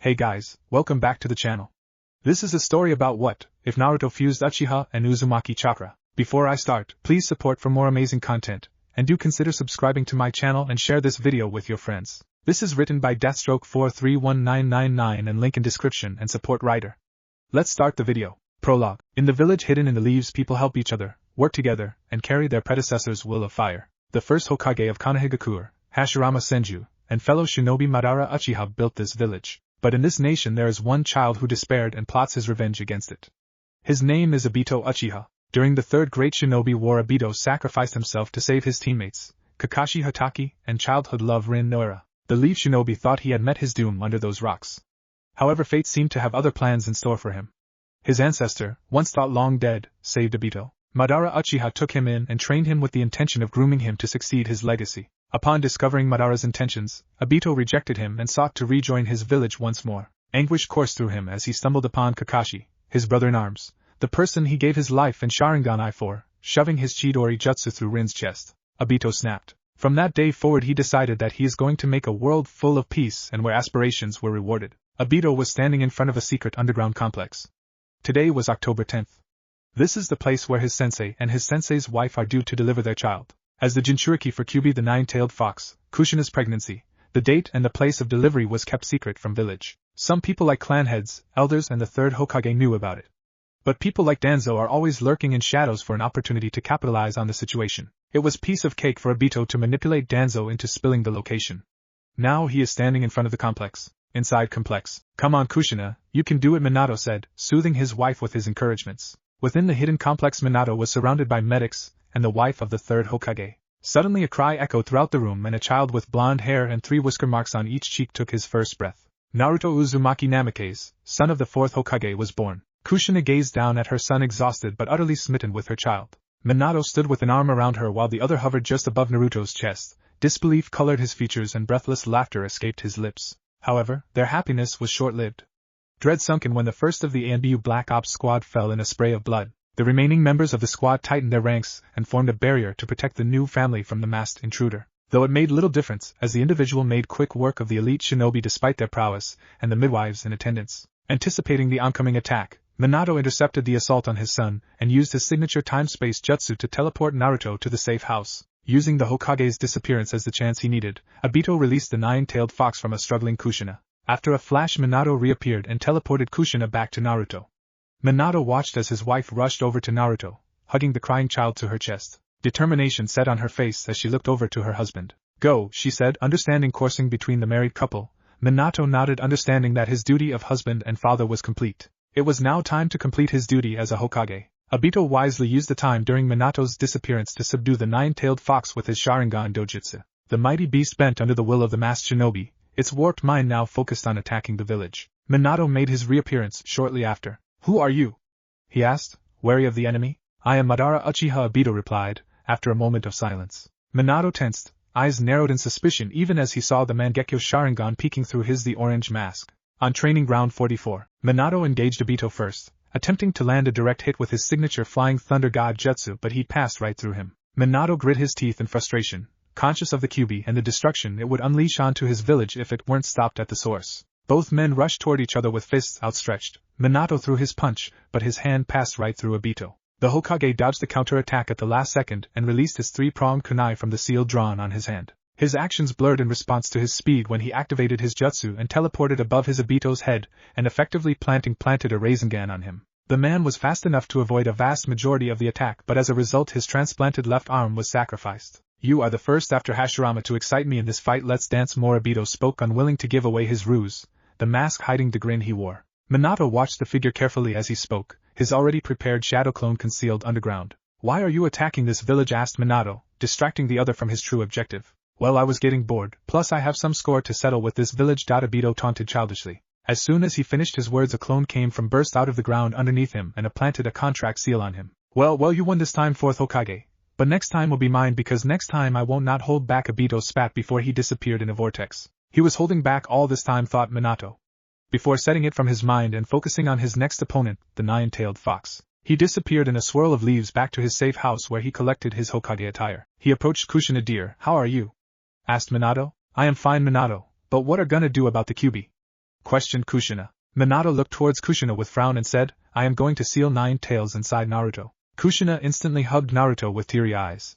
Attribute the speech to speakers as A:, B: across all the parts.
A: Hey guys, welcome back to the channel. This is a story about what if Naruto fused uchiha and uzumaki chakra. Before I start, please support for more amazing content, and do consider subscribing to my channel and share this video with your friends. This is written by Deathstroke431999 and link in description and support writer. Let's start the video. Prologue. In the village hidden in the leaves, people help each other, work together, and carry their predecessor's will of fire. The first Hokage of Konohagakure, Hashirama Senju, and fellow shinobi Madara Uchiha built this village. But in this nation there is one child who despaired and plots his revenge against it. His name is Obito Uchiha. During the Third Great Shinobi War, Obito sacrificed himself to save his teammates, Kakashi Hatake, and childhood love Rin Noira. The Leaf Shinobi thought he had met his doom under those rocks. However, fate seemed to have other plans in store for him. His ancestor, once thought long dead, saved Obito. Madara Uchiha took him in and trained him with the intention of grooming him to succeed his legacy. Upon discovering Madara's intentions, Obito rejected him and sought to rejoin his village once more. Anguish coursed through him as he stumbled upon Kakashi, his brother-in-arms, the person he gave his life and Sharingan eye for, shoving his Chidori jutsu through Rin's chest. Obito snapped. From that day forward he decided that he is going to make a world full of peace and where aspirations were rewarded. Obito was standing in front of a secret underground complex. Today was October 10th. This is the place where his sensei and his sensei's wife are due to deliver their child. As the Jinchuriki for Kyuubi the nine-tailed fox, Kushina's pregnancy, the date and the place of delivery was kept secret from village. Some people like clan heads, elders and the third Hokage knew about it. But people like Danzo are always lurking in shadows for an opportunity to capitalize on the situation. It was piece of cake for Obito to manipulate Danzo into spilling the location. Now he is standing in front of the complex. Inside complex. Come on Kushina, you can do it, Minato said, soothing his wife with his encouragements. Within the hidden complex, Minato was surrounded by medics and the wife of the third Hokage. Suddenly a cry echoed throughout the room and a child with blonde hair and 3 whisker marks on each cheek took his first breath. Naruto Uzumaki Namikaze, son of the fourth Hokage, was born. Kushina gazed down at her son, exhausted but utterly smitten with her child. Minato stood with an arm around her while the other hovered just above Naruto's chest. Disbelief colored his features and breathless laughter escaped his lips. However, their happiness was short-lived. Dread sunk in when the first of the ANBU Black Ops squad fell in a spray of blood. The remaining members of the squad tightened their ranks and formed a barrier to protect the new family from the masked intruder. Though it made little difference, as the individual made quick work of the elite shinobi despite their prowess, and the midwives in attendance. Anticipating the oncoming attack, Minato intercepted the assault on his son, and used his signature time-space jutsu to teleport Naruto to the safe house. Using the Hokage's disappearance as the chance he needed, Obito released the nine-tailed fox from a struggling Kushina. After a flash, Minato reappeared and teleported Kushina back to Naruto. Minato watched as his wife rushed over to Naruto, hugging the crying child to her chest. Determination set on her face as she looked over to her husband. Go, she said, understanding coursing between the married couple. Minato nodded, understanding that his duty of husband and father was complete. It was now time to complete his duty as a Hokage. Obito wisely used the time during Minato's disappearance to subdue the nine-tailed fox with his Sharingan dojutsu. The mighty beast bent under the will of the masked shinobi, its warped mind now focused on attacking the village. Minato made his reappearance shortly after. Who are you? He asked, wary of the enemy. I am Madara Uchiha, Obito replied, after a moment of silence. Minato tensed, eyes narrowed in suspicion even as he saw the Mangekyo Sharingan peeking through the orange mask. On training ground 44, Minato engaged Obito first, attempting to land a direct hit with his signature Flying Thunder God Jutsu, but he passed right through him. Minato grit his teeth in frustration, conscious of the Kyuubi and the destruction it would unleash onto his village if it weren't stopped at the source. Both men rushed toward each other with fists outstretched. Minato threw his punch, but his hand passed right through Obito. The Hokage dodged the counter-attack at the last second and released his 3-pronged kunai from the seal drawn on his hand. His actions blurred in response to his speed when he activated his jutsu and teleported above his Obito's head and effectively planted a Rasengan on him. The man was fast enough to avoid a vast majority of the attack, but as a result his transplanted left arm was sacrificed. You are the first after Hashirama to excite me in this fight, let's dance more, Obito spoke, unwilling to give away his ruse, the mask hiding the grin he wore. Minato watched the figure carefully as he spoke, his already prepared shadow clone concealed underground. Why are you attacking this village? Asked Minato, distracting the other from his true objective. Well, I was getting bored, plus I have some score to settle with this village. Obito taunted childishly. As soon as he finished his words, a clone came from burst out of the ground underneath him and planted a contract seal on him. Well, you won this time, fourth Hokage. But next time will be mine, because next time I won't not hold back. Obito spat before he disappeared in a vortex. He was holding back all this time, thought Minato. Before setting it from his mind and focusing on his next opponent, the nine-tailed fox. He disappeared in a swirl of leaves back to his safe house where he collected his Hokage attire. He approached Kushina. Dear, how are you? Asked Minato. I am fine, Minato, but what are gonna do about the Kyuubi? questioned Kushina. Minato looked towards Kushina with frown and said, I am going to seal 9 tails inside Naruto. Kushina instantly hugged Naruto with teary eyes.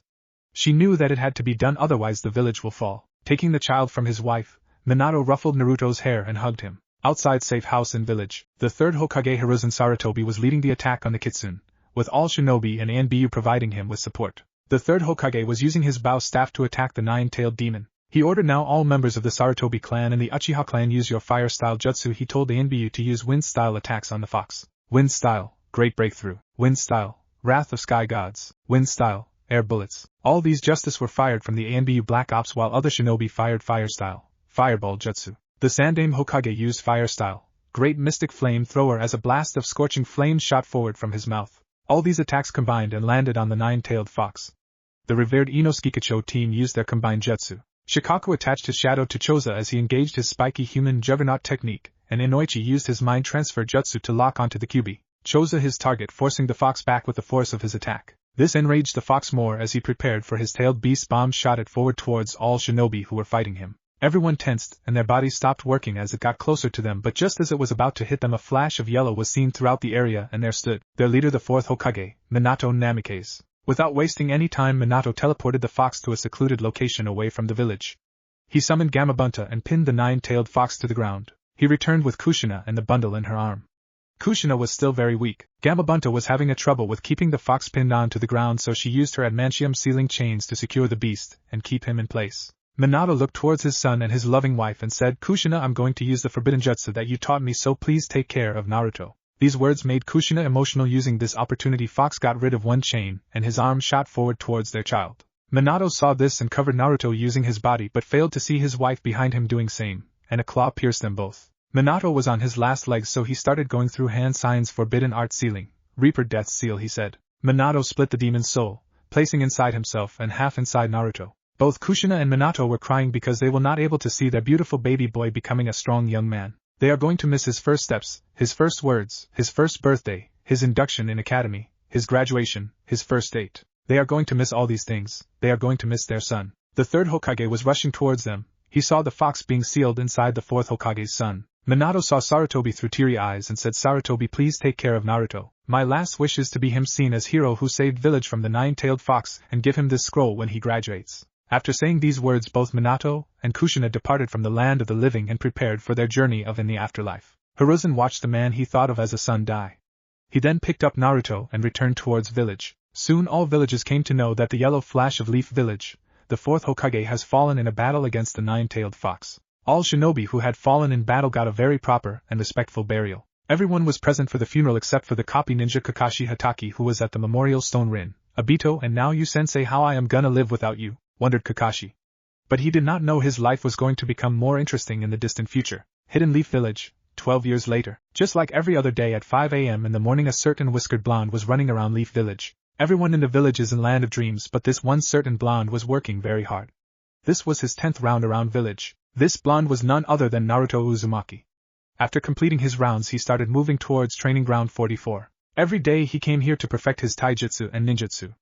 A: She knew that it had to be done, otherwise the village will fall. Taking the child from his wife, Minato ruffled Naruto's hair and hugged him. Outside safe house and village, the third Hokage Hiruzen Sarutobi was leading the attack on the Kitsune, with all shinobi and Anbu providing him with support. The third Hokage was using his bow staff to attack the 9-tailed demon. He ordered now all members of the Sarutobi clan and the Uchiha clan use your fire-style jutsu. He told the Anbu to use wind-style attacks on the fox. Wind-style, great breakthrough. Wind-style, wrath of sky gods. Wind-style, air bullets. All these justice were fired from the Anbu Black Ops, while other shinobi fired fire-style, fireball jutsu. The Sandaime Hokage used fire-style, great mystic flame thrower, as a blast of scorching flames shot forward from his mouth. All these attacks combined and landed on the 9-tailed fox. The revered Inosuke team used their combined jutsu. Shikaku attached his shadow to Choza as he engaged his spiky human juggernaut technique, and Inoichi used his mind transfer jutsu to lock onto the Kyuubi. Choza his target, forcing the fox back with the force of his attack. This enraged the fox more as he prepared for his tailed beast bomb, shot it forward towards all shinobi who were fighting him. Everyone tensed and their bodies stopped working as it got closer to them, but just as it was about to hit them, a flash of yellow was seen throughout the area, and there stood their leader, the fourth Hokage, Minato Namikaze. Without wasting any time, Minato teleported the fox to a secluded location away from the village. He summoned Gamabunta and pinned the 9-tailed fox to the ground. He returned with Kushina and the bundle in her arm. Kushina was still very weak. Gamabunta was having a trouble with keeping the fox pinned on to the ground, so she used her adamantium sealing chains to secure the beast and keep him in place. Minato looked towards his son and his loving wife and said, Kushina, I'm going to use the forbidden jutsu that you taught me, so please take care of Naruto. These words made Kushina emotional. Using this opportunity, Fox got rid of one chain, and his arm shot forward towards their child. Minato saw this and covered Naruto using his body, but failed to see his wife behind him doing same, and a claw pierced them both. Minato was on his last legs, so he started going through hand signs. Forbidden art sealing. Reaper death seal, he said. Minato split the demon's soul, placing inside himself and half inside Naruto. Both Kushina and Minato were crying because they were not able to see their beautiful baby boy becoming a strong young man. They are going to miss his first steps, his first words, his first birthday, his induction in academy, his graduation, his first date. They are going to miss all these things. They are going to miss their son. The third Hokage was rushing towards them. He saw the fox being sealed inside the fourth Hokage's son. Minato saw Sarutobi through teary eyes and said, Sarutobi, please take care of Naruto. My last wish is to be him seen as hero who saved village from the 9-tailed fox, and give him this scroll when he graduates. After saying these words, both Minato and Kushina departed from the land of the living and prepared for their journey in the afterlife. Hiruzen watched the man he thought of as a son die. He then picked up Naruto and returned towards village. Soon all villages came to know that the yellow flash of Leaf Village, the fourth Hokage, has fallen in a battle against the 9-tailed fox. All shinobi who had fallen in battle got a very proper and respectful burial. Everyone was present for the funeral except for the copy ninja Kakashi Hatake, who was at the memorial stone. Rin, Obito, and now you sensei, how I am gonna live without you, wondered Kakashi. But he did not know his life was going to become more interesting in the distant future. Hidden Leaf Village, 12 years later. Just like every other day at 5 a.m. in the morning, a certain whiskered blonde was running around Leaf Village. Everyone in the village is in land of dreams, but this one certain blonde was working very hard. This was his 10th round around village. This blonde was none other than Naruto Uzumaki. After completing his rounds, he started moving towards training ground 44. Every day he came here to perfect his taijutsu and ninjutsu.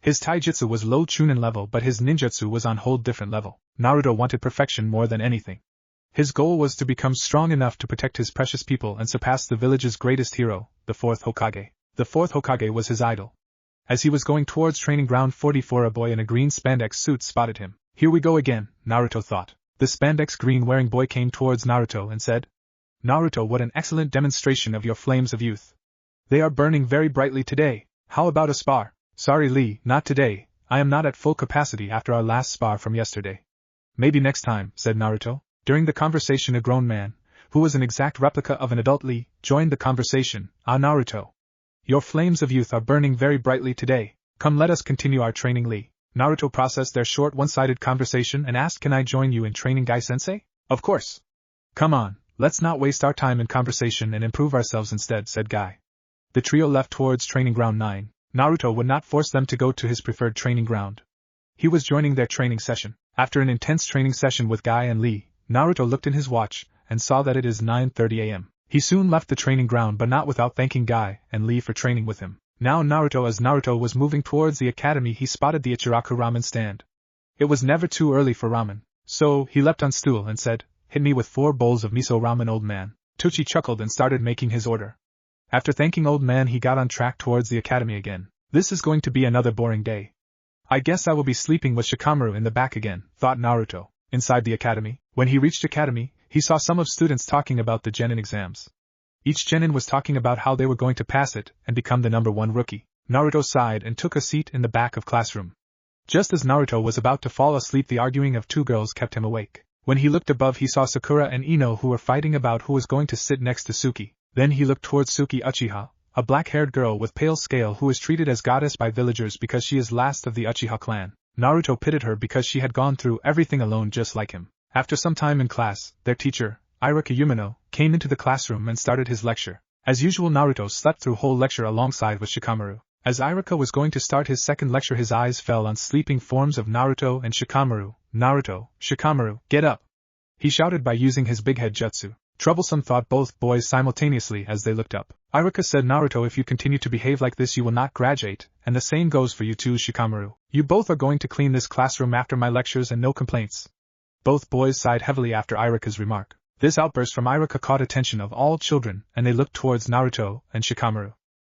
A: His taijutsu was low chunin level, but his ninjutsu was on whole different level. Naruto wanted perfection more than anything. His goal was to become strong enough to protect his precious people and surpass the village's greatest hero, the fourth Hokage. The fourth Hokage was his idol. As he was going towards training ground 44, a boy in a green spandex suit spotted him. Here we go again, Naruto thought. The spandex green wearing boy came towards Naruto and said, Naruto, what an excellent demonstration of your flames of youth. They are burning very brightly today. How about a spar? Sorry Lee, not today. I am not at full capacity after our last spar from yesterday. Maybe next time, said Naruto. During the conversation, a grown man, who was an exact replica of an adult Lee, joined the conversation. Ah, Naruto. Your flames of youth are burning very brightly today. Come, let us continue our training, Lee. Naruto processed their short one-sided conversation and asked, Can I join you in training, Guy-sensei? Of course. Come on, let's not waste our time in conversation and improve ourselves instead, said Guy. The trio left towards training ground 9. Naruto would not force them to go to his preferred training ground. He was joining their training session. After an intense training session with Guy and Lee, Naruto looked in his watch and saw that it is 9:30 a.m. He soon left the training ground, but not without thanking Guy and Lee for training with him. Now Naruto, as Naruto was moving towards the academy, he spotted the Ichiraku ramen stand. It was never too early for ramen, so he leapt on stool and said, hit me with 4 bowls of miso ramen, old man. Tucci chuckled and started making his order. After thanking old man, he got on track towards the academy again. This is going to be another boring day. I guess I will be sleeping with Shikamaru in the back again, thought Naruto. Inside the academy, when he reached academy, he saw some of students talking about the genin exams. Each genin was talking about how they were going to pass it and become the number 1 rookie. Naruto sighed and took a seat in the back of classroom. Just as Naruto was about to fall asleep, the arguing of 2 girls kept him awake. When he looked above, he saw Sakura and Ino, who were fighting about who was going to sit next to Suki. Then he looked towards Suki Uchiha, a black-haired girl with pale scale who is treated as goddess by villagers because she is last of the Uchiha clan. Naruto pitied her because she had gone through everything alone just like him. After some time in class, their teacher, Iruka Umino, came into the classroom and started his lecture. As usual, Naruto slept through whole lecture alongside with Shikamaru. As Iruka was going to start his second lecture, his eyes fell on sleeping forms of Naruto and Shikamaru. Naruto, Shikamaru, get up! He shouted by using his big head jutsu. Troublesome, thought both boys simultaneously as they looked up. Iruka said, Naruto, if you continue to behave like this you will not graduate, and the same goes for you too, Shikamaru. You both are going to clean this classroom after my lectures and no complaints. Both boys sighed heavily after Iruka's remark. This outburst from Iruka caught attention of all children, and they looked towards Naruto and Shikamaru.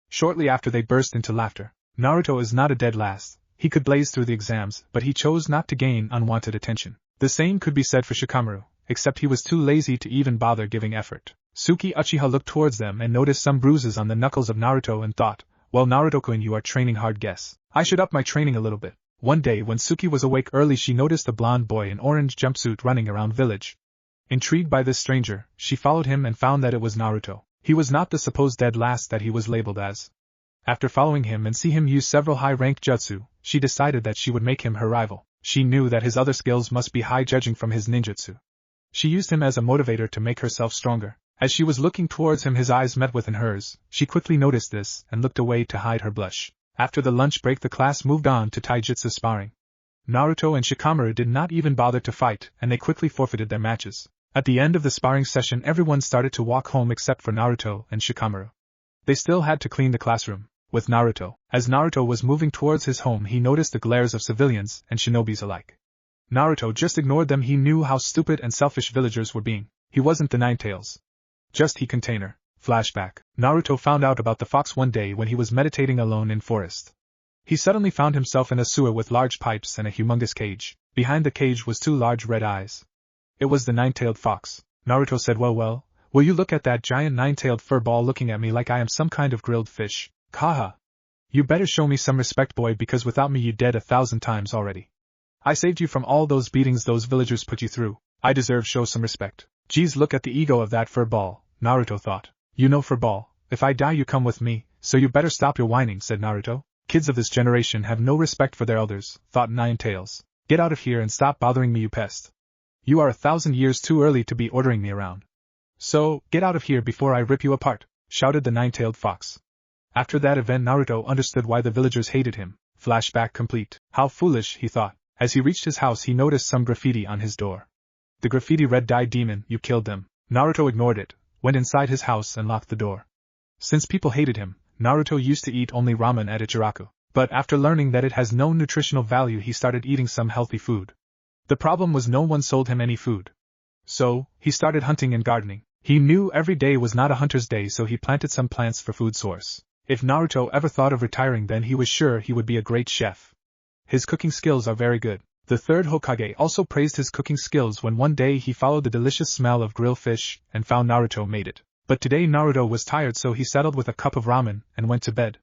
A: Shortly after they burst into laughter. Naruto is not a dead last. He could blaze through the exams, but he chose not to gain unwanted attention. The same could be said for Shikamaru, except he was too lazy to even bother giving effort. Suki Uchiha looked towards them and noticed some bruises on the knuckles of Naruto and thought, well, Naruto-kun, you are training hard, guess. I should up my training a little bit. One day when Suki was awake early, she noticed a blonde boy in orange jumpsuit running around village. Intrigued by this stranger, she followed him and found that it was Naruto. He was not the supposed dead last that he was labeled as. After following him and see him use several high-ranked jutsu, she decided that she would make him her rival. She knew that his other skills must be high, judging from his ninjutsu. She used him as a motivator to make herself stronger. As she was looking towards him, his eyes met within hers. She quickly noticed this and looked away to hide her blush. After the lunch break, the class moved on to taijutsu sparring. Naruto and Shikamaru did not even bother to fight, and they quickly forfeited their matches. At the end of the sparring session, everyone started to walk home except for Naruto and Shikamaru. They still had to clean the classroom. With Naruto. As Naruto was moving towards his home, he noticed the glares of civilians and shinobis alike. Naruto just ignored them. He knew how stupid and selfish villagers were being. He wasn't the Nine Tails. Just he container. Flashback. Naruto found out about the fox one day when he was meditating alone in forest. He suddenly found himself in a sewer with large pipes and a humongous cage. Behind the cage was 2 large red eyes. It was the nine-tailed fox. Naruto said, well, will you look at that giant nine-tailed fur ball looking at me like I am some kind of grilled fish? Haha. You better show me some respect, boy, because without me you dead 1,000 times already. I saved you from all those beatings those villagers put you through. I deserve show some respect. Geez, look at the ego of that fur ball, Naruto thought. You know, fur ball, if I die you come with me, so you better stop your whining, said Naruto. Kids of this generation have no respect for their elders, thought Nine Tails. Get out of here and stop bothering me, you pest. You are 1,000 years too early to be ordering me around. So, get out of here before I rip you apart, shouted the nine-tailed fox. After that event, Naruto understood why the villagers hated him. Flashback complete. How foolish, he thought. As he reached his house, he noticed some graffiti on his door. The graffiti read, "Die demon, you killed them." Naruto ignored it, went inside his house and locked the door. Since people hated him, Naruto used to eat only ramen at Ichiraku. But after learning that it has no nutritional value, he started eating some healthy food. The problem was no one sold him any food. So, he started hunting and gardening. He knew every day was not a hunter's day, so he planted some plants for food source. If Naruto ever thought of retiring, then he was sure he would be a great chef. His cooking skills are very good. The third Hokage also praised his cooking skills when one day he followed the delicious smell of grilled fish and found Naruto made it. But today Naruto was tired, so he settled with a cup of ramen and went to bed.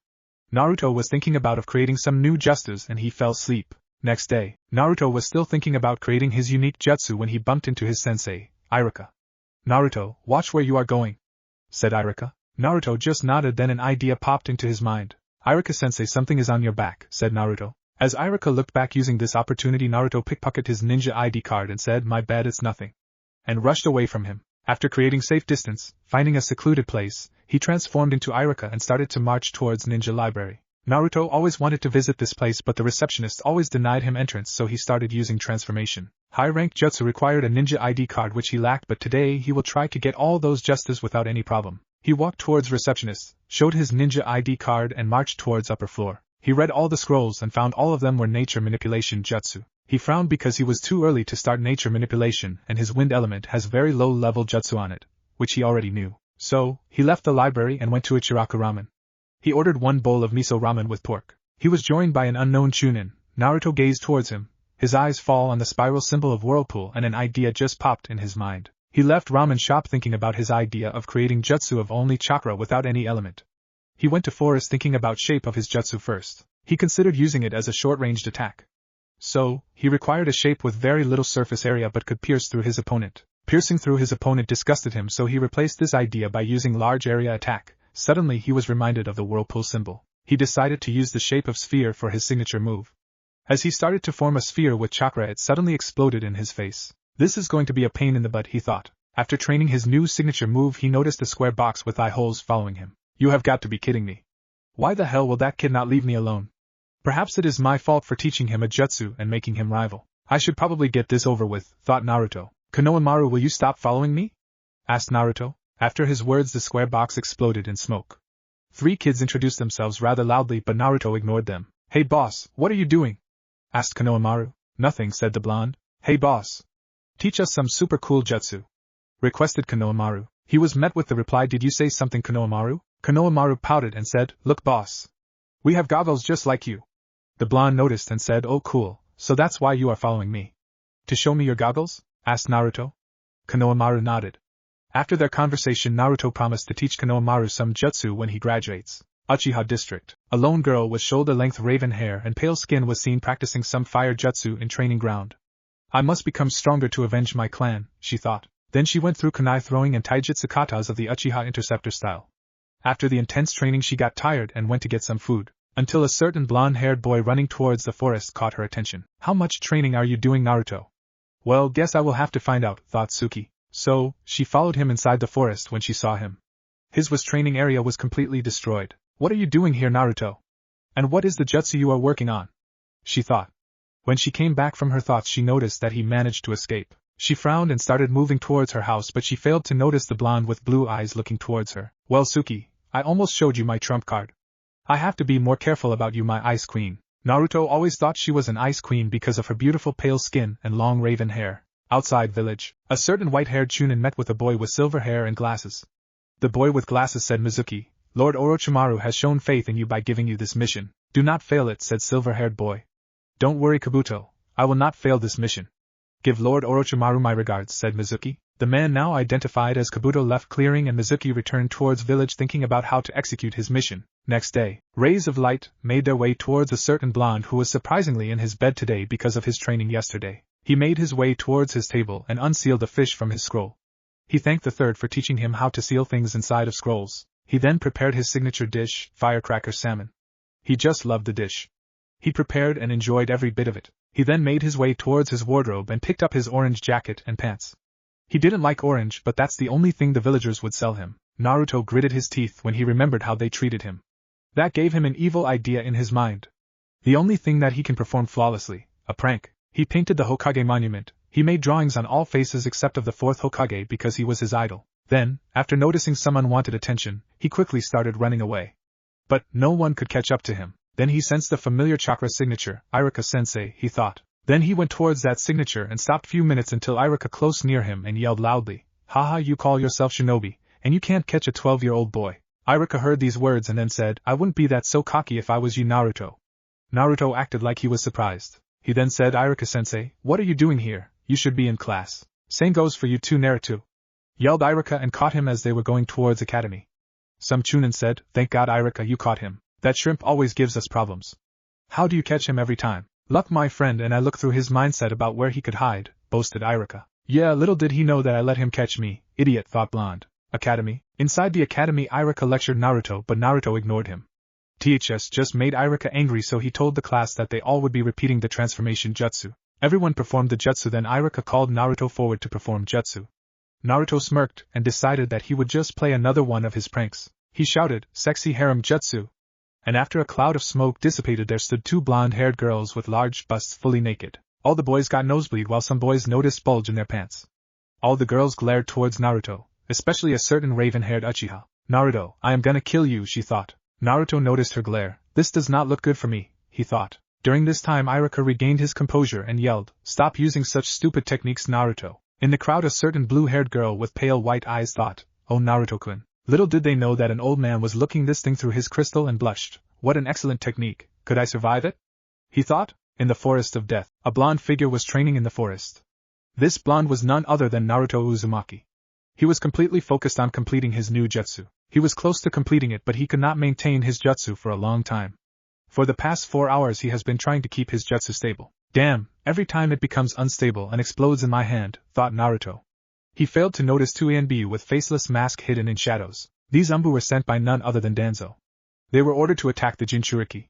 A: Naruto was thinking about creating some new jutsus and he fell asleep. Next day, Naruto was still thinking about creating his unique jutsu when he bumped into his sensei, Iruka. Naruto, watch where you are going, said Iruka. Naruto just nodded, then an idea popped into his mind. Iruka-sensei, something is on your back, said Naruto. As Iruka looked back, using this opportunity, Naruto pickpocketed his ninja ID card and said, "My bad, it's nothing," and rushed away from him. After creating safe distance, finding a secluded place, he transformed into Iruka and started to march towards Ninja Library. Naruto always wanted to visit this place, but the receptionist always denied him entrance, so he started using transformation. High-ranked jutsu required a ninja ID card which he lacked, but today he will try to get all those jutsus without any problem. He walked towards receptionist, showed his ninja ID card and marched towards upper floor. He read all the scrolls and found all of them were nature manipulation jutsu. He frowned because he was too early to start nature manipulation and his wind element has very low-level jutsu on it, which he already knew. So, he left the library and went to Ichiraku Ramen. He ordered 1 bowl of miso ramen with pork. He was joined by an unknown chunin. Naruto gazed towards him. His eyes fall on the spiral symbol of whirlpool and an idea just popped in his mind. He left ramen shop thinking about his idea of creating jutsu of only chakra without any element. He went to forest thinking about shape of his jutsu first. He considered using it as a short-ranged attack. So, he required a shape with very little surface area but could pierce through his opponent. Piercing through his opponent disgusted him, so he replaced this idea by using large area attack. Suddenly he was reminded of the whirlpool symbol. He decided to use the shape of sphere for his signature move. As he started to form a sphere with chakra, it suddenly exploded in his face. This is going to be a pain in the butt, he thought. After training his new signature move, he noticed a square box with eye holes following him. You have got to be kidding me. Why the hell will that kid not leave me alone? Perhaps it is my fault for teaching him a jutsu and making him rival. I should probably get this over with, thought Naruto. Konohamaru, will you stop following me? Asked Naruto. After his words, the square box exploded in smoke. 3 kids introduced themselves rather loudly, but Naruto ignored them. Hey boss, what are you doing? Asked Konohamaru. Nothing, said the blonde. Hey boss. Teach us some super cool jutsu. Requested Konohamaru. He was met with the reply, did you say something, Konohamaru? Konohamaru pouted and said, look boss. We have goggles just like you. The blonde noticed and said, oh cool, so that's why you are following me. To show me your goggles? Asked Naruto. Konohamaru nodded. After their conversation, Naruto promised to teach Konohamaru some jutsu when he graduates. Uchiha District. A lone girl with shoulder-length raven hair and pale skin was seen practicing some fire jutsu in training ground. I must become stronger to avenge my clan, she thought. Then she went through kunai throwing and taijutsu katas of the Uchiha interceptor style. After the intense training, she got tired and went to get some food, until a certain blonde-haired boy running towards the forest caught her attention. How much training are you doing, Naruto? Well, guess I will have to find out, thought Tsuki. So, she followed him inside the forest when she saw him. His training area was completely destroyed. What are you doing here, Naruto? And what is the jutsu you are working on? She thought. When she came back from her thoughts, she noticed that he managed to escape. She frowned and started moving towards her house, but she failed to notice the blonde with blue eyes looking towards her. Well, Tsuki, I almost showed you my trump card. I have to be more careful about you, my ice queen. Naruto always thought she was an ice queen because of her beautiful pale skin and long raven hair. Outside village, a certain white-haired chunin met with a boy with silver hair and glasses. The boy with glasses said, Mizuki, Lord Orochimaru has shown faith in you by giving you this mission. Do not fail it, said silver-haired boy. Don't worry, Kabuto, I will not fail this mission. Give Lord Orochimaru my regards, said Mizuki. The man now identified as Kabuto left clearing and Mizuki returned towards village thinking about how to execute his mission. Next day, rays of light made their way towards a certain blonde who was surprisingly in his bed today because of his training yesterday. He made his way towards his table and unsealed a fish from his scroll. He thanked the third for teaching him how to seal things inside of scrolls. He then prepared his signature dish, firecracker salmon. He just loved the dish. He prepared and enjoyed every bit of it. He then made his way towards his wardrobe and picked up his orange jacket and pants. He didn't like orange, but that's the only thing the villagers would sell him. Naruto gritted his teeth when he remembered how they treated him. That gave him an evil idea in his mind. The only thing that he can perform flawlessly, a prank. He painted the Hokage monument. He made drawings on all faces except of the 4th Hokage because he was his idol. Then, after noticing some unwanted attention, he quickly started running away. But no one could catch up to him. Then he sensed the familiar chakra signature, Iruka-sensei, he thought. Then he went towards that signature and stopped few minutes until Iruka close near him and yelled loudly, Haha, you call yourself shinobi, and you can't catch a 12-year-old boy. Iruka heard these words and then said, I wouldn't be that so cocky if I was you, Naruto. Naruto acted like he was surprised. He then said, Iruka-sensei, what are you doing here? You should be in class. Same goes for you too, Naruto. Yelled Iruka and caught him as they were going towards academy. Some chunin said, thank God Iruka you caught him. That shrimp always gives us problems. How do you catch him every time? Luck, my friend, and I look through his mindset about where he could hide, boasted Iruka. Yeah, little did he know that I let him catch me, idiot, thought blonde. Academy. Inside the academy, Iruka lectured Naruto, but Naruto ignored him. THS just made Iruka angry, so he told the class that they all would be repeating the transformation jutsu. Everyone performed the jutsu, then Iruka called Naruto forward to perform jutsu. Naruto smirked and decided that he would just play another one of his pranks. He shouted, sexy harem jutsu. And after a cloud of smoke dissipated, there stood 2 blonde-haired girls with large busts fully naked. All the boys got nosebleed while some boys noticed bulge in their pants. All the girls glared towards Naruto, especially a certain raven-haired Uchiha. Naruto, I am gonna kill you, she thought. Naruto noticed her glare. This does not look good for me, he thought. During this time Iruka regained his composure and yelled, "Stop using such stupid techniques, Naruto." In the crowd a certain blue-haired girl with pale white eyes thought, "Oh Naruto-kun." Little did they know that an old man was looking this thing through his crystal and blushed. "What an excellent technique, could I survive it?" he thought. In the forest of death, a blonde figure was training in the forest. This blonde was none other than Naruto Uzumaki. He was completely focused on completing his new jutsu. He was close to completing it, but he could not maintain his jutsu for a long time. For the past 4 hours he has been trying to keep his jutsu stable. Damn, every time it becomes unstable and explodes in my hand, thought Naruto. He failed to notice two Anbu with faceless mask hidden in shadows. These Anbu were sent by none other than Danzo. They were ordered to attack the Jinchuriki.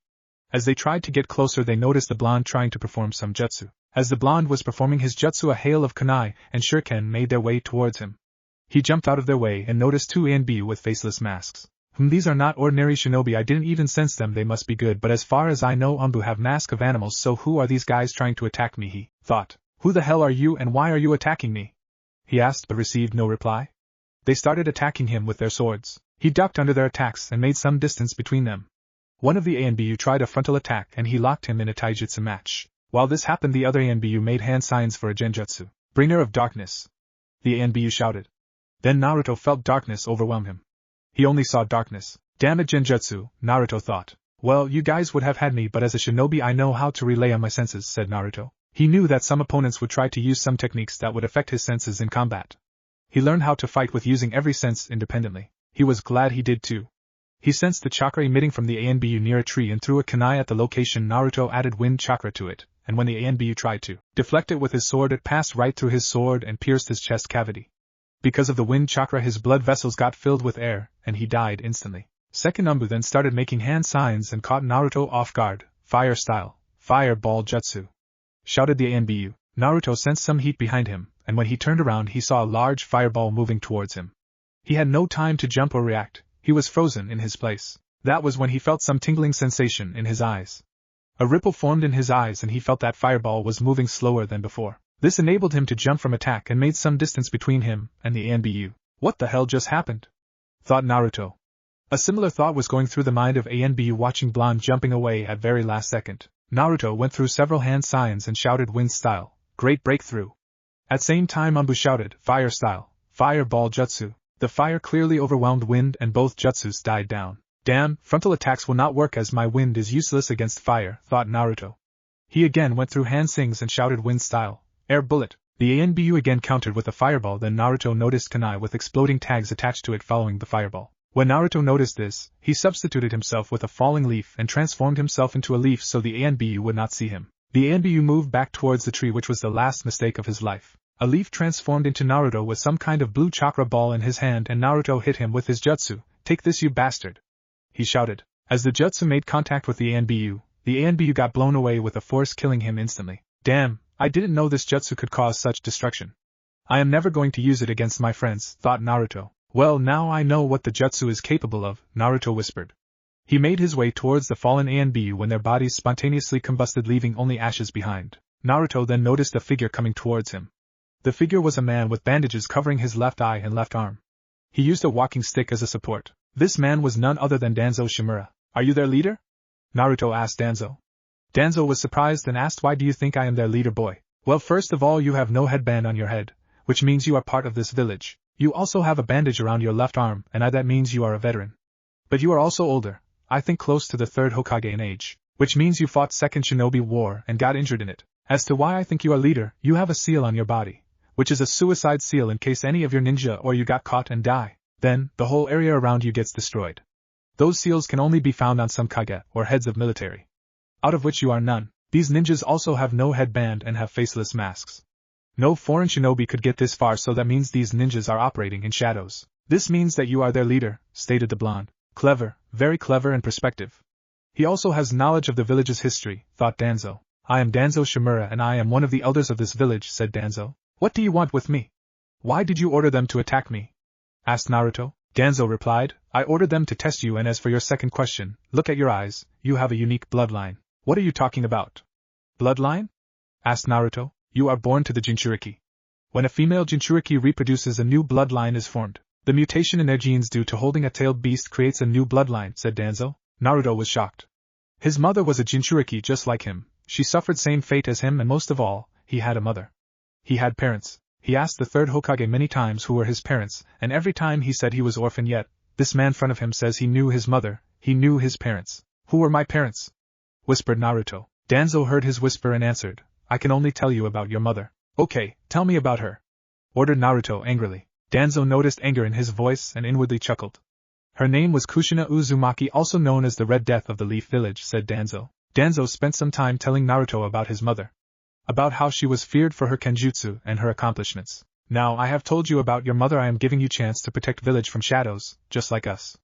A: As they tried to get closer they noticed the blonde trying to perform some jutsu. As the blonde was performing his jutsu a hail of kunai and shuriken made their way towards him. He jumped out of their way and noticed two Anbu with faceless masks. These are not ordinary shinobi, I didn't even sense them, they must be good, but as far as I know Anbu have masks of animals, so who are these guys trying to attack me, he thought. Who the hell are you and why are you attacking me? He asked but received no reply. They started attacking him with their swords. He ducked under their attacks and made some distance between them. One of the Anbu tried a frontal attack and he locked him in a taijutsu match. While this happened the other Anbu made hand signs for a genjutsu. Bringer of darkness. The Anbu shouted. Then Naruto felt darkness overwhelm him. He only saw darkness. Damn it, genjutsu, Naruto thought. Well, you guys would have had me, but as a shinobi I know how to relay on my senses, said Naruto. He knew that some opponents would try to use some techniques that would affect his senses in combat. He learned how to fight with using every sense independently. He was glad he did too. He sensed the chakra emitting from the Anbu near a tree and threw a kunai at the location. Naruto added wind chakra to it, and when the Anbu tried to deflect it with his sword it passed right through his sword and pierced his chest cavity. Because of the wind chakra his blood vessels got filled with air, and he died instantly. Second Anbu then started making hand signs and caught Naruto off guard. Fire style, fire ball jutsu, shouted the Anbu. Naruto sensed some heat behind him, and when he turned around he saw a large fireball moving towards him. He had no time to jump or react, he was frozen in his place. That was when he felt some tingling sensation in his eyes. A ripple formed in his eyes and he felt that fireball was moving slower than before. This enabled him to jump from attack and made some distance between him and the Anbu. What the hell just happened? Thought Naruto. A similar thought was going through the mind of Anbu watching blonde jumping away at very last second. Naruto went through several hand signs and shouted wind style, great breakthrough. At same time Anbu shouted, fire style, fire ball jutsu. The fire clearly overwhelmed wind and both jutsus died down. Damn, frontal attacks will not work as my wind is useless against fire, thought Naruto. He again went through hand signs and shouted wind style. Air bullet. The Anbu again countered with a fireball. Then Naruto noticed kunai with exploding tags attached to it following the fireball. When Naruto noticed this, he substituted himself with a falling leaf and transformed himself into a leaf so the Anbu would not see him. The Anbu moved back towards the tree, which was the last mistake of his life. A leaf transformed into Naruto with some kind of blue chakra ball in his hand and Naruto hit him with his jutsu. Take this, you bastard, he shouted. As the jutsu made contact with the Anbu got blown away with a force, killing him instantly. Damn, I didn't know this jutsu could cause such destruction. I am never going to use it against my friends, thought Naruto. Well, now I know what the jutsu is capable of, Naruto whispered. He made his way towards the fallen Anbu when their bodies spontaneously combusted, leaving only ashes behind. Naruto then noticed a figure coming towards him. The figure was a man with bandages covering his left eye and left arm. He used a walking stick as a support. This man was none other than Danzo Shimura. Are you their leader? Naruto asked Danzo. Danzo was surprised and asked, why do you think I am their leader, boy? Well, first of all, you have no headband on your head, which means you are part of this village. You also have a bandage around your left arm, and that means you are a veteran. But you are also older, I think close to the third Hokage in age, which means you fought Second Shinobi War and got injured in it. As to why I think you are leader, you have a seal on your body, which is a suicide seal in case any of your ninja or you got caught and die. Then, the whole area around you gets destroyed. Those seals can only be found on some kage, or heads of military, out of which you are none. These ninjas also have no headband and have faceless masks. No foreign shinobi could get this far, so that means these ninjas are operating in shadows. This means that you are their leader, stated the blonde. Clever, very clever and perspective. He also has knowledge of the village's history, thought Danzo. I am Danzo Shimura and I am one of the elders of this village, said Danzo. What do you want with me? Why did you order them to attack me? Asked Naruto. Danzo replied, I ordered them to test you, and as for your second question, look at your eyes, you have a unique bloodline. What are you talking about? Bloodline? Asked Naruto. You are born to the Jinchuriki. When a female Jinchuriki reproduces, a new bloodline is formed. The mutation in their genes due to holding a tailed beast creates a new bloodline, said Danzo. Naruto was shocked. His mother was a Jinchuriki just like him, she suffered same fate as him, and most of all, he had a mother. He had parents. He asked the third Hokage many times who were his parents, and every time he said he was orphan, yet this man in front of him says he knew his mother, he knew his parents. Who were my parents? Whispered Naruto. Danzo heard his whisper and answered, I can only tell you about your mother. Okay, tell me about her, ordered Naruto angrily. Danzo noticed anger in his voice and inwardly chuckled. Her name was Kushina Uzumaki, also known as the Red Death of the Leaf Village, said Danzo. Danzo spent some time telling Naruto about his mother. About how she was feared for her kenjutsu and her accomplishments. Now I have told you about your mother, I am giving you chance to protect village from shadows, just like us.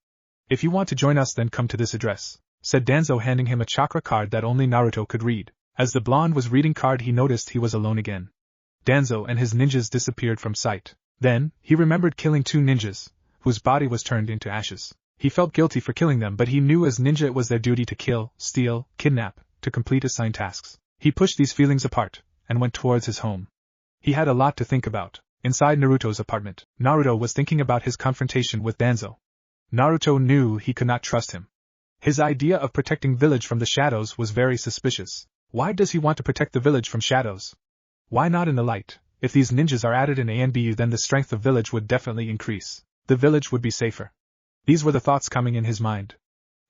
A: If you want to join us, then come to this address, said Danzo, handing him a chakra card that only Naruto could read. As the blonde was reading card, he noticed he was alone again. Danzo and his ninjas disappeared from sight. Then, he remembered killing 2 ninjas, whose body was turned into ashes. He felt guilty for killing them, but he knew as ninja it was their duty to kill, steal, kidnap, to complete assigned tasks. He pushed these feelings apart, and went towards his home. He had a lot to think about. Inside Naruto's apartment, Naruto was thinking about his confrontation with Danzo. Naruto knew he could not trust him. His idea of protecting village from the shadows was very suspicious. Why does he want to protect the village from shadows? Why not in the light? If these ninjas are added in ANBU, then the strength of village would definitely increase. The village would be safer. These were the thoughts coming in his mind.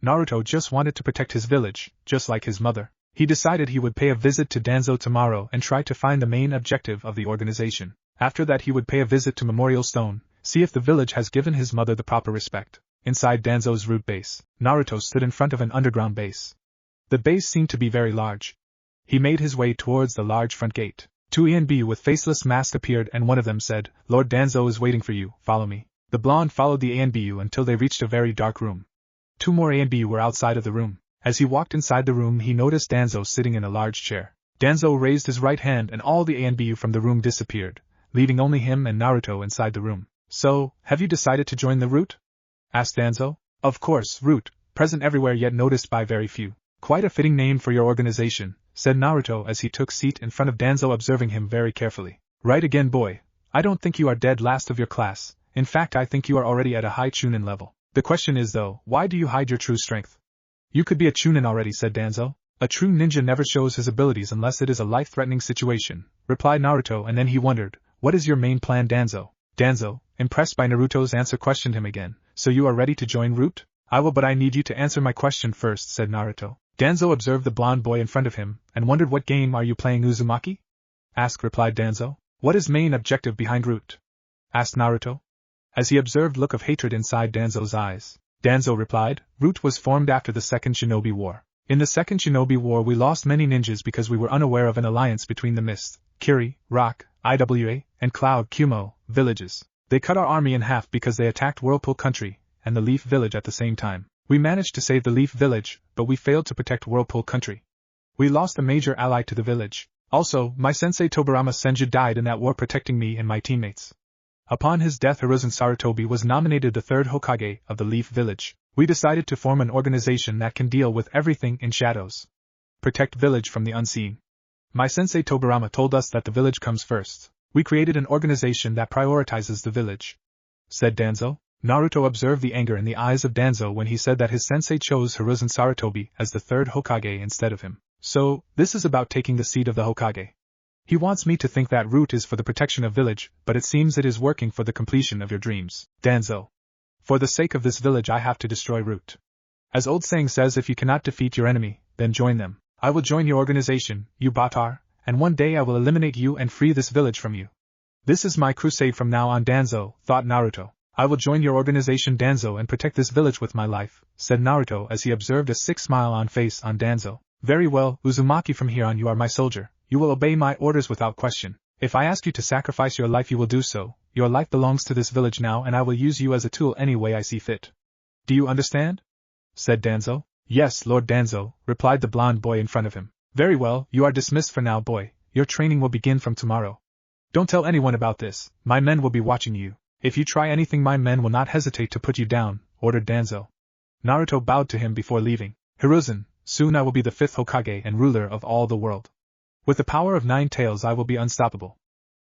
A: Naruto just wanted to protect his village, just like his mother. He decided he would pay a visit to Danzo tomorrow and try to find the main objective of the organization. After that, he would pay a visit to Memorial Stone, see if the village has given his mother the proper respect. Inside Danzo's root base, Naruto stood in front of an underground base. The base seemed to be very large. He made his way towards the large front gate. 2 ENB with faceless masks appeared, and one of them said, Lord Danzo is waiting for you, follow me. The blonde followed the ANBU until they reached a very dark room. 2 more ANBU were outside of the room. As he walked inside the room, he noticed Danzo sitting in a large chair. Danzo raised his right hand and all the ANBU from the room disappeared, leaving only him and Naruto inside the room. So, have you decided to join the root? Asked Danzo. Of course, root, present everywhere yet noticed by very few. Quite a fitting name for your organization, said Naruto as he took seat in front of Danzo, observing him very carefully. Right again, boy. I don't think you are dead last of your class. In fact, I think you are already at a high Chunin level. The question is though, why do you hide your true strength? You could be a Chunin already, said Danzo. A true ninja never shows his abilities unless it is a life-threatening situation, replied Naruto, and then he wondered, what is your main plan, Danzo? Danzo, impressed by Naruto's answer, questioned him again. So you are ready to join root? I will, but I need you to answer my question first, said Naruto. Danzo observed the blonde boy in front of him, and wondered, what game are you playing, Uzumaki? Replied Danzo. What is main objective behind root? Asked Naruto. As he observed look of hatred inside Danzo's eyes, Danzo replied, root was formed after the Second Shinobi War. In the Second Shinobi War we lost many ninjas because we were unaware of an alliance between the Mist, Kiri, Rock, IWA, and Cloud Kumo villages. They cut our army in half because they attacked Whirlpool Country and the Leaf Village at the same time. We managed to save the Leaf Village, but we failed to protect Whirlpool Country. We lost a major ally to the village. Also, my sensei Tobarama Senju died in that war, protecting me and my teammates. Upon his death, Hiruzen Sarutobi was nominated the 3rd Hokage of the Leaf Village. We decided to form an organization that can deal with everything in shadows. Protect village from the unseen. My sensei Tobarama told us that the village comes first. We created an organization that prioritizes the village, said Danzo. Naruto observed the anger in the eyes of Danzo when he said that his sensei chose Hiruzen Sarutobi as the 3rd Hokage instead of him. So, this is about taking the seat of the Hokage. He wants me to think that root is for the protection of village, but it seems it is working for the completion of your dreams, Danzo. For the sake of this village I have to destroy root. As old saying says, if you cannot defeat your enemy, then join them. I will join your organization, you Batar, and one day I will eliminate you and free this village from you. This is my crusade from now on, Danzo, thought Naruto. I will join your organization, Danzo, and protect this village with my life, said Naruto as he observed a sick smile on face on Danzo. Very well, Uzumaki, from here on you are my soldier. You will obey my orders without question. If I ask you to sacrifice your life, you will do so. Your life belongs to this village now, and I will use you as a tool any way I see fit. Do you understand? Said Danzo. Yes, Lord Danzo, replied the blonde boy in front of him. Very well, you are dismissed for now, boy. Your training will begin from tomorrow. Don't tell anyone about this. My men will be watching you. If you try anything, my men will not hesitate to put you down, ordered Danzo. Naruto bowed to him before leaving. Hiruzen, soon I will be the 5th Hokage and ruler of all the world. With the power of 9 tails I will be unstoppable.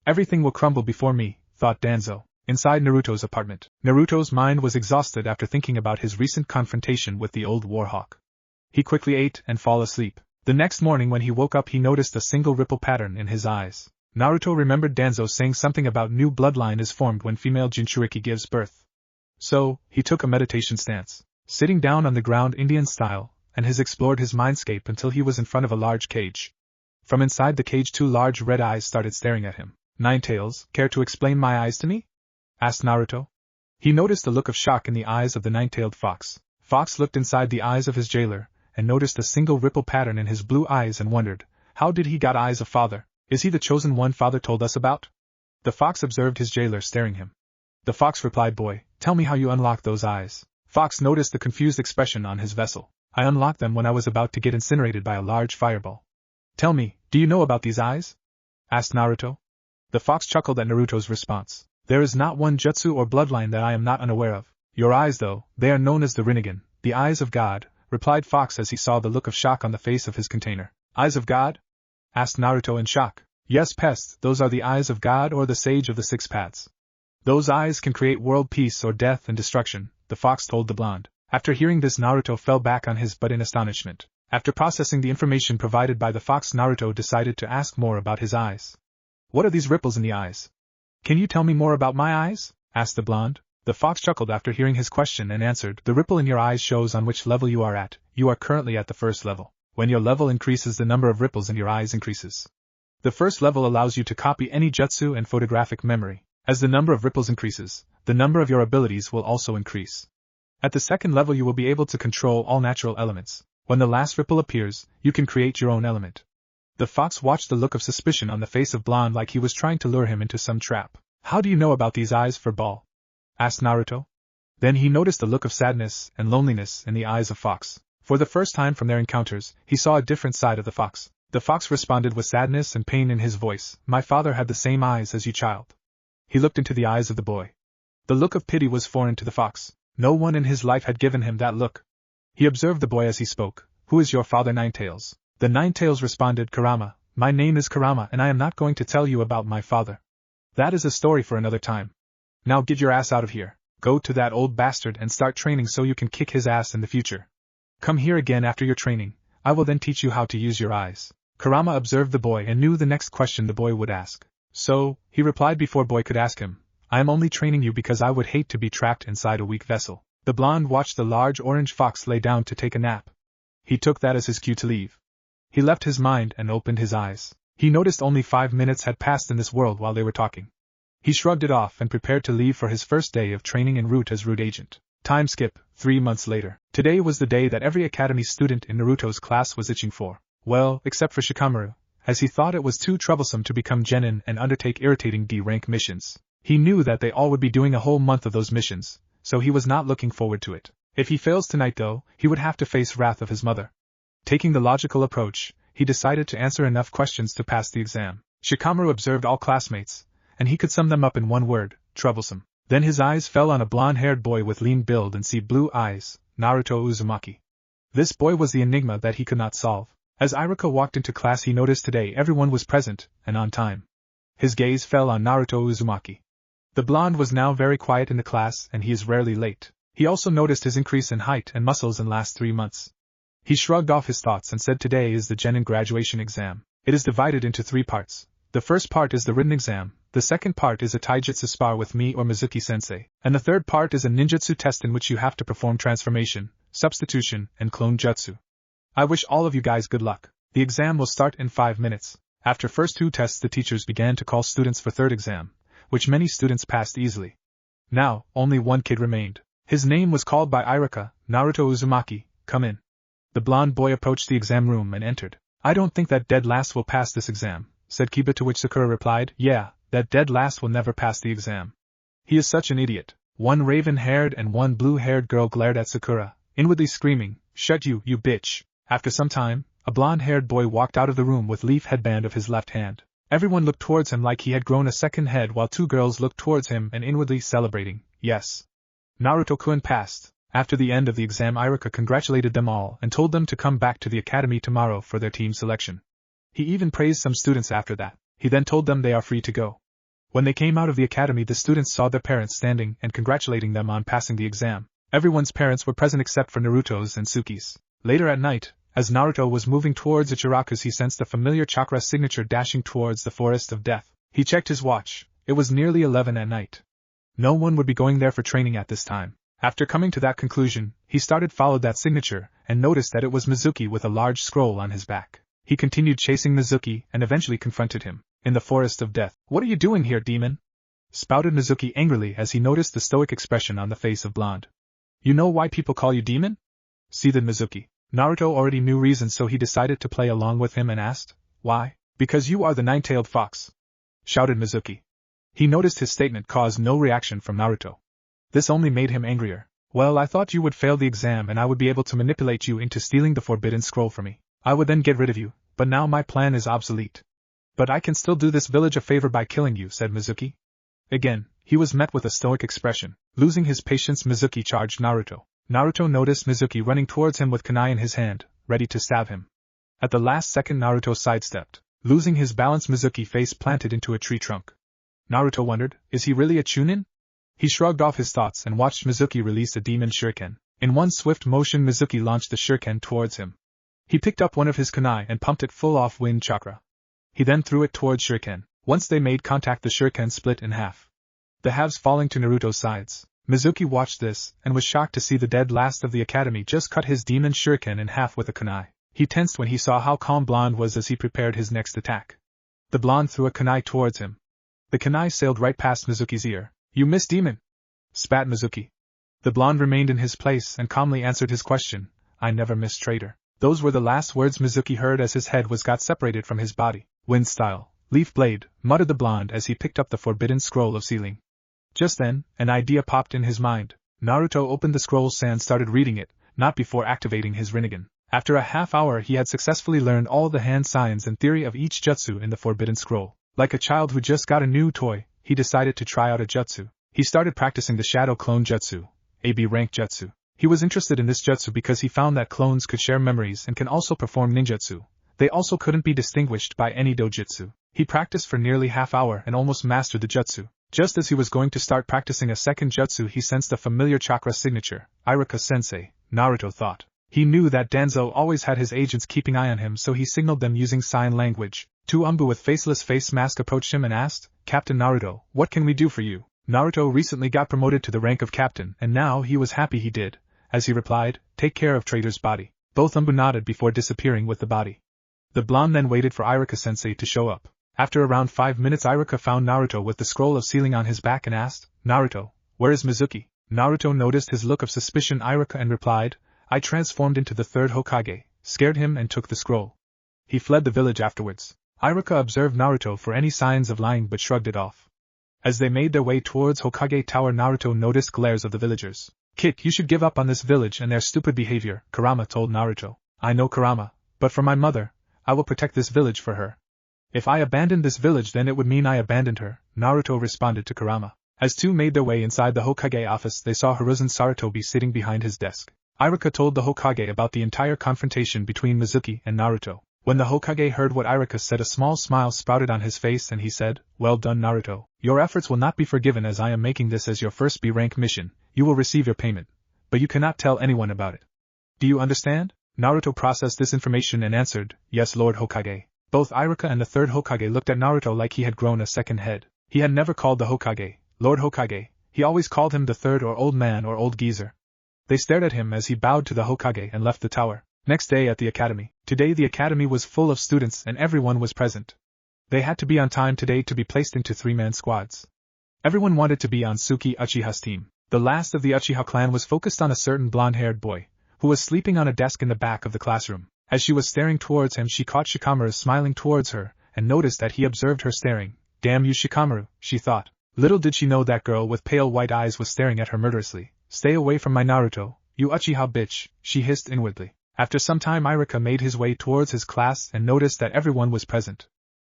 A: Everything will crumble before me, thought Danzo. Inside Naruto's apartment, Naruto's mind was exhausted after thinking about his recent confrontation with the old Warhawk. He quickly ate and fell asleep. The next morning when he woke up he noticed a single ripple pattern in his eyes. Naruto remembered Danzo saying something about new bloodline is formed when female Jinchuriki gives birth. So, he took a meditation stance, sitting down on the ground Indian style, and explored his mindscape until he was in front of a large cage. From inside the cage 2 large red eyes started staring at him. Ninetales, care to explain my eyes to me? Asked Naruto. He noticed a look of shock in the eyes of the nine-tailed fox. Fox looked inside the eyes of his jailer, and noticed a single ripple pattern in his blue eyes and wondered, how did he got eyes of father? Is he the chosen one father told us about? The fox observed his jailer staring him. The fox replied, boy, tell me how you unlocked those eyes. Fox noticed the confused expression on his vessel. I unlocked them when I was about to get incinerated by a large fireball. Tell me, do you know about these eyes? Asked Naruto. The fox chuckled at Naruto's response. There is not one jutsu or bloodline that I am not unaware of. Your eyes though, they are known as the Rinnegan, the eyes of God, replied Fox as he saw the look of shock on the face of his container. Eyes of God? Asked Naruto in shock. Yes, pest, those are the eyes of God or the sage of the 6 paths. Those eyes can create world peace or death and destruction, the fox told the blonde. After hearing this Naruto fell back on his butt in astonishment. After processing the information provided by the fox Naruto decided to ask more about his eyes. What are these ripples in the eyes? Can you tell me more about my eyes? Asked the blonde. The fox chuckled after hearing his question and answered, the ripple in your eyes shows on which level you are at. You are currently at the first level. When your level increases, the number of ripples in your eyes increases. The first level allows you to copy any jutsu and photographic memory. As the number of ripples increases, the number of your abilities will also increase. At the second level you will be able to control all natural elements. When the last ripple appears, you can create your own element. The fox watched the look of suspicion on the face of blonde like he was trying to lure him into some trap. How do you know about these eyes for ball? Asked Naruto. Then he noticed a look of sadness and loneliness in the eyes of Fox. For the first time from their encounters, he saw a different side of the fox. The fox responded with sadness and pain in his voice. My father had the same eyes as you, child. He looked into the eyes of the boy. The look of pity was foreign to the fox. No one in his life had given him that look. He observed the boy as he spoke. Who is your father, Ninetales? The Ninetales responded, Kurama. My name is Kurama and I am not going to tell you about my father. That is a story for another time. Now get your ass out of here. Go to that old bastard and start training so you can kick his ass in the future. Come here again after your training. I will then teach you how to use your eyes. Kurama observed the boy and knew the next question the boy would ask. So, he replied before boy could ask him, I am only training you because I would hate to be trapped inside a weak vessel. The blonde watched the large orange fox lay down to take a nap. He took that as his cue to leave. He left his mind and opened his eyes. He noticed only 5 minutes had passed in this world while they were talking. He shrugged it off and prepared to leave for his first day of training en route as route agent. Time skip, 3 months later. Today was the day that every academy student in Naruto's class was itching for. Well, except for Shikamaru, as he thought it was too troublesome to become genin and undertake irritating D-rank missions. He knew that they all would be doing a whole month of those missions, so he was not looking forward to it. If he fails tonight though, he would have to face wrath of his mother. Taking the logical approach, he decided to answer enough questions to pass the exam. Shikamaru observed all classmates, and he could sum them up in one word, troublesome. Then his eyes fell on a blonde-haired boy with lean build and sea blue eyes, Naruto Uzumaki. This boy was the enigma that he could not solve. As Iruka walked into class he noticed today everyone was present, and on time. His gaze fell on Naruto Uzumaki. The blonde was now very quiet in the class and he is rarely late. He also noticed his increase in height and muscles in last 3 months. He shrugged off his thoughts and said today is the genin graduation exam. It is divided into 3 parts. The first part is the written exam, the second part is a taijutsu spar with me or Mizuki-sensei, and the third part is a ninjutsu test in which you have to perform transformation, substitution, and clone jutsu. I wish all of you guys good luck. The exam will start in 5 minutes. After first 2 tests the teachers began to call students for third exam, which many students passed easily. Now, only one kid remained. His name was called by Iruka, Naruto Uzumaki, come in. The blonde boy approached the exam room and entered. I don't think that dead last will pass this exam, said Kiba, to which Sakura replied, yeah, that dead last will never pass the exam. He is such an idiot. One raven-haired and one blue-haired girl glared at Sakura, inwardly screaming, shut you bitch. After some time, a blonde-haired boy walked out of the room with leaf headband of his left hand. Everyone looked towards him like he had grown a second head while 2 girls looked towards him and inwardly celebrating, yes. Naruto-kun passed. After the end of the exam Iruka congratulated them all and told them to come back to the academy tomorrow for their team selection. He even praised some students after that. He then told them they are free to go. When they came out of the academy the students saw their parents standing and congratulating them on passing the exam. Everyone's parents were present except for Naruto's and Suki's. Later at night, as Naruto was moving towards Ichiraku's, he sensed a familiar chakra signature dashing towards the forest of death. He checked his watch. It was nearly 11 at night. No one would be going there for training at this time. After coming to that conclusion, he followed that signature, and noticed that it was Mizuki with a large scroll on his back. He continued chasing Mizuki and eventually confronted him in the forest of death. "What are you doing here, demon?" spouted Mizuki angrily as he noticed the stoic expression on the face of Blonde. "You know why people call you demon?" seethed Mizuki. Naruto already knew reasons, so he decided to play along with him and asked, "Why?" "Because you are the nine-tailed fox," shouted Mizuki. He noticed his statement caused no reaction from Naruto. This only made him angrier. "Well, I thought you would fail the exam and I would be able to manipulate you into stealing the forbidden scroll from me. I would then get rid of you, but now my plan is obsolete." "But I can still do this village a favor by killing you," said Mizuki. Again, he was met with a stoic expression. Losing his patience, Mizuki charged Naruto. Naruto noticed Mizuki running towards him with kunai in his hand, ready to stab him. At the last second, Naruto sidestepped. Losing his balance, Mizuki face planted into a tree trunk. Naruto wondered, is he really a Chunin? He shrugged off his thoughts and watched Mizuki release a demon shuriken. In one swift motion, Mizuki launched the shuriken towards him. He picked up one of his kunai and pumped it full of wind chakra. He then threw it towards shuriken. Once they made contact, the shuriken split in half, the halves falling to Naruto's sides. Mizuki watched this, and was shocked to see the dead last of the academy just cut his demon shuriken in half with a kunai. He tensed when he saw how calm Blonde was as he prepared his next attack. The Blonde threw a kunai towards him. The kunai sailed right past Mizuki's ear. "You missed, demon!" spat Mizuki. The Blonde remained in his place and calmly answered his question, "I never miss, traitor." Those were the last words Mizuki heard as his head got separated from his body. "Wind style, leaf blade," muttered the Blonde as he picked up the forbidden scroll of sealing. Just then, an idea popped in his mind. Naruto opened the scroll and started reading it, not before activating his Rinnegan. After a half hour, he had successfully learned all the hand signs and theory of each jutsu in the forbidden scroll. Like a child who just got a new toy, he decided to try out a jutsu. He started practicing the Shadow Clone Jutsu, AB rank jutsu. He was interested in this jutsu because he found that clones could share memories and can also perform ninjutsu. They also couldn't be distinguished by any dojutsu. He practiced for nearly half hour and almost mastered the jutsu. Just as he was going to start practicing a second jutsu, he sensed a familiar chakra signature. Iruka-sensei, Naruto thought. He knew that Danzo always had his agents keeping eye on him, so he signaled them using sign language. Two Umbu with faceless face mask approached him and asked, "Captain Naruto, what can we do for you?" Naruto recently got promoted to the rank of captain, and now he was happy he did. As he replied, "Take care of traitor's body." Both Umbu nodded before disappearing with the body. The Blonde then waited for Iruka-sensei to show up. After around 5 minutes, Iruka found Naruto with the scroll of sealing on his back and asked, "Naruto, where is Mizuki?" Naruto noticed his look of suspicion Iruka and replied, "I transformed into the third Hokage, scared him and took the scroll. He fled the village afterwards." Iruka observed Naruto for any signs of lying but shrugged it off. As they made their way towards Hokage Tower, Naruto noticed glares of the villagers. "Kid, you should give up on this village and their stupid behavior," Kurama told Naruto. "I know, Kurama, but for my mother, I will protect this village for her." "If I abandoned this village, then it would mean I abandoned her," Naruto responded to Kurama. As two made their way inside the Hokage office, they saw Hiruzen Sarutobi sitting behind his desk. Iruka told the Hokage about the entire confrontation between Mizuki and Naruto. When the Hokage heard what Iruka said, a small smile sprouted on his face and he said, "Well done, Naruto. Your efforts will not be forgiven, as I am making this as your first B-rank mission. You will receive your payment, but you cannot tell anyone about it. Do you understand?" Naruto processed this information and answered, "Yes, Lord Hokage." Both Iruka and the third Hokage looked at Naruto like he had grown a second head. He had never called the Hokage Lord Hokage, he always called him the third, or old man, or old geezer. They stared at him as he bowed to the Hokage and left the tower. Next day at the academy. Today the academy was full of students and everyone was present. They had to be on time today to be placed into 3-man squads. Everyone wanted to be on Suki Uchiha's team. The last of the Uchiha clan was focused on a certain blonde-haired boy, who was sleeping on a desk in the back of the classroom. As she was staring towards him, she caught Shikamaru smiling towards her, and noticed that he observed her staring. "Damn you, Shikamaru," she thought. Little did she know that girl with pale white eyes was staring at her murderously. "Stay away from my Naruto, you Uchiha bitch," she hissed inwardly. After some time, Iruka made his way towards his class and noticed that everyone was present.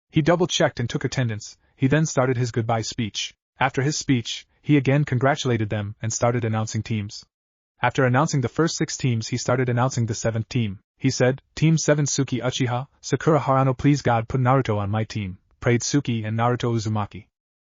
A: He double-checked and took attendance. He then started his goodbye speech. After his speech, he again congratulated them and started announcing teams. After announcing the first 6 teams, he started announcing the 7th team. He said, "Team 7 Suki Uchiha, Sakura Harano, please God put Naruto on my team," prayed Suki and Naruto Uzumaki.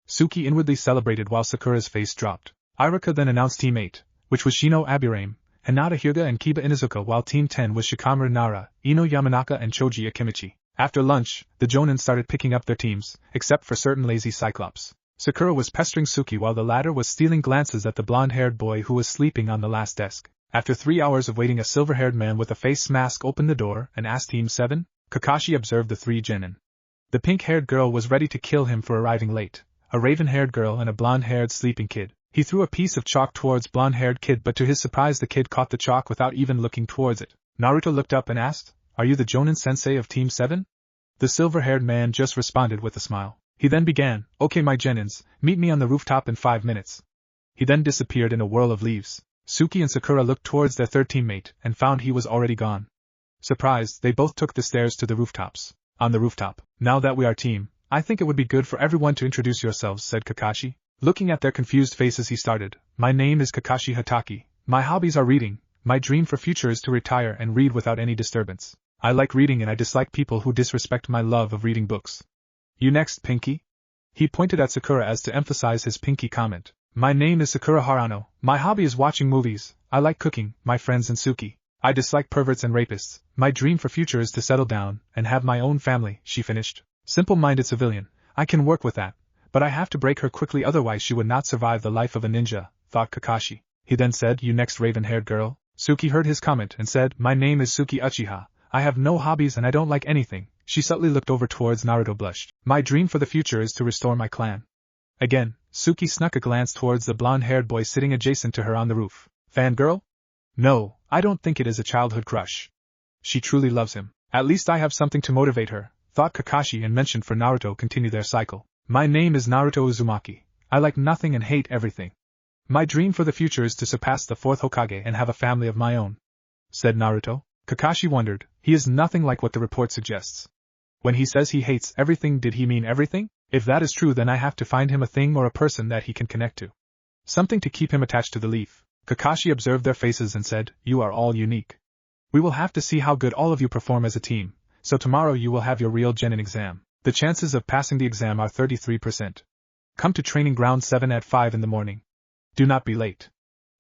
A: Suki inwardly celebrated while Sakura's face dropped. Iruka then announced Team 8, which was Shino Aburame, Hinata Hyuga and Kiba Inuzuka, while Team 10 was Shikamaru Nara, Ino Yamanaka and Choji Akimichi. After lunch, the Jonin started picking up their teams, except for certain lazy Cyclops. Sakura was pestering Suki while the latter was stealing glances at the blonde-haired boy who was sleeping on the last desk. After 3 hours of waiting, a silver-haired man with a face mask opened the door and asked Team 7. Kakashi observed the 3 genin. The pink-haired girl was ready to kill him for arriving late. A raven-haired girl and a blonde-haired sleeping kid. He threw a piece of chalk towards blonde-haired kid, but to his surprise the kid caught the chalk without even looking towards it. Naruto looked up and asked, "Are you the Jonin sensei of Team 7? The silver-haired man just responded with a smile. He then began, "Okay my genins, meet me on the rooftop in 5 minutes. He then disappeared in a whirl of leaves. Suki and Sakura looked towards their third teammate and found he was already gone. Surprised, they both took the stairs to the rooftops. On the rooftop. "Now that we are team, I think it would be good for everyone to introduce yourselves," said Kakashi. Looking at their confused faces he started, "My name is Kakashi Hataki. My hobbies are reading. My dream for future is to retire and read without any disturbance. I like reading and I dislike people who disrespect my love of reading books. You next, Pinky?" He pointed at Sakura as to emphasize his Pinky comment. "My name is Sakura Harano. My hobby is watching movies. I like cooking, my friends and Suki. I dislike perverts and rapists. My dream for future is to settle down and have my own family," she finished. "Simple-minded civilian. I can work with that, but I have to break her quickly otherwise she would not survive the life of a ninja," thought Kakashi. He then said, "You next, raven-haired girl?" Suki heard his comment and said, "My name is Suki Uchiha. I have no hobbies and I don't like anything." She subtly looked over towards Naruto, blushed. "My dream for the future is to restore my clan." Again, Suki snuck a glance towards the blonde-haired boy sitting adjacent to her on the roof. "Fangirl? No, I don't think it is a childhood crush. She truly loves him. At least I have something to motivate her," thought Kakashi and mentioned for Naruto continue their cycle. "My name is Naruto Uzumaki. I like nothing and hate everything. My dream for the future is to surpass the 4th Hokage and have a family of my own," said Naruto. Kakashi wondered, he is nothing like what the report suggests. When he says he hates everything, did he mean everything? If that is true, then I have to find him a thing or a person that he can connect to. Something to keep him attached to the leaf. Kakashi observed their faces and said, "You are all unique. We will have to see how good all of you perform as a team, so tomorrow you will have your real genin exam. The chances of passing the exam are 33%. Come to training ground 7 at 5 in the morning. Do not be late."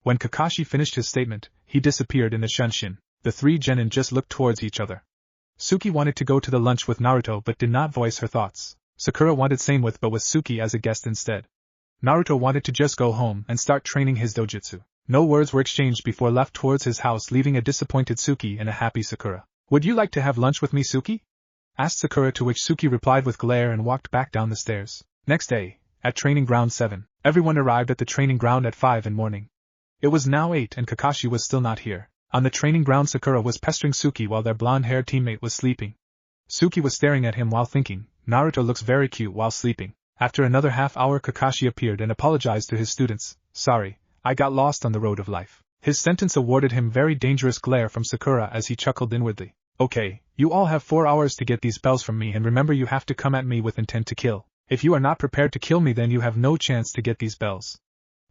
A: When Kakashi finished his statement, he disappeared in the shunshin. The 3 genin just looked towards each other. Suki wanted to go to the lunch with Naruto but did not voice her thoughts. Sakura wanted same with but with Suki as a guest instead. Naruto wanted to just go home and start training his dojutsu. No words were exchanged before left towards his house, leaving a disappointed Suki and a happy Sakura. "Would you like to have lunch with me, Suki?" asked Sakura, to which Suki replied with glare and walked back down the stairs. Next day, at training ground 7, everyone arrived at the training ground at 5 in morning. It was now 8 and Kakashi was still not here. On the training ground Sakura was pestering Suki while their blonde-haired teammate was sleeping. Suki was staring at him while thinking, "Naruto looks very cute while sleeping." After another half hour Kakashi appeared and apologized to his students. "Sorry, I got lost on the road of life." His sentence awarded him very dangerous glare from Sakura as he chuckled inwardly. "Okay, you all have 4 hours to get these bells from me, and remember you have to come at me with intent to kill. If you are not prepared to kill me, then you have no chance to get these bells.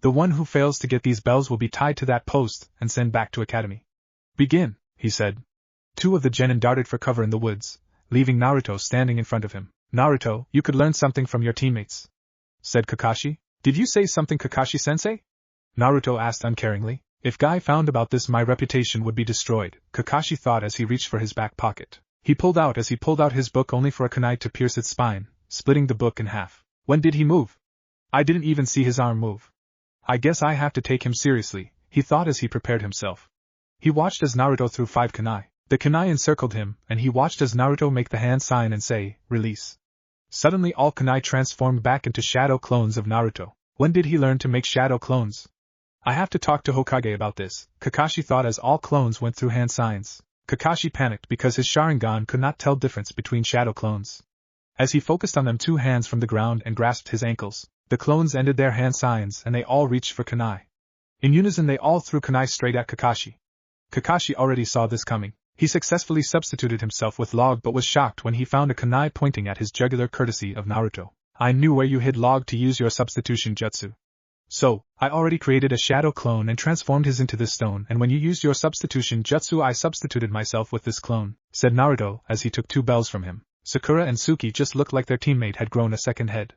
A: The one who fails to get these bells will be tied to that post and sent back to academy." "Begin," he said. 2 of the genin darted for cover in the woods, leaving Naruto standing in front of him. "Naruto, you could learn something from your teammates," said Kakashi. "Did you say something, Kakashi-sensei?" Naruto asked uncaringly. If Guy found about this, my reputation would be destroyed, Kakashi thought as he reached for his back pocket. He pulled out his book only for a kunai to pierce its spine, splitting the book in half. When did he move? I didn't even see his arm move. I guess I have to take him seriously, he thought as he prepared himself. He watched as Naruto threw 5 kunai. The kunai encircled him, and he watched as Naruto make the hand sign and say, "Release." Suddenly all kunai transformed back into shadow clones of Naruto. When did he learn to make shadow clones? I have to talk to Hokage about this, Kakashi thought as all clones went through hand signs. Kakashi panicked because his Sharingan could not tell difference between shadow clones. As he focused on them 2 hands from the ground and grasped his ankles, the clones ended their hand signs and they all reached for kunai. In unison they all threw kunai straight at Kakashi. Kakashi already saw this coming. He successfully substituted himself with Log but was shocked when he found a kunai pointing at his jugular courtesy of Naruto. "I knew where you hid Log to use your substitution jutsu. So, I already created a shadow clone and transformed his into this stone, and when you used your substitution jutsu I substituted myself with this clone," said Naruto as he took 2 bells from him. Sakura and Suki just looked like their teammate had grown a second head.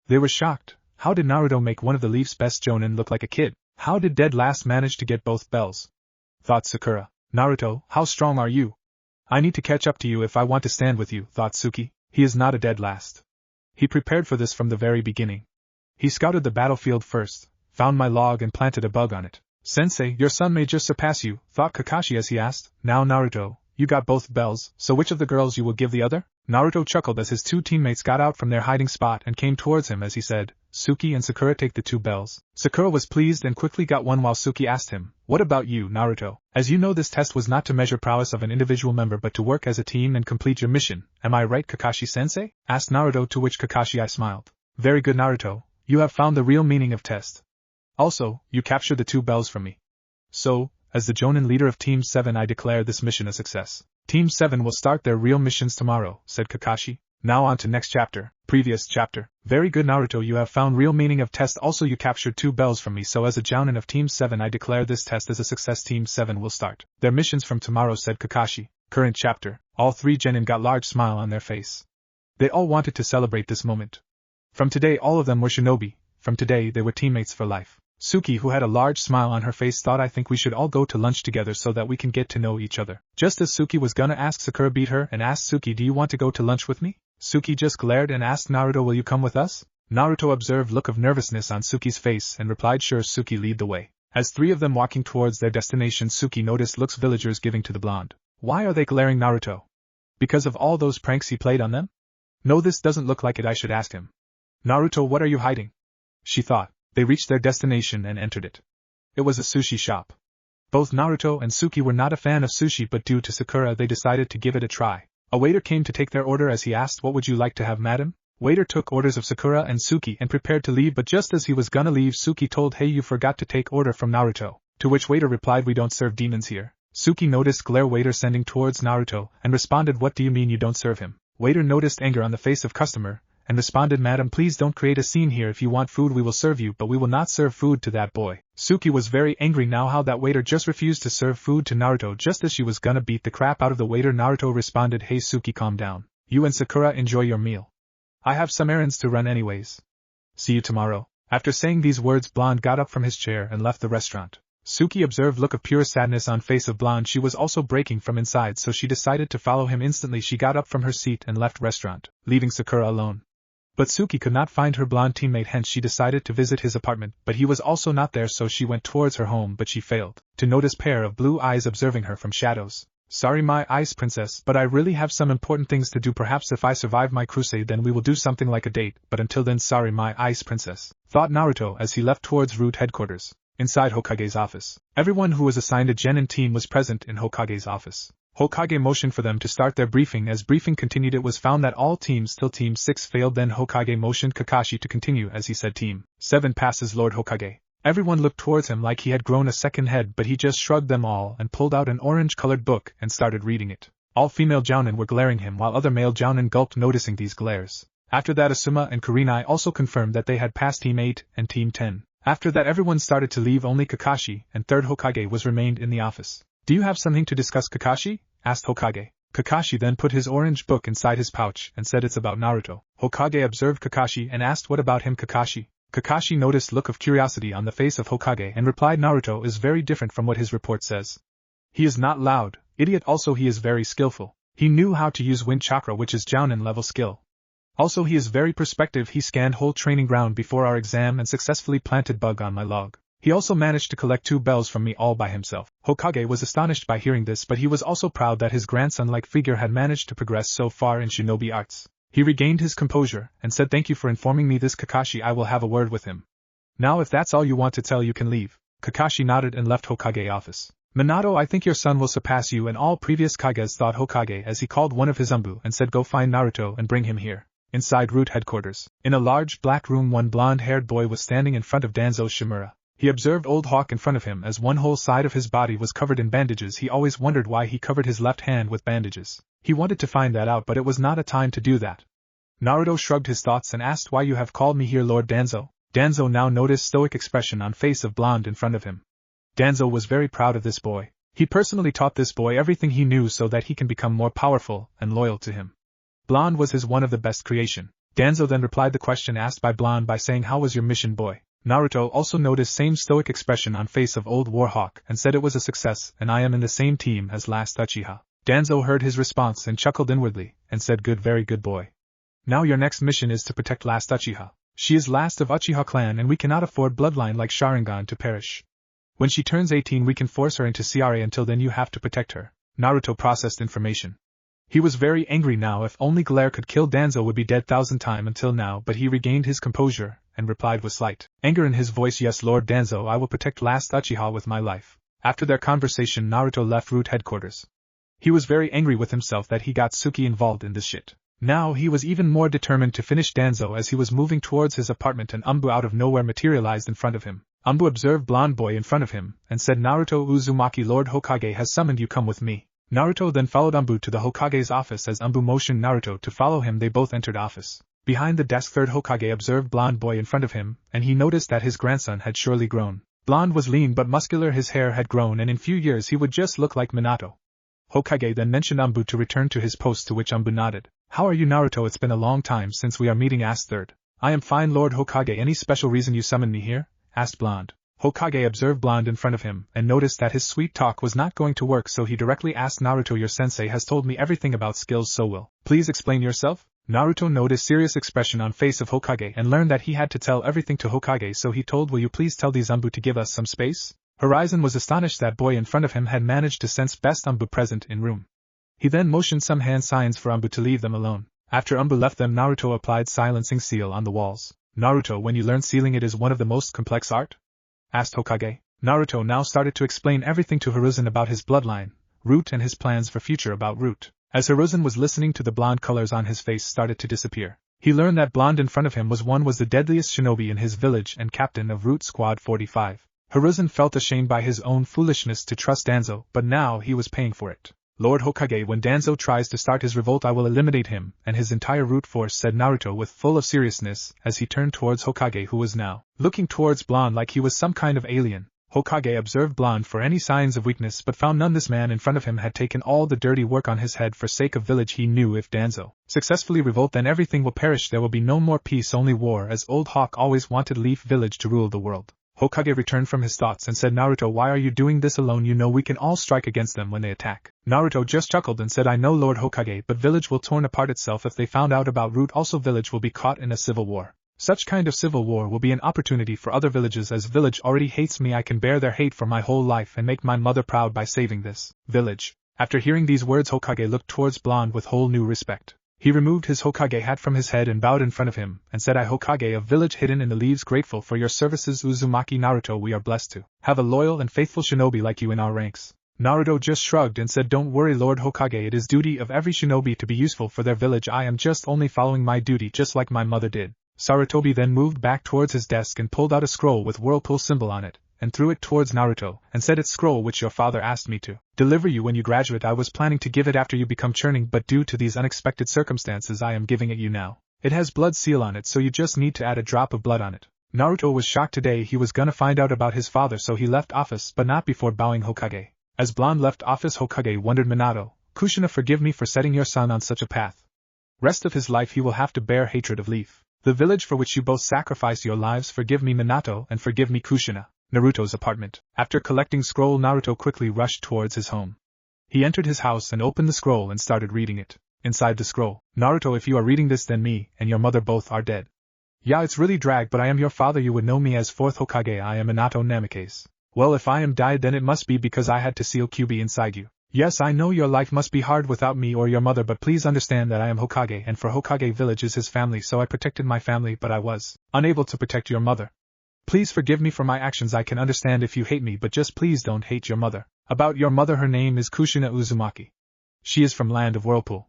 A: They were shocked. How did Naruto make one of the Leaf's best jonin look like a kid? How did Dead Last manage to get both bells? thought Sakura. Naruto, how strong are you? I need to catch up to you if I want to stand with you, thought Suki. He is not a dead last. He prepared for this from the very beginning. He scouted the battlefield first, found my log and planted a bug on it. Sensei, your son may just surpass you, thought Kakashi as he asked. Now Naruto, you got both bells, so which of the girls you will give the other? Naruto chuckled as his two teammates got out from their hiding spot and came towards him as he said, Suki and Sakura take the 2 bells. Sakura was pleased and quickly got one while Suki asked him, what about you, Naruto? As you know, this test was not to measure prowess of an individual member but to work as a team and complete your mission. Am I right, Kakashi-sensei? Asked Naruto, to which Kakashi smiled. Very good, Naruto, you have found the real meaning of test. Also, you captured the 2 bells from me. So, as the Jonin leader of Team 7, I declare this mission a success. Team 7 will start their real missions tomorrow, said Kakashi. Now on to next chapter. Previous chapter. Very good, Naruto, you have found real meaning of test. Also, you captured 2 bells from me, so as a Jounin of Team 7, I declare this test as a success. Team 7 will start their missions from tomorrow, said Kakashi. Current chapter. All 3 genin got large smile on their face. They all wanted to celebrate this moment. From today, all of them were shinobi. From today, they were teammates for life. Suki, who had a large smile on her face, thought, I think we should all go to lunch together so that we can get to know each other. Just as Suki was gonna ask, Sakura beat her and asked Suki, do you want to go to lunch with me? Suki just glared and asked Naruto, will you come with us? Naruto observed look of nervousness on Suki's face and replied, sure. Suki lead the way. As 3 of them walking towards their destination, Suki noticed looks villagers giving to the blonde. Why are they glaring Naruto? Because of all those pranks he played on them? No, this doesn't look like it. I should ask him. Naruto, what are you hiding? She thought. They reached their destination and entered it. It was a sushi shop. Both Naruto and Suki were not a fan of sushi, but due to Sakura they decided to give it a try. A waiter came to take their order as he asked, what would you like to have, madam? Waiter took orders of Sakura and Suki and prepared to leave, but just as he was gonna leave, Suki told, hey, you forgot to take order from Naruto. To which waiter replied, we don't serve demons here. Suki noticed glare waiter sending towards Naruto and responded, what do you mean you don't serve him? Waiter noticed anger on the face of customer and responded, madam, please don't create a scene here. If you want food we will serve you, but we will not serve food to that boy. Suki was very angry now how that waiter just refused to serve food to Naruto. Just as she was gonna beat the crap out of the waiter, Naruto responded, hey Suki, calm down. You and Sakura enjoy your meal. I have some errands to run anyways. See you tomorrow. After saying these words, Blonde got up from his chair and left the restaurant. Suki observed look of pure sadness on face of Blonde. She was also breaking from inside, so she decided to follow him instantly. She got up from her seat and left restaurant, leaving Sakura alone. But Suki could not find her blonde teammate, hence she decided to visit his apartment, but he was also not there, so she went towards her home, but she failed to notice pair of blue eyes observing her from shadows. Sorry my ice princess, but I really have some important things to do. Perhaps if I survive my crusade then we will do something like a date, but until then sorry my ice princess, thought Naruto as he left towards root headquarters. Inside Hokage's office, everyone who was assigned a genin team was present in Hokage's office. Hokage motioned for them to start their briefing. As briefing continued, it was found that all teams till Team 6 failed. Then Hokage motioned Kakashi to continue as he said, Team 7 passes Lord Hokage. Everyone looked towards him like he had grown a second head, but he just shrugged them all and pulled out an orange-colored book and started reading it. All female jounin were glaring him while other male jounin gulped noticing these glares. After that Asuma and Kurenai also confirmed that they had passed Team 8 and Team 10. After that everyone started to leave, only Kakashi and 3rd Hokage was remained in the office. Do you have something to discuss, Kakashi? Asked Hokage. Kakashi then put his orange book inside his pouch and said, it's about Naruto. Hokage observed Kakashi and asked, what about him, Kakashi? Kakashi noticed look of curiosity on the face of Hokage and replied, Naruto is very different from what his report says. He is not loud, idiot, also he is very skillful. He knew how to use wind chakra, which is jounin level skill. Also he is very perspective. He scanned whole training ground before our exam and successfully planted bug on my log. He also managed to collect 2 bells from me all by himself. Hokage was astonished by hearing this, but he was also proud that his grandson-like figure had managed to progress so far in shinobi arts. He regained his composure and said, thank you for informing me this, Kakashi. I will have a word with him. Now if that's all you want to tell, you can leave. Kakashi nodded and left Hokage office. Minato, I think your son will surpass you and all previous Kages, thought Hokage as he called one of his umbu and said, go find Naruto and bring him here. Inside root headquarters, in a large black room, one blonde-haired boy was standing in front of Danzo Shimura. He observed Old Hawk in front of him as one whole side of his body was covered in bandages. He always wondered why he covered his left hand with bandages. He wanted to find that out, but it was not a time to do that. Naruto shrugged his thoughts and asked, why you have called me here, Lord Danzo? Danzo now noticed stoic expression on face of blonde in front of him. Danzo was very proud of this boy. He personally taught this boy everything he knew so that he can become more powerful and loyal to him. Blonde was his one of the best creation. Danzo then replied the question asked by Blonde by saying, how was your mission, boy? Naruto also noticed same stoic expression on face of old Warhawk and said it was a success and I am in the same team as last Uchiha. Danzo heard his response and chuckled inwardly, and said good very good boy. Now your next mission is to protect last Uchiha. She is last of Uchiha clan and we cannot afford bloodline like Sharingan to perish. When she turns 18 we can force her into CRA, until then you have to protect her. Naruto processed information. He was very angry now. If only Glare could kill Danzo would be dead 1,000 times until now, but he regained his composure, and replied with slight anger in his voice, yes Lord Danzo, I will protect last Uchiha with my life. After their conversation Naruto left Root headquarters. He was very angry with himself that he got Suki involved in this shit. Now he was even more determined to finish Danzo. As he was moving towards his apartment, an Umbu out of nowhere materialized in front of him. Umbu observed blonde boy in front of him, and said Naruto Uzumaki, Lord Hokage has summoned you, come with me. Naruto then followed Umbu to the Hokage's office. As Umbu motioned Naruto to follow him they both entered office. Behind the desk third Hokage observed blonde boy in front of him, and he noticed that his grandson had surely grown. Blonde was lean but muscular, his hair had grown and in few years he would just look like Minato. Hokage then mentioned Umbu to return to his post, to which Umbu nodded. How are you Naruto, it's been a long time since we are meeting, asked third. I am fine Lord Hokage, any special reason you summoned me here? Asked blonde. Hokage observed blonde in front of him and noticed that his sweet talk was not going to work, so he directly asked Naruto, your sensei has told me everything about skills, so will please explain yourself? Naruto noticed serious expression on face of Hokage and learned that he had to tell everything to Hokage, so he told, will you please tell these Umbu to give us some space? Horizon was astonished that boy in front of him had managed to sense best Umbu present in room. He then motioned some hand signs for Umbu to leave them alone. After Umbu left them Naruto applied silencing seal on the walls. Naruto, when you learn sealing it is one of the most complex art? Asked Hokage. Naruto now started to explain everything to Hiruzen about his bloodline, Root and his plans for future about Root. As Hiruzen was listening to the blonde colors on his face started to disappear. He learned that blonde in front of him was the deadliest shinobi in his village and captain of Root Squad 45. Hiruzen felt ashamed by his own foolishness to trust Danzo, but now he was paying for it. Lord Hokage, when Danzo tries to start his revolt I will eliminate him and his entire Root force, said Naruto with full of seriousness as he turned towards Hokage, who was now looking towards blonde like he was some kind of alien. Hokage observed blonde for any signs of weakness but found none. This man in front of him had taken all the dirty work on his head for sake of village. He knew if Danzo successfully revolt then everything will perish, there will be no more peace, only war, as old Hawk always wanted Leaf Village to rule the world. Hokage returned from his thoughts and said, Naruto, why are you doing this alone? You know we can all strike against them when they attack. Naruto just chuckled and said, I know Lord Hokage, but village will torn apart itself if they found out about Root. Also village will be caught in a civil war. Such kind of civil war will be an opportunity for other villages, as village already hates me. I can bear their hate for my whole life and make my mother proud by saving this village. After hearing these words Hokage looked towards blonde with whole new respect. He removed his Hokage hat from his head and bowed in front of him, and said, I Hokage of village hidden in the leaves, grateful for your services Uzumaki. Naruto, we are blessed to have a loyal and faithful shinobi like you in our ranks. Naruto just shrugged and said, don't worry Lord Hokage, it is duty of every shinobi to be useful for their village. I am just only following my duty just like my mother did. Sarutobi then moved back towards his desk and pulled out a scroll with whirlpool symbol on it, and threw it towards Naruto, and said, it's scroll which your father asked me to deliver you when you graduate. I was planning to give it after you become churning, but due to these unexpected circumstances I am giving it you now. It has blood seal on it, so you just need to add a drop of blood on it. Naruto was shocked today. He was gonna find out about his father, so he left office, but not before bowing Hokage. As blonde left office Hokage wondered, Minato, Kushina, forgive me for setting your son on such a path. Rest of his life he will have to bear hatred of Leaf, the village for which you both sacrifice your lives. Forgive me Minato, and forgive me Kushina. Naruto's apartment. After collecting scroll Naruto quickly rushed towards his home. He entered his house and opened the scroll and started reading it. Inside the scroll, Naruto, if you are reading this then me and your mother both are dead. Yeah, it's really drag, but I am your father. You would know me as 4th Hokage. I am Minato Namikaze. Well, if I am died then it must be because I had to seal QB inside you. Yes, I know your life must be hard without me or your mother, but please understand that I am Hokage, and for Hokage village is his family, so I protected my family, but I was unable to protect your mother. Please forgive me for my actions. I can understand if you hate me, but just please don't hate your mother. About your mother, her name is Kushina Uzumaki. She is from Land of Whirlpool.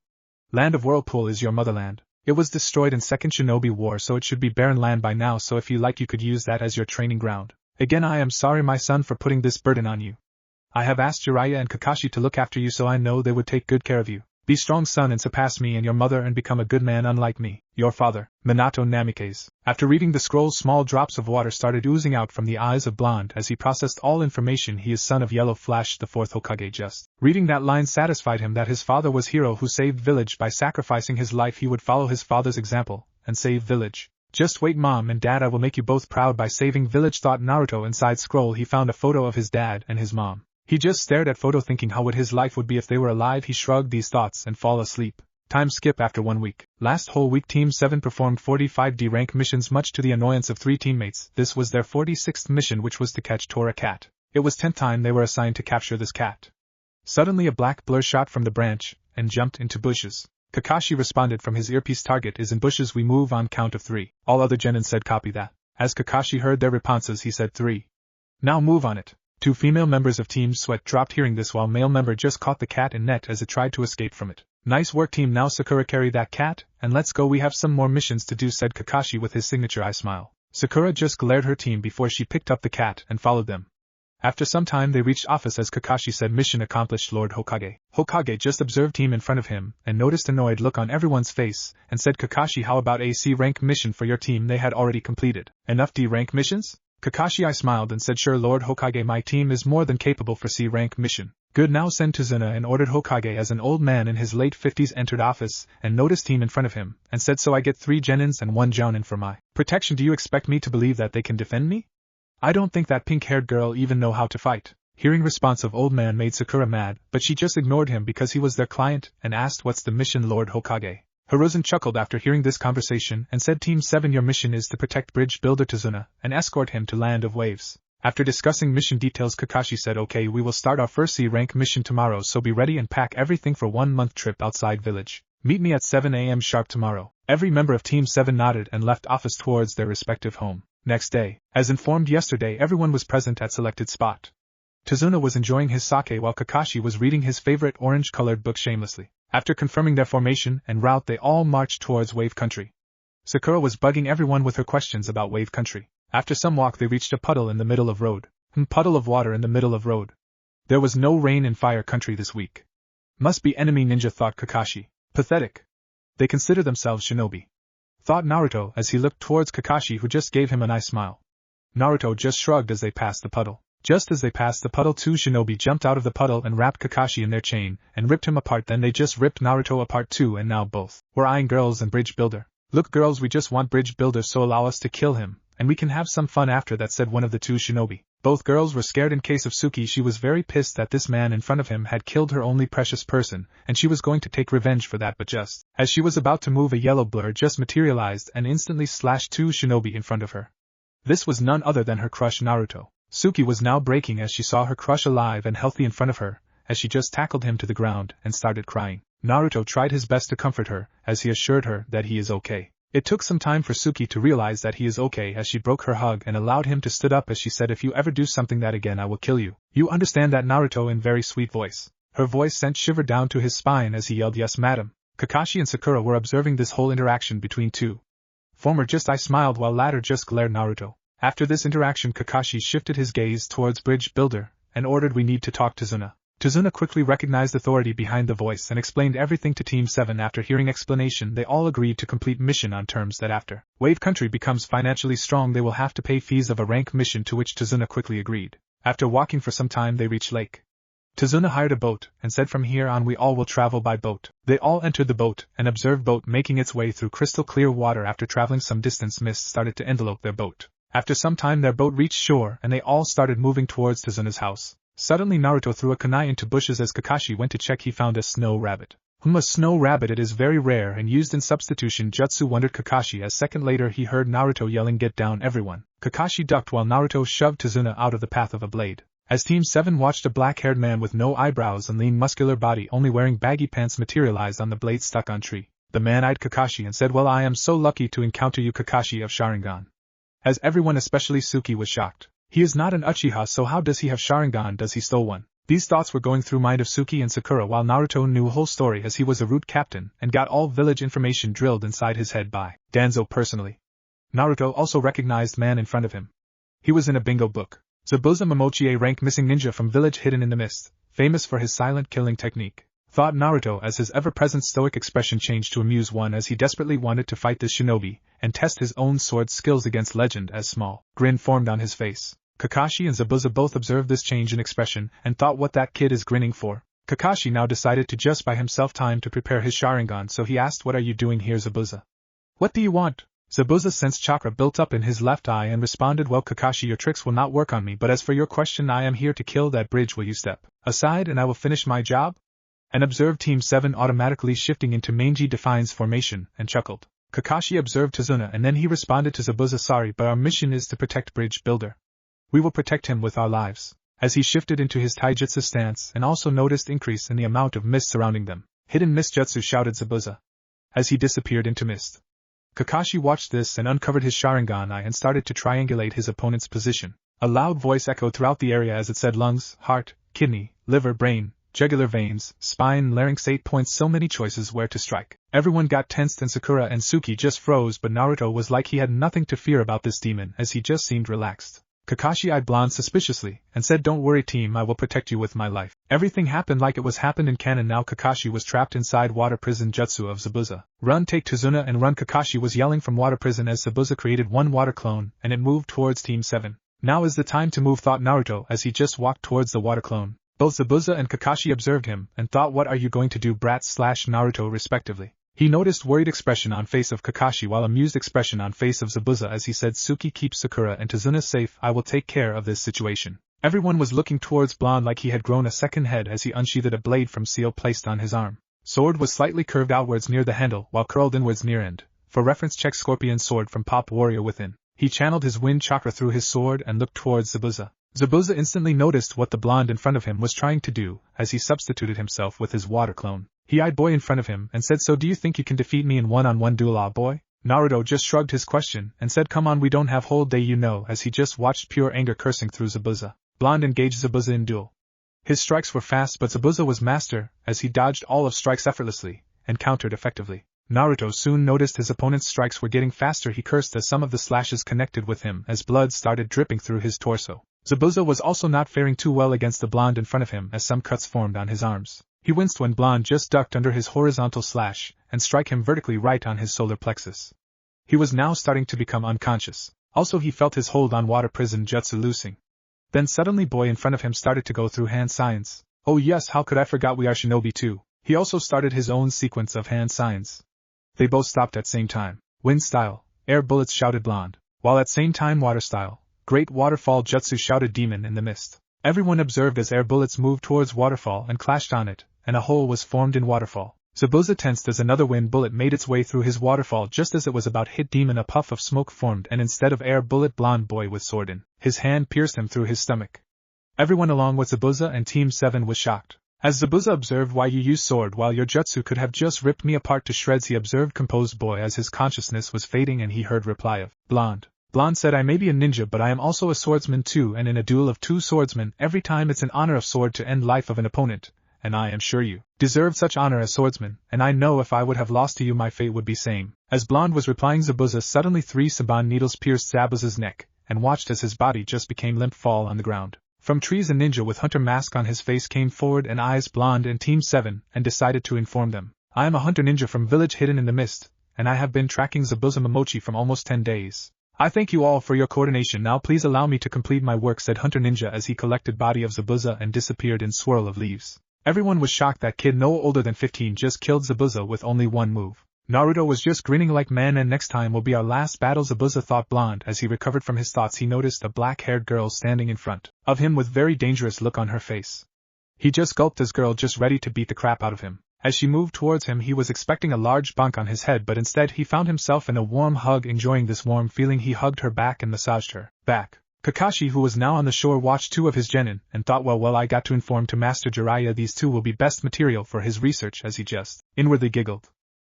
A: Land of Whirlpool is your motherland. It was destroyed in Second Shinobi War, so it should be barren land by now, so if you like you could use that as your training ground. Again, I am sorry my son for putting this burden on you. I have asked Jiraiya and Kakashi to look after you, so I know they would take good care of you. Be strong, son, and surpass me and your mother and become a good man unlike me, your father, Minato Namikaze. After reading the scroll, small drops of water started oozing out from the eyes of blonde as he processed all information. He is son of Yellow Flash, the 4th Hokage. Just reading that line satisfied him that his father was hero who saved village by sacrificing his life. He would follow his father's example and save village. Just wait mom and dad, I will make you both proud by saving village, thought Naruto. Inside scroll he found a photo of his dad and his mom. He just stared at photo thinking how would his life would be if they were alive. He shrugged these thoughts and fall asleep. Time skip after 1 week. Last whole week Team 7 performed 45 D rank missions much to the annoyance of 3 teammates. This was their 46th mission, which was to catch Tora cat. It was 10th time they were assigned to capture this cat. Suddenly a black blur shot from the branch and jumped into bushes. Kakashi responded from his earpiece, target is in bushes, we move on count of 3. All other genin said copy that. As Kakashi heard their responses he said 3. Now move on it. 2 female members of Team Sweat dropped hearing this while male member just caught the cat in net as it tried to escape from it. Nice work team, now Sakura carry that cat, and let's go, we have some more missions to do, said Kakashi with his signature eye smile. Sakura just glared her team before she picked up the cat and followed them. After some time they reached office as Kakashi said mission accomplished. Lord Hokage. Hokage just observed team in front of him and noticed annoyed look on everyone's face and said Kakashi, how about a C rank mission for your team? They had already completed enough D rank missions? Kakashi I smiled and said sure Lord Hokage, my team is more than capable for C rank mission. Good, now send Tazuna, and ordered Hokage as an old man in his late 50s entered office and noticed team in front of him and said so I get 3 genins and 1 jounin for my protection. Do you expect me to believe that they can defend me? I don't think that pink-haired girl even know how to fight. Hearing response of old man made Sakura mad, but she just ignored him because he was their client and asked what's the mission Lord Hokage. Hiruzen chuckled after hearing this conversation and said Team 7 your mission is to protect bridge builder Tazuna and escort him to Land of Waves. After discussing mission details Kakashi said okay, we will start our first C rank mission tomorrow, so be ready and pack everything for 1-month trip outside village. Meet me at 7 a.m. sharp tomorrow. Every member of Team 7 nodded and left office towards their respective home. Next day, as informed yesterday, everyone was present at selected spot. Tazuna was enjoying his sake while Kakashi was reading his favorite orange-colored book shamelessly. After confirming their formation and route they all marched towards Wave Country. Sakura was bugging everyone with her questions about Wave Country. After some walk they reached a puddle in the middle of road. Puddle of water in the middle of road. There was no rain in Fire Country this week. Must be enemy ninja, thought Kakashi. Pathetic. They consider themselves shinobi, thought Naruto as he looked towards Kakashi, who just gave him a nice smile. Naruto just shrugged as they passed the puddle. Just as they passed the puddle, 2 shinobi jumped out of the puddle and wrapped Kakashi in their chain and ripped him apart. Then they just ripped Naruto apart too, and now both were eyeing girls and bridge builder. Look girls, we just want bridge builder, so allow us to kill him and we can have some fun after that, said one of the 2 shinobi. Both girls were scared. In case of Suki, she was very pissed that this man in front of him had killed her only precious person, and she was going to take revenge for that, but just as she was about to move, a yellow blur just materialized and instantly slashed 2 shinobi in front of her. This was none other than her crush Naruto. Suki was now breaking as she saw her crush alive and healthy in front of her, as she just tackled him to the ground and started crying. Naruto tried his best to comfort her, as he assured her that he is okay. It took some time for Suki to realize that he is okay as she broke her hug and allowed him to stood up as she said, if you ever do something that again I will kill you. You understand that, Naruto, in very sweet voice. Her voice sent shiver down to his spine as he yelled, yes madam. Kakashi and Sakura were observing this whole interaction between 2. Former just I smiled while latter just glared Naruto. After this interaction Kakashi shifted his gaze towards bridge builder and ordered, we need to talk to Tazuna. Tazuna quickly recognized authority behind the voice and explained everything to Team 7. After hearing explanation they all agreed to complete mission on terms that after Wave Country becomes financially strong they will have to pay fees of a rank mission, to which Tazuna quickly agreed. After walking for some time they reached lake. Tazuna hired a boat and said from here on we all will travel by boat. They all entered the boat and observed boat making its way through crystal clear water. After traveling some distance mist started to envelope their boat. After some time their boat reached shore and they all started moving towards Tazuna's house. Suddenly Naruto threw a kunai into bushes. As Kakashi went to check he found a snow rabbit. A snow rabbit, it is very rare and used in substitution jutsu, wondered Kakashi as second later he heard Naruto yelling, get down everyone. Kakashi ducked while Naruto shoved Tazuna out of the path of a blade. As Team 7 watched, a black-haired man with no eyebrows and lean muscular body only wearing baggy pants materialized on the blade stuck on tree. The man eyed Kakashi and said, well, I am so lucky to encounter you, Kakashi of Sharingan. As everyone especially Suki was shocked. He is not an uchiha, so how does he have Sharingan? Does he stole one? These thoughts were going through mind of Suki and Sakura while Naruto knew whole story as he was a route captain and got all village information drilled inside his head by Danzo personally. Naruto also recognized man in front of him. He was in a bingo book. Zabuza Momochi, a rank missing ninja from village hidden in the mist, famous for his silent killing technique, thought Naruto as his ever-present stoic expression changed to amuse one as he desperately wanted to fight this shinobi and test his own sword skills against legend. As small grin formed on his face. Kakashi and Zabuza both observed this change in expression and thought, what that kid is grinning for. Kakashi now decided to just buy himself time to prepare his Sharingan, so he asked, what are you doing here, Zabuza? What do you want? Zabuza sensed chakra built up in his left eye and responded, well Kakashi, your tricks will not work on me, but as for your question, I am here to kill that bridge. Will you step aside and I will finish my job? And observed Team 7 automatically shifting into mangy defiance formation, and chuckled. Kakashi observed Tazuna and then he responded to Zabuza, sorry, but our mission is to protect Bridge Builder. We will protect him with our lives. As he shifted into his taijutsu stance and also noticed increase in the amount of mist surrounding them. Hidden mist jutsu, shouted Zabuza. As he disappeared into mist. Kakashi watched this and uncovered his Sharingan eye and started to triangulate his opponent's position. A loud voice echoed throughout the area as it said lungs, heart, kidney, liver, brain, jugular veins, spine, larynx, 8 points, so many choices where to strike. Everyone got tensed and Sakura and Suki just froze, but Naruto was like he had nothing to fear about this demon as he just seemed relaxed. Kakashi eyed Blonde suspiciously and said, don't worry team, I will protect you with my life. Everything happened like it was happened in canon. Now Kakashi was trapped inside water prison jutsu of Zabuza. Run, take Tazuna and run, Kakashi was yelling from water prison as Zabuza created one water clone and it moved towards Team 7. Now is the time to move, thought Naruto as he just walked towards the water clone. Both Zabuza and Kakashi observed him and thought, what are you going to do, brat / Naruto respectively. He noticed worried expression on face of Kakashi while amused expression on face of Zabuza as he said, Suki, keep Sakura and Tazuna safe, I will take care of this situation. Everyone was looking towards Blonde like he had grown a second head as he unsheathed a blade from seal placed on his arm. Sword was slightly curved outwards near the handle while curled inwards near end. For reference, check Scorpion sword from Pop Warrior Within. He channeled his wind chakra through his sword and looked towards Zabuza. Zabuza instantly noticed what the blonde in front of him was trying to do as he substituted himself with his water clone. He eyed boy in front of him and said, so do you think you can defeat me in one-on-one duel, ah boy? Naruto just shrugged his question and said, come on, we don't have whole day you know, as he just watched pure anger cursing through Zabuza. Blonde engaged Zabuza in duel. His strikes were fast, but Zabuza was master as he dodged all of strikes effortlessly and countered effectively. Naruto soon noticed his opponent's strikes were getting faster. He cursed as some of the slashes connected with him as blood started dripping through his torso. Zabuza was also not faring too well against the blonde in front of him as some cuts formed on his arms. He winced when Blonde just ducked under his horizontal slash and strike him vertically right on his solar plexus. He was now starting to become unconscious. Also he felt his hold on water prison jutsu loosing. Then suddenly boy in front of him started to go through hand signs. Oh yes, how could I forget, we are shinobi too. He also started his own sequence of hand signs. They both stopped at same time. Wind style, air bullets, shouted Blonde. While at same time water style, great waterfall jutsu, shouted Demon in the mist. Everyone observed as air bullets moved towards waterfall and clashed on it, and a hole was formed in waterfall. Zabuza tensed as another wind bullet made its way through his waterfall. Just as it was about hit Demon, a puff of smoke formed and instead of air bullet, blonde boy with sword in his hand pierced him through his stomach. Everyone along with Zabuza and Team 7 was shocked. As Zabuza observed, why you use sword while your jutsu could have just ripped me apart to shreds, he observed composed boy as his consciousness was fading and he heard reply of Blonde. Blonde said, I may be a ninja but I am also a swordsman too, and in a duel of two swordsmen every time it's an honor of sword to end life of an opponent, and I am sure you deserve such honor as swordsman, and I know if I would have lost to you my fate would be same. As Blonde was replying, Zabuza suddenly 3 Saban needles pierced Zabuza's neck, and watched as his body just became limp fall on the ground. From trees a ninja with hunter mask on his face came forward and eyes Blonde and Team 7 and decided to inform them. I am a hunter ninja from village hidden in the mist, and I have been tracking Zabuza Momochi from almost 10 days. I thank you all for your coordination. Now please allow me to complete my work, said Hunter Ninja as he collected body of Zabuza and disappeared in swirl of leaves. Everyone was shocked that kid no older than 15 just killed Zabuza with only one move. Naruto was just grinning like man, and next time will be our last battle, Zabuza thought. Blonde. As he recovered from his thoughts, he noticed a black-haired girl standing in front of him with very dangerous look on her face. He just gulped as girl just ready to beat the crap out of him. As she moved towards him, he was expecting a large bonk on his head, but instead he found himself in a warm hug. Enjoying this warm feeling, he hugged her back and massaged her back. Kakashi, who was now on the shore, watched 2 of his genin and thought, well, I got to inform to Master Jiraiya, these 2 will be best material for his research, as he just inwardly giggled.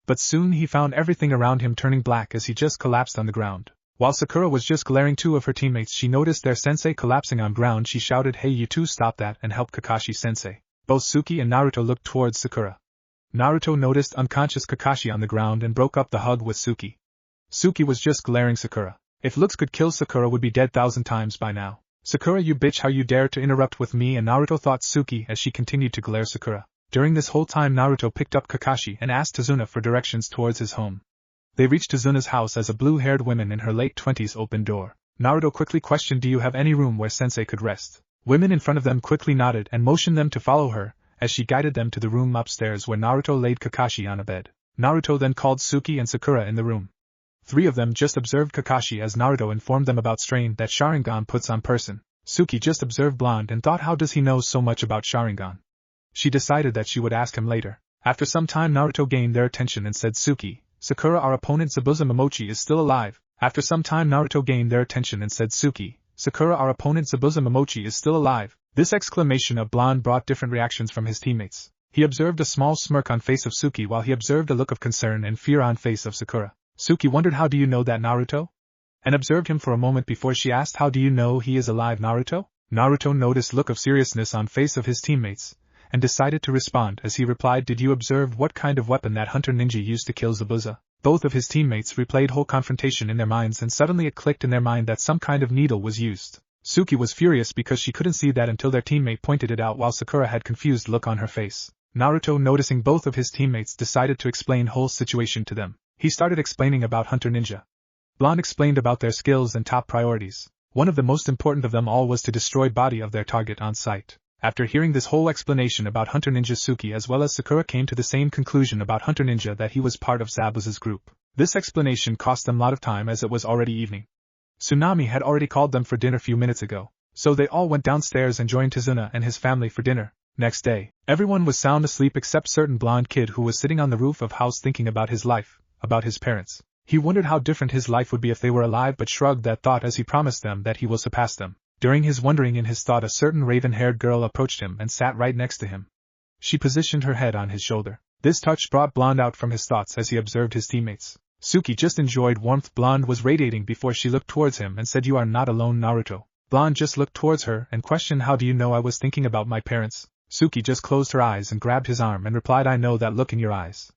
A: But soon he found everything around him turning black as he just collapsed on the ground. While Sakura was just glaring, 2 of her teammates, she noticed their sensei collapsing on ground. She shouted, hey, you 2, stop that and help Kakashi sensei. Both Suki and Naruto looked towards Sakura. Naruto noticed unconscious Kakashi on the ground and broke up the hug with Suki. Suki was just glaring Sakura. If looks could kill, Sakura would be dead 1,000 times by now. Sakura, you bitch, how you dare to interrupt with me? And Naruto thought Suki as she continued to glare Sakura. During this whole time, Naruto picked up Kakashi and asked Tazuna for directions towards his home. They reached Tazuna's house as a blue-haired woman in her late 20s opened door. Naruto quickly questioned, do you have any room where sensei could rest? Women in front of them quickly nodded and motioned them to follow her, as she guided them to the room upstairs where Naruto laid Kakashi on a bed. Naruto then called Suki and Sakura in the room. Three of them just observed Kakashi as Naruto informed them about strain that Sharingan puts on person. Suki just observed Blonde and thought, how does he know so much about Sharingan? She decided that she would ask him later. After some time, Naruto gained their attention and said, Suki, Sakura, our opponent Zabuza Momochi is still alive. After some time, Naruto gained their attention and said, Suki, Sakura, our opponent Zabuza Momochi is still alive. This exclamation of Blonde brought different reactions from his teammates. He observed a small smirk on face of Suki while he observed a look of concern and fear on face of Sakura. Suki wondered, how do you know that, Naruto? And observed him for a moment before she asked, how do you know he is alive, Naruto? Naruto noticed look of seriousness on face of his teammates, and decided to respond as he replied, did you observe what kind of weapon that hunter ninja used to kill Zabuza? Both of his teammates replayed whole confrontation in their minds, and suddenly it clicked in their mind that some kind of needle was used. Suki was furious because she couldn't see that until their teammate pointed it out while Sakura had confused look on her face. Naruto, noticing both of his teammates, decided to explain whole situation to them. He started explaining about Hunter Ninja. Blonde explained about their skills and top priorities. One of the most important of them all was to destroy body of their target on sight. After hearing this whole explanation about Hunter Ninja, Suki as well as Sakura came to the same conclusion about Hunter Ninja, that he was part of Zabuza's group. This explanation cost them a lot of time as it was already evening. Tsunami had already called them for dinner few minutes ago, so they all went downstairs and joined Tazuna and his family for dinner. Next day, everyone was sound asleep except certain blonde kid who was sitting on the roof of house thinking about his life, about his parents. He wondered how different his life would be if they were alive, but shrugged that thought as he promised them that he will surpass them. During his wondering in his thought, a certain raven-haired girl approached him and sat right next to him. She positioned her head on his shoulder. This touch brought Blonde out from his thoughts as he observed his teammates. Suki just enjoyed warmth. Blonde was radiating before she looked towards him and said, you are not alone, Naruto. Blonde just looked towards her and questioned, how do you know I was thinking about my parents? Suki just closed her eyes and grabbed his arm and replied, I know that look in your eyes.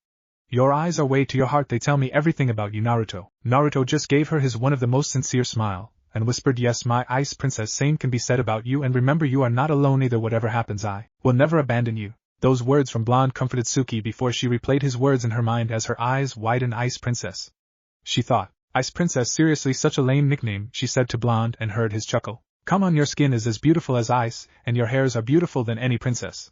A: Your eyes are way to your heart, they tell me everything about you, Naruto. Naruto just gave her his one of the most sincere smile, and whispered, yes, my ice princess, same can be said about you, and remember you are not alone either, whatever happens I will never abandon you. Those words from Blonde comforted Suki before she replayed his words in her mind as her eyes widened. Ice princess. She thought, ice princess, seriously such a lame nickname, she said to Blonde and heard his chuckle. Come on, your skin is as beautiful as ice, and your hairs are beautiful than any princess.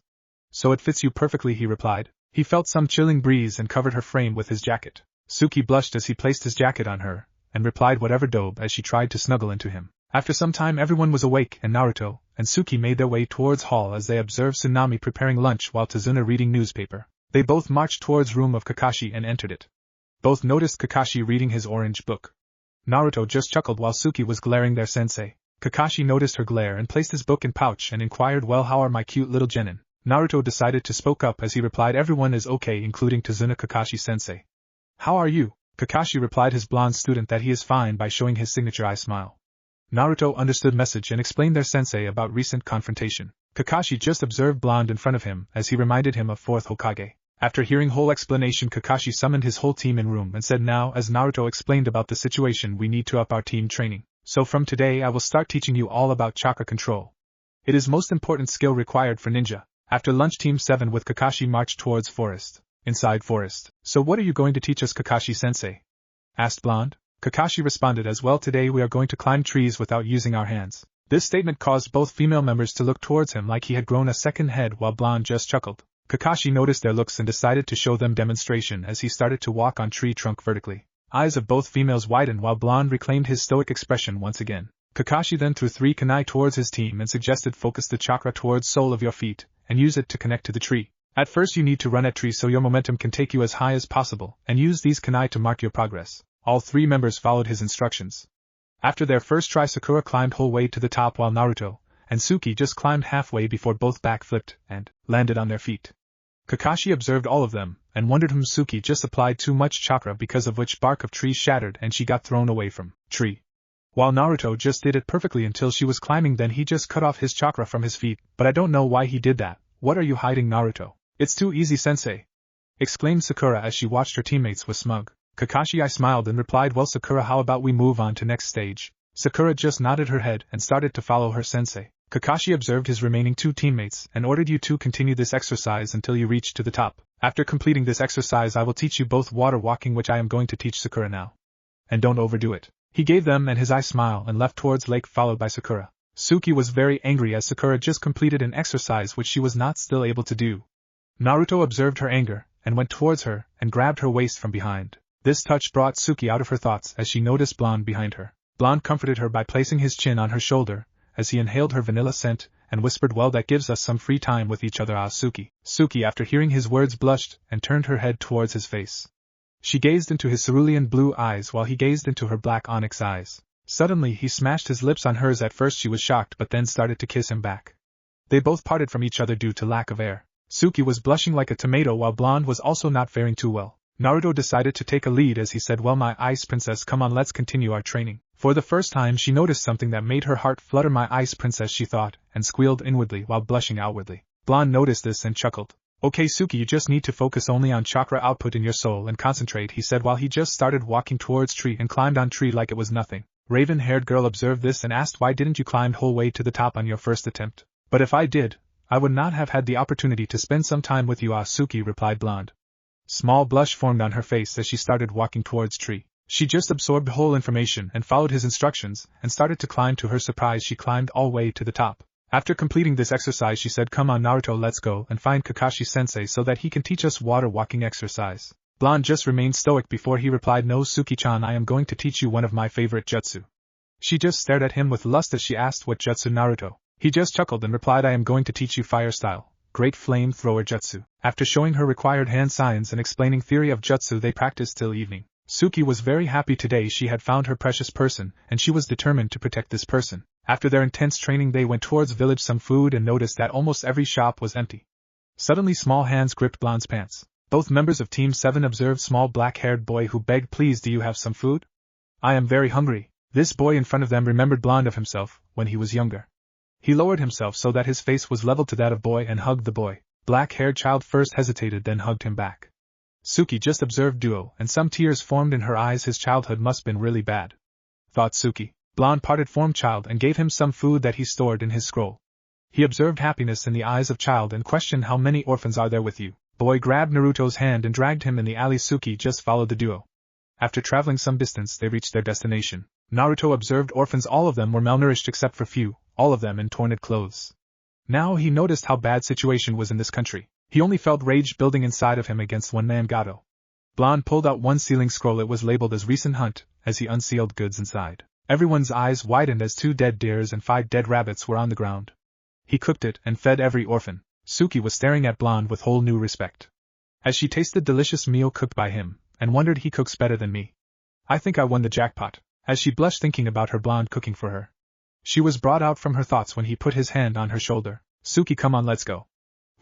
A: So it fits you perfectly, he replied. He felt some chilling breeze and covered her frame with his jacket. Suki blushed as he placed his jacket on her, and replied whatever dope as she tried to snuggle into him. After some time everyone was awake and Naruto and Suki made their way towards hall as they observed Tsunami preparing lunch while Tazuna reading newspaper. They both marched towards room of Kakashi and entered it. Both noticed Kakashi reading his orange book. Naruto just chuckled while Suki was glaring their sensei. Kakashi noticed her glare and placed his book in pouch and inquired, well, how are my cute little genin? Naruto decided to spoke up as he replied, everyone is okay including Tazuna. Kakashi-sensei. How are you? Kakashi replied his blonde student that he is fine by showing his signature eye smile. Naruto understood message and explained their sensei about recent confrontation. Kakashi just observed Blonde in front of him as he reminded him of 4th Hokage. After hearing whole explanation, Kakashi summoned his whole team in room and said, now as Naruto explained about the situation, we need to up our team training. So from today I will start teaching you all about chakra control. It is most important skill required for ninja. After lunch, Team 7 with Kakashi marched towards forest. Inside forest. So what are you going to teach us, Kakashi-sensei? Asked Blonde. Kakashi responded as well, today we are going to climb trees without using our hands. This statement caused both female members to look towards him like he had grown a second head while Blonde just chuckled. Kakashi noticed their looks and decided to show them demonstration as he started to walk on tree trunk vertically. Eyes of both females widened while Blonde reclaimed his stoic expression once again. Kakashi then threw 3 kunai towards his team and suggested focus the chakra towards sole of your feet and use it to connect to the tree. At first you need to run at tree so your momentum can take you as high as possible and use these kunai to mark your progress. All 3 members followed his instructions. After their first try, Sakura climbed whole way to the top while Naruto and Suki just climbed halfway before both back flipped and landed on their feet. Kakashi observed all of them and wondered whom Suki just applied too much chakra, because of which bark of trees shattered and she got thrown away from tree. While Naruto just did it perfectly until she was climbing, then he just cut off his chakra from his feet, but I don't know why he did that. What are you hiding, Naruto? It's too easy, sensei, exclaimed Sakura as she watched her teammates with smug. Kakashi smiled and replied, well Sakura, how about we move on to next stage? Sakura just nodded her head and started to follow her sensei. Kakashi observed his remaining 2 teammates and ordered you to continue this exercise until you reach to the top. After completing this exercise I will teach you both water walking, which I am going to teach Sakura now. And don't overdo it. He gave them and his eye smile and left towards lake followed by Sakura. Suki was very angry as Sakura just completed an exercise which she was not still able to do. Naruto observed her anger and went towards her and grabbed her waist from behind. This touch brought Suki out of her thoughts as she noticed Blonde behind her. Blonde comforted her by placing his chin on her shoulder, as he inhaled her vanilla scent, and whispered, "Well, that gives us some free time with each other, ah Suki." Suki, after hearing his words, blushed and turned her head towards his face. She gazed into his cerulean blue eyes while he gazed into her black onyx eyes. Suddenly he smashed his lips on hers. At first she was shocked but then started to kiss him back. They both parted from each other due to lack of air. Suki was blushing like a tomato while Blonde was also not faring too well. Naruto decided to take a lead as he said, "Well, my ice princess, come on, let's continue our training." For the first time she noticed something that made her heart flutter. "My ice princess," she thought, and squealed inwardly while blushing outwardly. Blonde noticed this and chuckled. "Okay Suki, you just need to focus only on chakra output in your soul and concentrate," he said while he just started walking towards tree and climbed on tree like it was nothing. Raven-haired girl observed this and asked, "Why didn't you climb whole way to the top on your first attempt?" "But if I did, I would not have had the opportunity to spend some time with you, ah Suki," replied Blonde. Small blush formed on her face as she started walking towards tree. She just absorbed whole information and followed his instructions and started to climb. To her surprise, she climbed all way to the top. After completing this exercise, she said, "Come on Naruto, let's go and find Kakashi-sensei so that he can teach us water walking exercise." Blonde just remained stoic before he replied, "No Suki-chan, I am going to teach you one of my favorite jutsu." She just stared at him with lust as she asked, "What jutsu, Naruto?" He just chuckled and replied, "I am going to teach you fire style, great flame thrower jutsu." After showing her required hand signs and explaining theory of jutsu, they practiced till evening. Suki was very happy today. She had found her precious person, and she was determined to protect this person. After their intense training, they went towards village some food and noticed that almost every shop was empty. Suddenly small hands gripped Blonde's pants. Both members of Team 7 observed small black-haired boy who begged, "Please, do you have some food? I am very hungry." This boy in front of them remembered Blonde of himself when he was younger. He lowered himself so that his face was level to that of boy and hugged the boy. Black-haired child first hesitated then hugged him back. Suki just observed duo and some tears formed in her eyes. His childhood must been really bad, thought Suki. Blonde parted from child and gave him some food that he stored in his scroll. He observed happiness in the eyes of child and questioned, "How many orphans are there with you?" Boy grabbed Naruto's hand and dragged him in the alley. Suki just followed the duo. After traveling some distance, they reached their destination. Naruto observed orphans. All of them were malnourished except for few, all of them in torn clothes. Now he noticed how bad situation was in this country. He only felt rage building inside of him against one man Gato. Blonde pulled out one sealing scroll. It was labeled as recent hunt, as he unsealed goods inside. Everyone's eyes widened as 2 dead deers and 5 dead rabbits were on the ground. He cooked it and fed every orphan. Suki was staring at Blonde with whole new respect, as she tasted delicious meal cooked by him, and wondered, "He cooks better than me. I think I won the jackpot," as she blushed thinking about her Blonde cooking for her. She was brought out from her thoughts when he put his hand on her shoulder. "Suki, come on, let's go.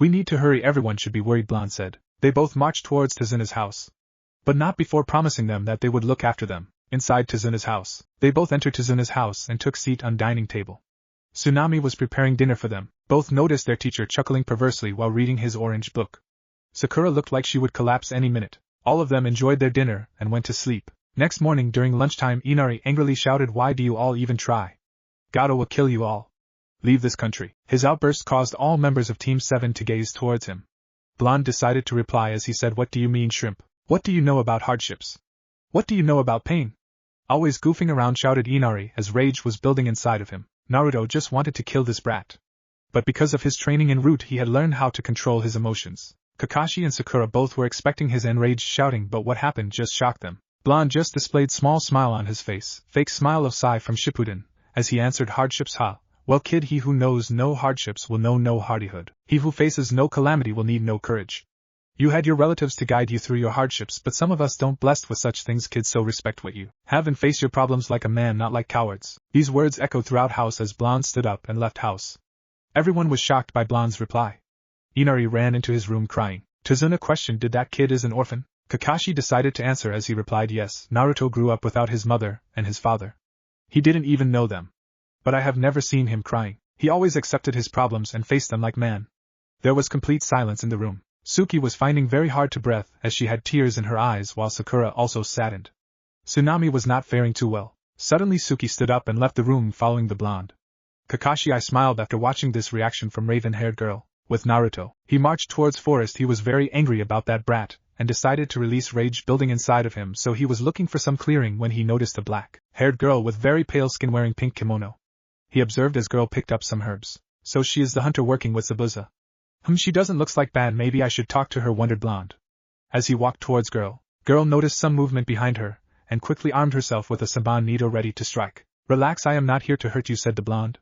A: We need to hurry, everyone should be worried," Blonde said. They both marched towards Tazuna's house, but not before promising them that they would look after them. Inside Tazuna's house, they both entered Tazuna's house and took seat on dining table. Tsunami was preparing dinner for them. Both noticed their teacher chuckling perversely while reading his orange book. Sakura looked like she would collapse any minute. All of them enjoyed their dinner and went to sleep. Next morning during lunchtime, Inari angrily shouted, "Why do you all even try? Gato will kill you all. Leave this country." His outburst caused all members of Team 7 to gaze towards him. Blonde decided to reply as he said, "What do you mean, shrimp? What do you know about hardships? What do you know about pain? Always goofing around," shouted Inari as rage was building inside of him. Naruto just wanted to kill this brat, but because of his training en route he had learned how to control his emotions. Kakashi and Sakura both were expecting his enraged shouting, but what happened just shocked them. Blonde just displayed small smile on his face, fake smile of Sai from Shippuden, as he answered, "Hardships, ha? Well kid, he who knows no hardships will know no hardihood. He who faces no calamity will need no courage. You had your relatives to guide you through your hardships, but some of us don't blessed with such things, kids, so respect what you have and face your problems like a man, not like cowards." These words echoed throughout house as Blonde stood up and left house. Everyone was shocked by Blonde's reply. Inari ran into his room crying. Tazuna questioned, "Did that kid is an orphan?" Kakashi decided to answer as he replied, "Yes, Naruto grew up without his mother and his father. He didn't even know them. But I have never seen him crying. He always accepted his problems and faced them like man." There was complete silence in the room. Suki was finding very hard to breathe as she had tears in her eyes while Sakura also saddened. Tsunami was not faring too well. Suddenly Suki stood up and left the room following the blonde. Kakashi smiled after watching this reaction from raven-haired girl. With Naruto, he marched towards forest. He was very angry about that brat, and decided to release rage building inside of him, so he was looking for some clearing when he noticed a black-haired girl with very pale skin wearing pink kimono. He observed as girl picked up some herbs. So she is the hunter working with Zabuza. She doesn't looks like bad, maybe I should talk to her, wondered blonde. As he walked towards girl, Girl noticed some movement behind her, and quickly armed herself with a senbon needle ready to strike. Relax, I am not here to hurt you, said the blonde.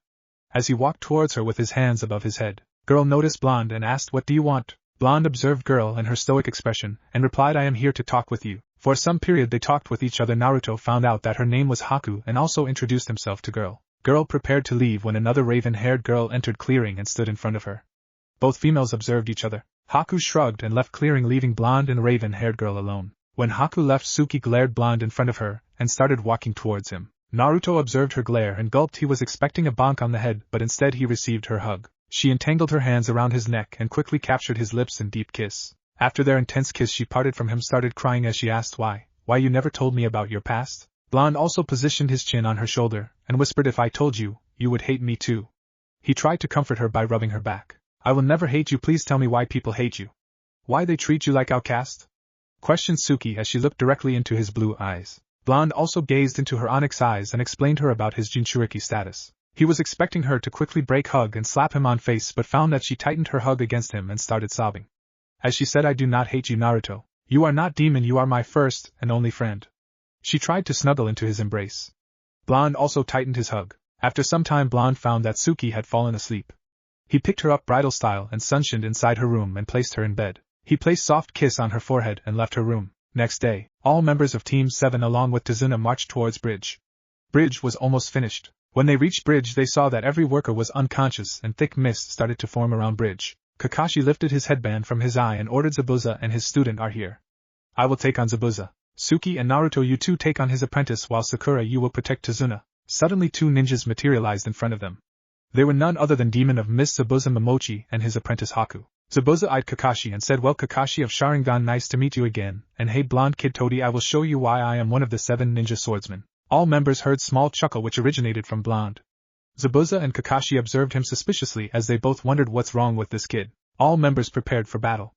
A: As he walked towards her with his hands above his head, Girl noticed Blonde and asked, what do you want? Blonde observed Girl and her stoic expression, and replied, I am here to talk with you. For some period they talked with each other. Naruto found out that her name was Haku and also introduced himself to Girl. Girl prepared to leave when another raven-haired girl entered clearing and stood in front of her. Both females observed each other. Haku shrugged and left clearing, leaving Blonde and raven-haired girl alone. When Haku left, Suki glared Blonde in front of her and started walking towards him. Naruto observed her glare and gulped. He was expecting a bonk on the head, but instead he received her hug. She entangled her hands around his neck and quickly captured his lips in deep kiss. After their intense kiss, she parted from him, started crying as she asked, Why you never told me about your past? Blonde also positioned his chin on her shoulder and whispered, if I told you, you would hate me too. He tried to comfort her by rubbing her back. I will never hate you, please tell me why people hate you. Why they treat you like outcast? Questioned Suki as she looked directly into his blue eyes. Blonde also gazed into her onyx eyes and explained her about his Jinchuriki status. He was expecting her to quickly break hug and slap him on face, but found that she tightened her hug against him and started sobbing. As she said, I do not hate you, Naruto. You are not demon, you are my first and only friend. She tried to snuggle into his embrace. Blonde also tightened his hug. After some time, Blonde found that Suki had fallen asleep. He picked her up bridal style and sunshined inside her room and placed her in bed. He placed soft kiss on her forehead and left her room. Next day, all members of Team 7 along with Tazuna marched towards Bridge. Bridge was almost finished. When they reached Bridge, they saw that every worker was unconscious and thick mist started to form around Bridge. Kakashi lifted his headband from his eye and ordered, Zabuza and his student are here. I will take on Zabuza. Suki and Naruto, you two take on his apprentice, while Sakura, you will protect Tazuna. Suddenly 2 ninjas materialized in front of them. They were none other than Demon of Mist Zabuza Momochi and his apprentice Haku. Zabuza eyed Kakashi and said, well, Kakashi of Sharingan, nice to meet you again, and hey blonde kid Todi, I will show you why I am one of the 7 ninja swordsmen. All members heard small chuckle which originated from Blonde. Zabuza and Kakashi observed him suspiciously as they both wondered what's wrong with this kid. All members prepared for battle.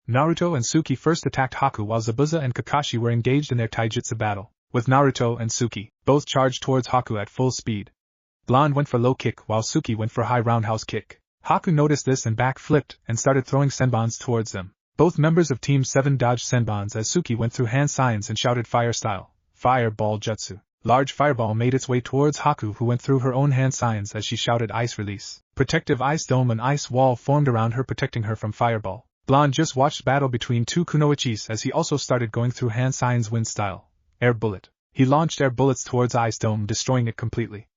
A: Naruto and Suki first attacked Haku while Zabuza and Kakashi were engaged in their taijutsu battle. With Naruto and Suki, both charged towards Haku at full speed. Blonde went for low kick while Suki went for high roundhouse kick. Haku noticed this and back-flipped and started throwing senbons towards them. Both members of Team 7 dodged senbons as Suki went through hand signs and shouted fire style, fireball jutsu. Large fireball made its way towards Haku, who went through her own hand signs as she shouted ice release. Protective ice dome and ice wall formed around her, protecting her from fireball. Blonde just watched battle between 2 kunoichis as he also started going through hand signs wind style, air bullet. He launched air bullets towards ice dome, destroying it completely.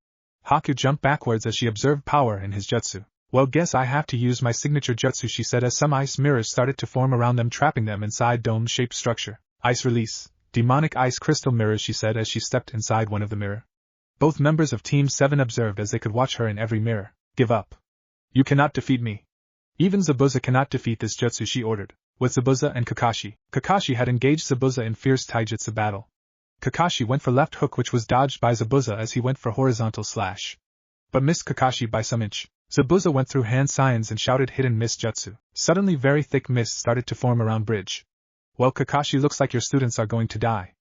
A: Haku jumped backwards as she observed power in his jutsu. Well, guess I have to use my signature jutsu, she said as some ice mirrors started to form around them, trapping them inside dome-shaped structure. Ice release. Demonic ice crystal mirrors, she said as she stepped inside one of the mirror. Both members of Team 7 observed as they could watch her in every mirror. Give up. You cannot defeat me. Even Zabuza cannot defeat this jutsu, she ordered. With Zabuza and Kakashi. Kakashi had engaged Zabuza in fierce taijutsu battle. Kakashi went for left hook, which was dodged by Zabuza as he went for horizontal slash, but missed Kakashi by some inch. Zabuza went through hand signs and shouted hidden mist jutsu. Suddenly very thick mist started to form around Bridge. Well, Kakashi, looks like your students are going to die.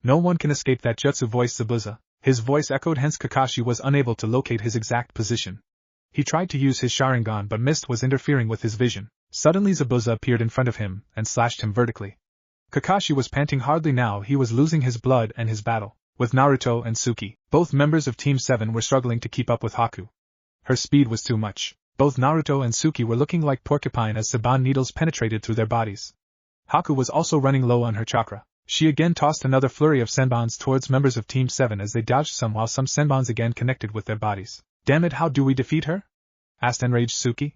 A: No one can escape that jutsu, voiced Zabuza. His voice echoed, hence Kakashi was unable to locate his exact position. He tried to use his Sharingan, but mist was interfering with his vision. Suddenly Zabuza appeared in front of him and slashed him vertically. Kakashi was panting hardly now, he was losing his blood and his battle. With Naruto and Suki, both members of Team 7 were struggling to keep up with Haku. Her speed was too much. Both Naruto and Suki were looking like porcupine as senbon needles penetrated through their bodies. Haku was also running low on her chakra. She again tossed another flurry of senbons towards members of Team 7 as they dodged some, while some senbons again connected with their bodies. Damn it, how do we defeat her? Asked enraged Suki.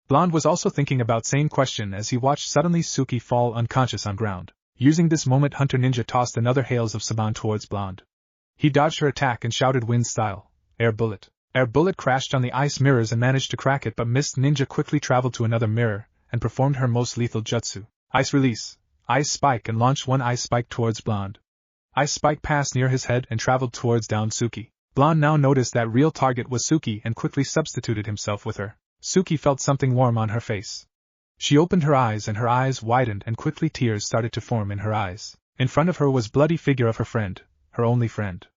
A: Blonde was also thinking about same question as he watched suddenly Suki fall unconscious on ground. Using this moment, Hunter Ninja tossed another hails of senbon towards Blonde. He dodged her attack and shouted wind style, air bullet. Air bullet crashed on the ice mirrors and managed to crack it, but Mist Ninja quickly traveled to another mirror and performed her most lethal jutsu. Ice release, ice spike, and launched one ice spike towards Blonde. Ice spike passed near his head and traveled towards down Suki. Blonde now noticed that real target was Suki and quickly substituted himself with her. Suki felt something warm on her face. She opened her eyes and her eyes widened and quickly tears started to form in her eyes. In front of her was bloody figure of her friend, her only friend.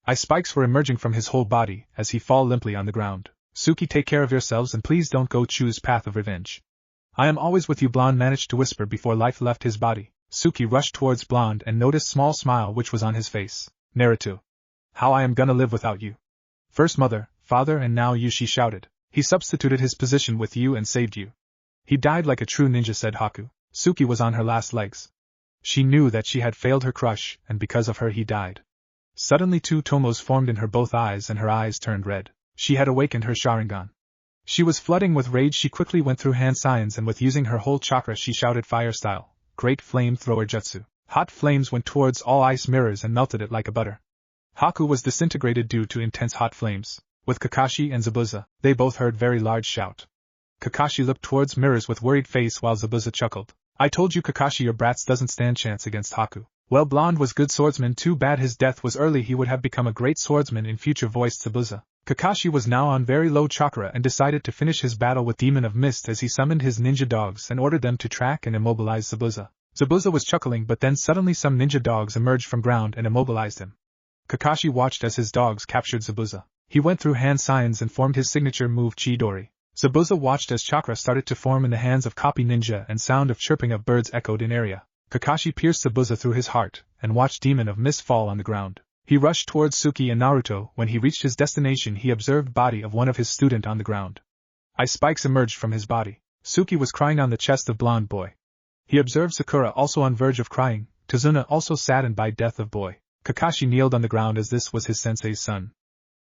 A: Ice spikes were emerging from his whole body as he fell limply on the ground. Suki, take care of yourselves and please don't go choose path of revenge. I am always with you, Blonde managed to whisper before life left his body. Suki rushed towards Blonde and noticed small smile which was on his face. Naruto. How I am gonna live without you. First mother, father and now you, she shouted. He substituted his position with you and saved you. He died like a true ninja, said Haku. Suki was on her last legs. She knew that she had failed her crush, and because of her he died. Suddenly two tomos formed in her both eyes and her eyes turned red. She had awakened her Sharingan. She was flooding with rage. She quickly went through hand signs and with using her whole chakra she shouted fire style, great flame thrower jutsu. Hot flames went towards all ice mirrors and melted it like a butter. Haku was disintegrated due to intense hot flames. With Kakashi and Zabuza, they both heard very large shout. Kakashi looked towards mirrors with worried face while Zabuza chuckled. I told you, Kakashi, your brats doesn't stand chance against Haku. Well, Blonde was good swordsman, too bad his death was early, he would have become a great swordsman in future, voiced Zabuza. Kakashi was now on very low chakra and decided to finish his battle with Demon of Mist as he summoned his ninja dogs and ordered them to track and immobilize Zabuza. Zabuza was chuckling, but then suddenly some ninja dogs emerged from ground and immobilized him. Kakashi watched as his dogs captured Zabuza. He went through hand signs and formed his signature move Chidori. Zabuza watched as chakra started to form in the hands of Copy Ninja and sound of chirping of birds echoed in area. Kakashi pierced Zabuza through his heart and watched Demon of Mist fall on the ground. He rushed towards Suki and Naruto. When he reached his destination he observed body of one of his student on the ground. Ice spikes emerged from his body. Suki was crying on the chest of blonde boy. He observed Sakura also on verge of crying, Tazuna also saddened by death of boy. Kakashi kneeled on the ground as this was his sensei's son.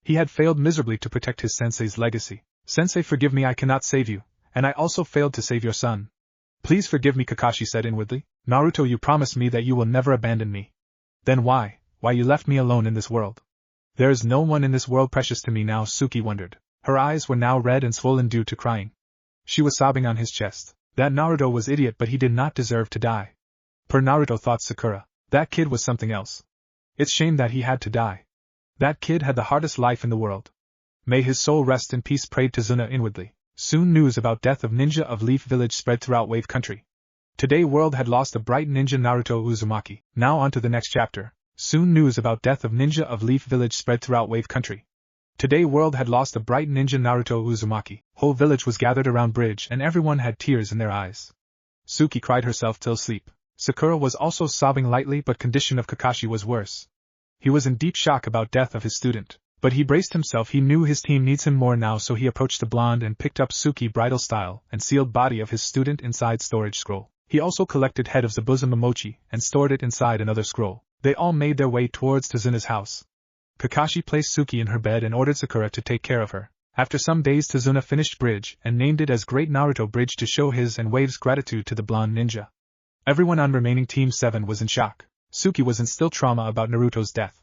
A: He had failed miserably to protect his sensei's legacy. Sensei, forgive me, I cannot save you, and I also failed to save your son. Please forgive me, Kakashi said inwardly. Naruto, you promised me that you will never abandon me. Then why you left me alone in this world? There is no one in this world precious to me now, Suki wondered. Her eyes were now red and swollen due to crying. She was sobbing on his chest. That Naruto was idiot, but he did not deserve to die. Per Naruto, thought Sakura. That kid was something else. It's shame that he had to die. That kid had the hardest life in the world. May his soul rest in peace, prayed Tazuna inwardly. Soon news about death of ninja of Leaf Village spread throughout Wave Country. Today world had lost a bright ninja Naruto Uzumaki. Now on to the next chapter. Soon news about death of ninja of Leaf Village spread throughout Wave Country. Today world had lost a bright ninja Naruto Uzumaki. Whole village was gathered around bridge and everyone had tears in their eyes. Suki cried herself till sleep. Sakura was also sobbing lightly, but condition of Kakashi was worse. He was in deep shock about death of his student. But he braced himself. He knew his team needs him more now, so he approached the blonde and picked up Suki bridal style and sealed body of his student inside storage scroll. He also collected head of Zabuza Momochi and stored it inside another scroll. They all made their way towards Tazuna's house. Kakashi placed Suki in her bed and ordered Sakura to take care of her. After some days Tazuna finished bridge and named it as Great Naruto Bridge to show his and Wave's gratitude to the blonde ninja. Everyone on remaining Team 7 was in shock. Suki was in still trauma about Naruto's death.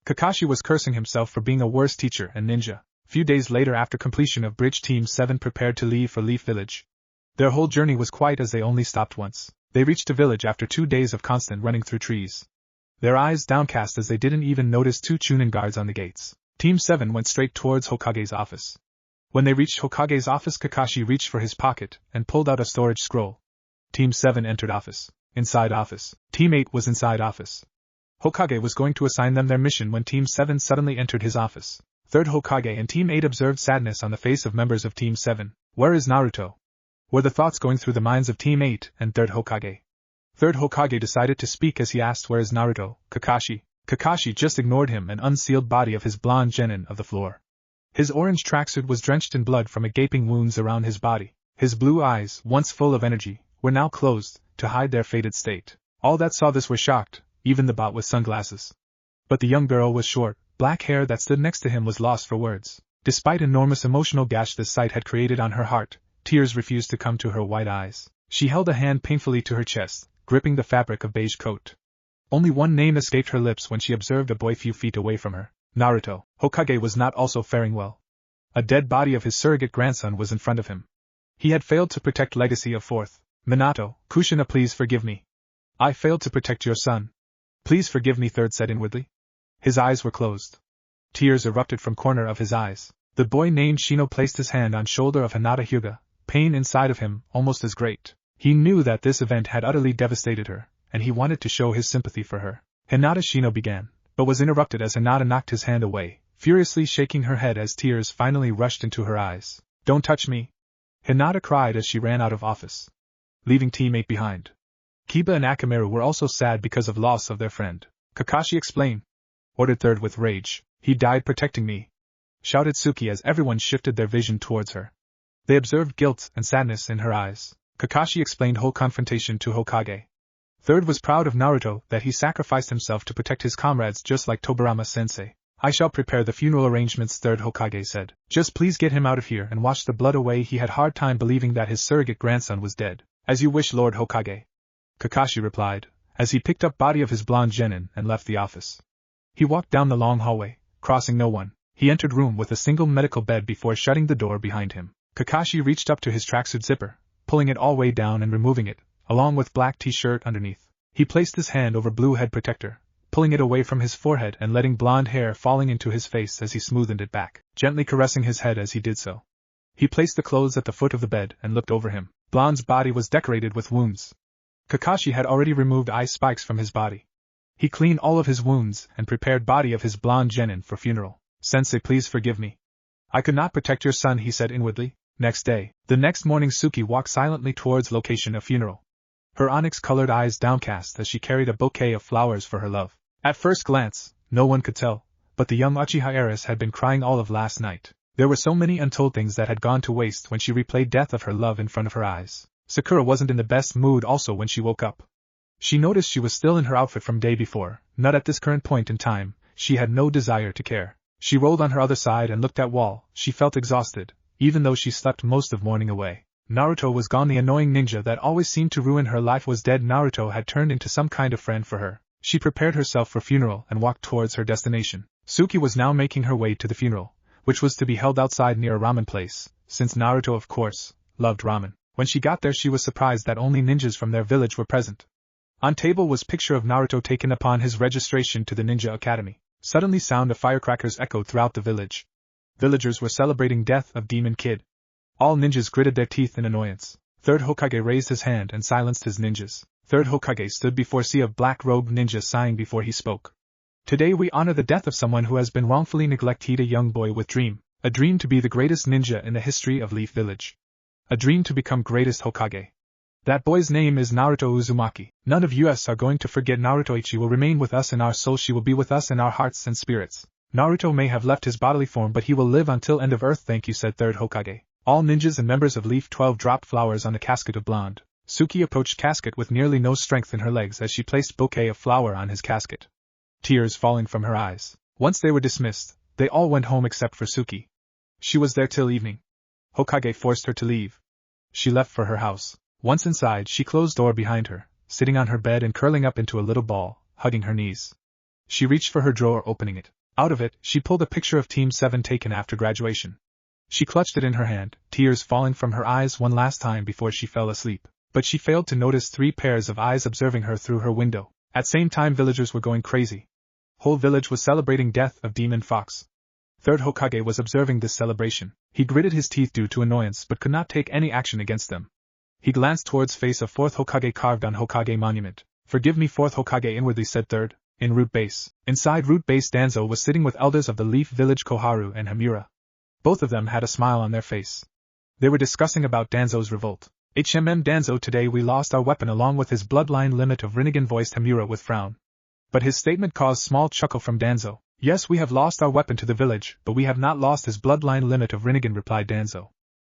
A: Kakashi was cursing himself for being a worse teacher and ninja. Few days later, after completion of bridge, Team 7 prepared to leave for Leaf Village. Their whole journey was quiet as they only stopped once. They reached the village after 2 days of constant running through trees. Their eyes downcast as they didn't even notice 2 Chunin guards on the gates. Team 7 went straight towards Hokage's office. When they reached Hokage's office, Kakashi reached for his pocket and pulled out a storage scroll. Team 7 entered office. Inside office. Team 8 was inside office. Hokage was going to assign them their mission when Team 7 suddenly entered his office. Third Hokage and Team 8 observed sadness on the face of members of Team 7. Where is Naruto? Were the thoughts going through the minds of Team 8 and Third Hokage. Third Hokage decided to speak as he asked, where is Naruto, Kakashi? Kakashi just ignored him and unsealed body of his blonde genin of the floor. His orange tracksuit was drenched in blood from a gaping wounds around his body. His blue eyes, once full of energy, were now closed, to hide their faded state. All that saw this were shocked, even the bot with sunglasses. But the young girl with short, black hair that stood next to him was lost for words. Despite enormous emotional gash this sight had created on her heart, tears refused to come to her white eyes. She held a hand painfully to her chest, gripping the fabric of beige coat. Only one name escaped her lips when she observed a boy few feet away from her. Naruto. Hokage was not also faring well. A dead body of his surrogate grandson was in front of him. He had failed to protect legacy of fourth. Minato, Kushina, please forgive me. I failed to protect your son. Please forgive me, Third said inwardly. His eyes were closed. Tears erupted from corner of his eyes. The boy named Shino placed his hand on shoulder of Hinata Hyuga, pain inside of him, almost as great. He knew that this event had utterly devastated her, and he wanted to show his sympathy for her. Hinata Shino began, but was interrupted as Hinata knocked his hand away, furiously shaking her head as tears finally rushed into her eyes. Don't touch me! Hinata cried as she ran out of office, leaving Team 8 behind. Kiba and Akamaru were also sad because of loss of their friend. Kakashi explained, ordered Third with rage. He died protecting me, shouted Suki as everyone shifted their vision towards her. They observed guilt and sadness in her eyes. Kakashi explained whole confrontation to Hokage. Third was proud of Naruto that he sacrificed himself to protect his comrades just like Tobirama-sensei. I shall prepare the funeral arrangements, Third Hokage said. Just please get him out of here and wash the blood away. He had hard time believing that his surrogate grandson was dead. As you wish, Lord Hokage, Kakashi replied, as he picked up body of his blonde genin and left the office. He walked down the long hallway, crossing no one. He entered room with a single medical bed before shutting the door behind him. Kakashi reached up to his tracksuit zipper, pulling it all way down and removing it, along with black t-shirt underneath. He placed his hand over blue head protector, pulling it away from his forehead and letting blonde hair falling into his face as he smoothed it back, gently caressing his head as he did so. He placed the clothes at the foot of the bed and looked over him. Blonde's body was decorated with wounds. Kakashi had already removed eye spikes from his body. He cleaned all of his wounds and prepared body of his blonde genin for funeral. Sensei, please forgive me. I could not protect your son, he said inwardly. Next day. The next morning Suki walked silently towards location of funeral. Her onyx-colored eyes downcast as she carried a bouquet of flowers for her love. At first glance, no one could tell, but the young Uchiha heiress had been crying all of last night. There were so many untold things that had gone to waste when she replayed death of her love in front of her eyes. Sakura wasn't in the best mood also when she woke up. She noticed she was still in her outfit from day before. Not at this current point in time, she had no desire to care. She rolled on her other side and looked at wall. She felt exhausted, even though she slept most of morning away. Naruto was gone. The annoying ninja that always seemed to ruin her life was dead. Naruto had turned into some kind of friend for her. She prepared herself for funeral and walked towards her destination. Suki was now making her way to the funeral, which was to be held outside near a ramen place, since Naruto, of course, loved ramen. When she got there she was surprised that only ninjas from their village were present. On table was picture of Naruto taken upon his registration to the Ninja Academy. Suddenly sound of firecrackers echoed throughout the village. Villagers were celebrating death of Demon Kid. All ninjas gritted their teeth in annoyance. Third Hokage raised his hand and silenced his ninjas. Third Hokage stood before sea of black-robed ninjas sighing before he spoke. Today we honor the death of someone who has been wrongfully neglected, a young boy with a dream to be the greatest ninja in the history of Leaf Village. A dream to become greatest Hokage. That boy's name is Naruto Uzumaki. None of us are going to forget Naruto. She will remain with us in our souls. She will be with us in our hearts and spirits. Naruto may have left his bodily form, but he will live until end of earth. Thank you, said Third Hokage. All ninjas and members of Leaf 12 dropped flowers on the casket of blonde. Suki approached casket with nearly no strength in her legs as she placed bouquet of flower on his casket. Tears falling from her eyes. Once they were dismissed, they all went home except for Suki. She was there till evening. Hokage forced her to leave. She left for her house. Once inside, she closed door behind her, sitting on her bed and curling up into a little ball, hugging her knees. She reached for her drawer, opening it. Out of it, she pulled a picture of Team 7 taken after graduation. She clutched it in her hand, tears falling from her eyes one last time before she fell asleep. But she failed to notice 3 pairs of eyes observing her through her window. At same time villagers were going crazy. Whole village was celebrating death of Demon Fox. Third Hokage was observing this celebration. He gritted his teeth due to annoyance but could not take any action against them. He glanced towards face of 4th Hokage carved on Hokage monument. Forgive me, 4th Hokage, inwardly said Third. In root base. Inside root base, Danzo was sitting with elders of the Leaf Village, Koharu and Hamura. Both of them had a smile on their face. They were discussing about Danzo's revolt. Danzo, today we lost our weapon along with his bloodline limit of Rinnegan, voiced Hamura with frown. But his statement caused small chuckle from Danzo. Yes, we have lost our weapon to the village, but we have not lost his bloodline limit of Rinnegan, replied Danzo.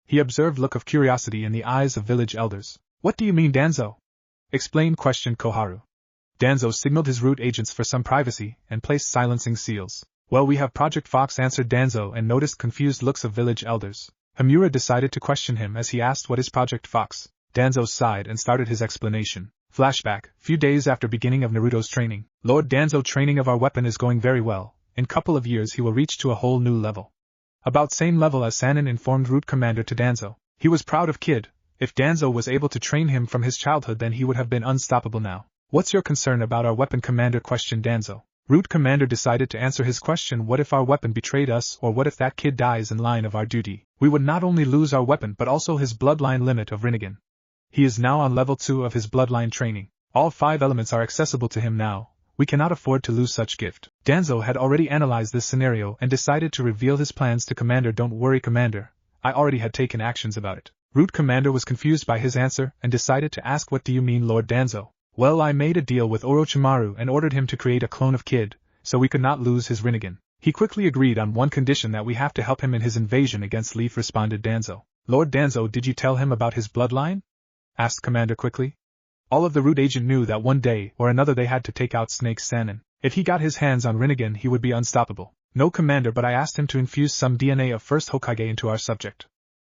A: He observed look of curiosity in the eyes of village elders. What do you mean, Danzo? Explain, questioned Koharu. Danzo signaled his root agents for some privacy and placed silencing seals. Well, we have Project Fox, answered Danzo, and noticed confused looks of village elders. Hamura decided to question him as he asked what is Project Fox. Danzo sighed and started his explanation. Flashback, few days after beginning of Naruto's training. Lord Danzo, training of our weapon is going very well. In couple of years he will reach to a whole new level. About same level as Sanin, informed Root Commander to Danzo. He was proud of Kid. If Danzo was able to train him from his childhood, then he would have been unstoppable now. What's your concern about our weapon, Commander, questioned Danzo. Root Commander decided to answer his question. What if our weapon betrayed us, or what if that kid dies in line of our duty? We would not only lose our weapon but also his bloodline limit of Rinnegan. He is now on level 2 of his bloodline training. All 5 elements are accessible to him now. We cannot afford to lose such gift. Danzo had already analyzed this scenario and decided to reveal his plans to Commander. Don't worry, Commander. I already had taken actions about it. Root Commander was confused by his answer and decided to ask, what do you mean, Lord Danzo? Well, I made a deal with Orochimaru and ordered him to create a clone of Kid, so we could not lose his Rinnegan. He quickly agreed on one condition, that we have to help him in his invasion against Leaf, responded Danzo. Lord Danzo, did you tell him about his bloodline? Asked Commander quickly. All of the Root Agent knew that one day or another they had to take out Snake Sannin. If he got his hands on Rinnegan, he would be unstoppable. No, Commander, but I asked him to infuse some DNA of first Hokage into our subject.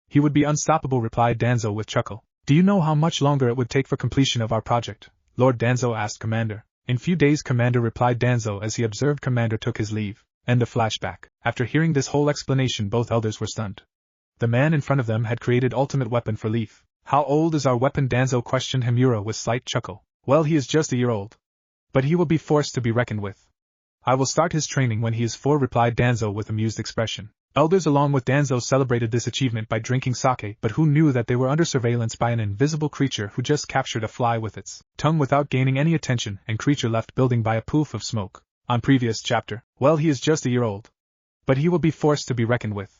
A: He would be unstoppable, replied Danzo with chuckle. Do you know how much longer it would take for completion of our project? Lord Danzo asked Commander. In few days, Commander, replied Danzo as he observed Commander took his leave. End of flashback. After hearing this whole explanation, both elders were stunned. The man in front of them had created ultimate weapon for Leaf. How old is our weapon? Danzo questioned Himura with slight chuckle. Well, he is just a year old. But he will be forced to be reckoned with. I will start his training when he is 4, replied Danzo with amused expression. Elders along with Danzo celebrated this achievement by drinking sake, but who knew that they were under surveillance by an invisible creature who just captured a fly with its tongue without gaining any attention, and creature left building by a poof of smoke. On previous chapter. Well, he is just a year old. But he will be forced to be reckoned with.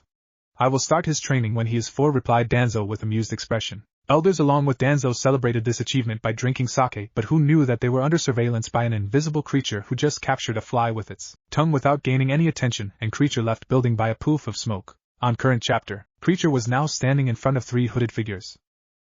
A: I will start his training when he is 4, replied Danzo with amused expression. Elders along with Danzo celebrated this achievement by drinking sake, but who knew that they were under surveillance by an invisible creature who just captured a fly with its tongue without gaining any attention, and creature left building by a poof of smoke. On current chapter, creature was now standing in front of 3 hooded figures.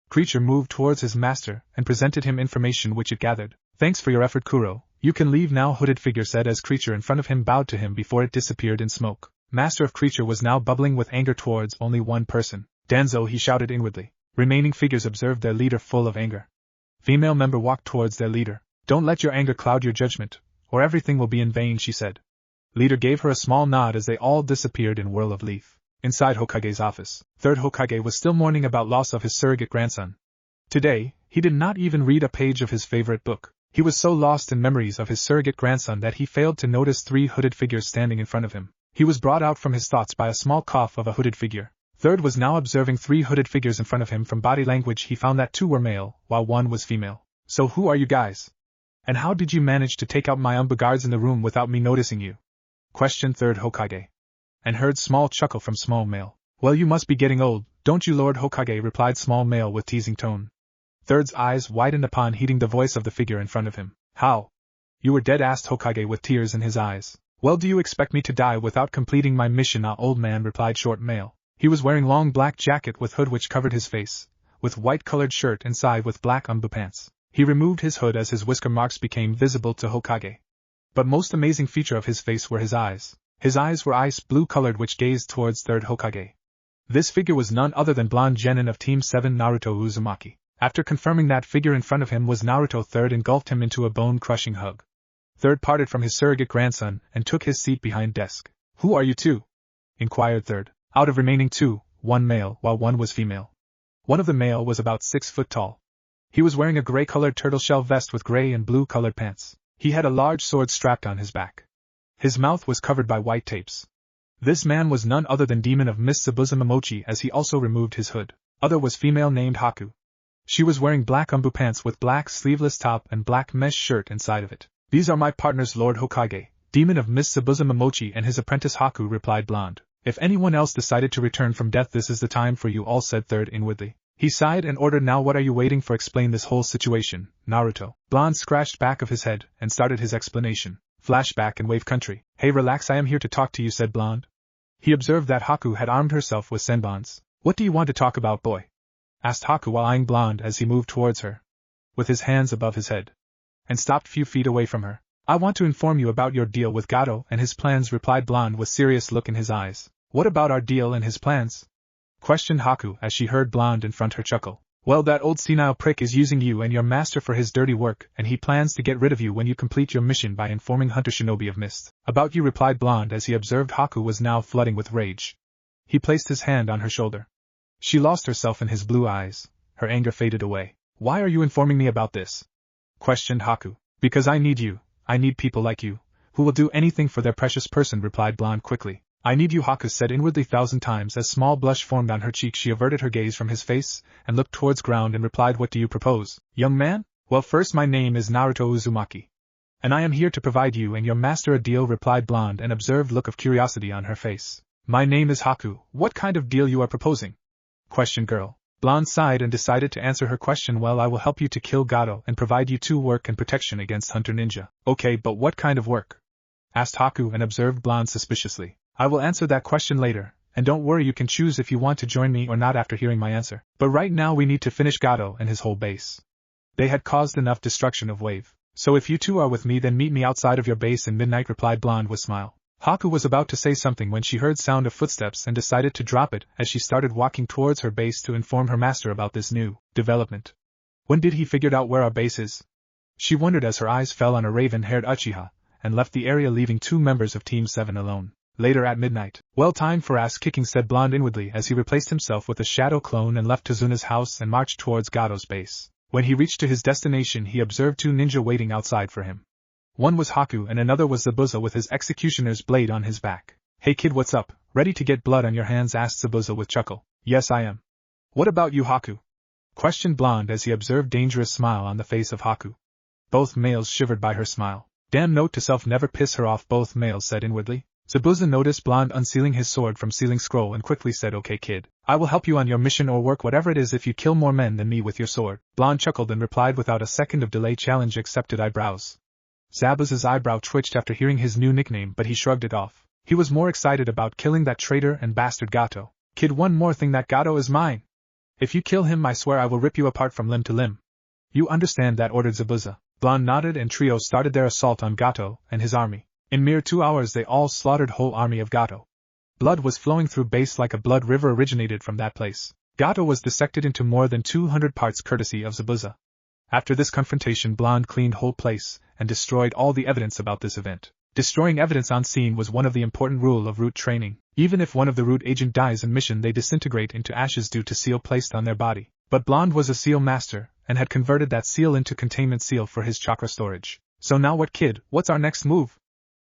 A: Creature moved towards his master and presented him information which it gathered. Thanks for your effort, Kuro. You can leave now, hooded figure said as creature in front of him bowed to him before it disappeared in smoke. Master of creature was now bubbling with anger towards only one person. Danzo, he shouted inwardly. Remaining figures observed their leader full of anger. Female member walked towards their leader. Don't let your anger cloud your judgment, or everything will be in vain, she said. Leader gave her a small nod as they all disappeared in whirl of leaf. Inside Hokage's office, 3rd Hokage was still mourning about loss of his surrogate grandson. Today, he did not even read a page of his favorite book. He was so lost in memories of his surrogate grandson that he failed to notice 3 hooded figures standing in front of him. He was brought out from his thoughts by a small cough of a hooded figure. 3rd was now observing 3 hooded figures in front of him. From body language he found that 2 were male, while 1 was female. So who are you guys? And how did you manage to take out my guards in the room without me noticing you? Questioned 3rd Hokage. And heard small chuckle from small male. Well, you must be getting old, don't you, Lord Hokage, replied small male with teasing tone. 3rd's eyes widened upon heeding the voice of the figure in front of him. How? You were dead, asked Hokage with tears in his eyes. Well, do you expect me to die without completing my mission? Old man, replied short male. He was wearing long black jacket with hood which covered his face, with white-colored shirt inside with black pants. He removed his hood as his whisker marks became visible to Hokage. But most amazing feature of his face were his eyes. His eyes were ice blue colored which gazed towards 3rd Hokage. This figure was none other than blonde genin of Team 7 Naruto Uzumaki. After confirming that figure in front of him was Naruto, 3rd engulfed him into a bone-crushing hug. 3rd parted from his surrogate grandson and took his seat behind desk. Who are you 2? Inquired 3rd. Out of remaining 2, 1 male while 1 was female. One of the male was about 6 foot tall. He was wearing a gray-colored turtle-shell vest with gray and blue-colored pants. He had a large sword strapped on his back. His mouth was covered by white tapes. This man was none other than Demon of Mist Tsubusa Momochi, as he also removed his hood. Other was female named Haku. She was wearing black pants with black sleeveless top and black mesh shirt inside of it. These are my partners, Lord Hokage, Demon of Mist Tsubusa Momochi and his apprentice Haku, replied Blonde. If anyone else decided to return from death, this is the time for you all, said 3rd inwardly. He sighed and ordered, now what are you waiting for? Explain this whole situation, Naruto. Blonde scratched back of his head and started his explanation. Flashback in Wave Country. Hey, relax, I am here to talk to you, said Blonde. He observed that Haku had armed herself with senbons. What do you want to talk about, boy? Asked Haku while eyeing Blonde as he moved towards her, with his hands above his head, and stopped few feet away from her. I want to inform you about your deal with Gato and his plans, replied Blonde with serious look in his eyes. What about our deal and his plans? Questioned Haku as she heard Blonde in front her chuckle. Well, that old senile prick is using you and your master for his dirty work, and he plans to get rid of you when you complete your mission by informing Hunter Shinobi of Mist about you, replied Blonde as he observed Haku was now flooding with rage. He placed his hand on her shoulder. She lost herself in his blue eyes. Her anger faded away. Why are you informing me about this? Questioned Haku. Because I need you. I need people like you, who will do anything for their precious person, replied Blonde quickly. I need you, Haku said inwardly 1,000 times as small blush formed on her cheek. She averted her gaze from his face and looked towards ground and replied, what do you propose, young man? Well, first, my name is Naruto Uzumaki, and I am here to provide you and your master a deal, replied Blonde, an observed look of curiosity on her face. My name is Haku. What kind of deal you are proposing? Questioned girl. Blonde sighed and decided to answer her question. Well, I will help you to kill Gato and provide you 2 work and protection against Hunter Ninja. Okay, but what kind of work? Asked Haku and observed Blonde suspiciously. I will answer that question later, and don't worry, you can choose if you want to join me or not after hearing my answer. But right now we need to finish Gato and his whole base. They had caused enough destruction of Wave. So if you two are with me, then meet me outside of your base in midnight, replied Blonde with a smile. Haku was about to say something when she heard sound of footsteps and decided to drop it as she started walking towards her base to inform her master about this new development. When did he figure out where our base is? She wondered as her eyes fell on a raven-haired uchiha, and left the area leaving 2 members of Team 7 alone. Later at midnight. Well, time for ass-kicking, said Blonde inwardly as he replaced himself with a shadow clone and left Tazuna's house and marched towards Gato's base. When he reached to his destination, he observed 2 ninja waiting outside for him. One was Haku and another was Zabuza with his executioner's blade on his back. Hey kid, what's up? Ready to get blood on your hands? Asked Zabuza with chuckle. Yes, I am. What about you, Haku? Questioned Blonde as he observed dangerous smile on the face of Haku. Both males shivered by her smile. Damn, note to self, never piss her off, both males said inwardly. Zabuza noticed Blonde unsealing his sword from sealing scroll and quickly said, okay kid, I will help you on your mission or work, whatever it is, if you kill more men than me with your sword. Blonde chuckled and replied without a second of delay, challenge accepted. Eyebrows. Zabuza's eyebrow twitched after hearing his new nickname, but he shrugged it off. He was more excited about killing that traitor and bastard Gato. Kid, one more thing, that Gato is mine. If you kill him, I swear I will rip you apart from limb to limb. You understand that, ordered Zabuza. Blonde nodded and trio started their assault on Gato and his army. In mere 2 hours they all slaughtered whole army of Gato. Blood was flowing through base like a blood river originated from that place. Gato was dissected into more than 200 parts courtesy of Zabuza. After this confrontation, Blonde cleaned whole place and destroyed all the evidence about this event. Destroying evidence on scene was one of the important rule of root training. Even if one of the root agent dies in mission, they disintegrate into ashes due to seal placed on their body. But Blonde was a seal master and had converted that seal into containment seal for his chakra storage. So now what, kid? What's our next move?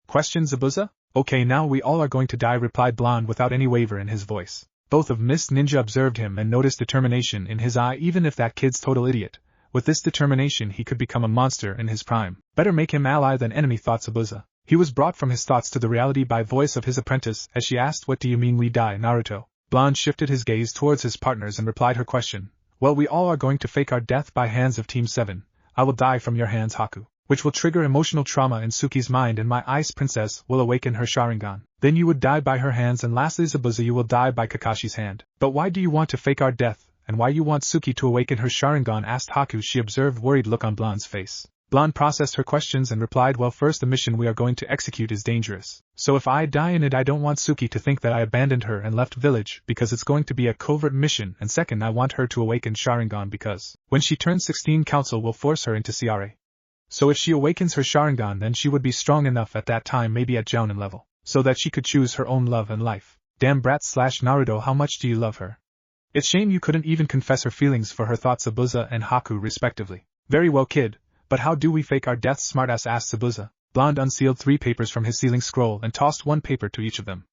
A: Questioned Zabuza. Okay, now we all are going to die, replied Blonde without any waver in his voice. Both of Mist Ninja observed him and noticed determination in his eye. Even if that kid's total idiot, with this determination he could become a monster in his prime. Better make him ally than enemy, thought Zabuza. He was brought from his thoughts to the reality by voice of his apprentice as she asked, what do you mean we die, Naruto? Blonde shifted his gaze towards his partners and replied her question. Well, we all are going to fake our death by hands of Team 7. I will die from your hands, Haku, which will trigger emotional trauma in Suki's mind, and my ice princess will awaken her Sharingan. Then you would die by her hands, and lastly Zabuza, you will die by Kakashi's hand. But why do you want to fake our death, and why you want Suki to awaken her Sharingan? Asked Haku. She observed worried look on Blonde's face. Blonde processed her questions and replied, well, first, the mission we are going to execute is dangerous. So if I die in it, I don't want Suki to think that I abandoned her and left village, because it's going to be a covert mission, and second, I want her to awaken Sharingan because when she turns 16, council will force her into CRA. So if she awakens her Sharingan, then she would be strong enough at that time, maybe at Jounin level, so that she could choose her own love and life. Damn brat / Naruto, how much do you love her? It's shame you couldn't even confess her feelings for her, thought Zabuza and Haku respectively. Very well, kid, but how do we fake our deaths, smartass? Asked Zabuza. Blonde unsealed 3 papers from his sealing scroll and tossed 1 paper to each of them.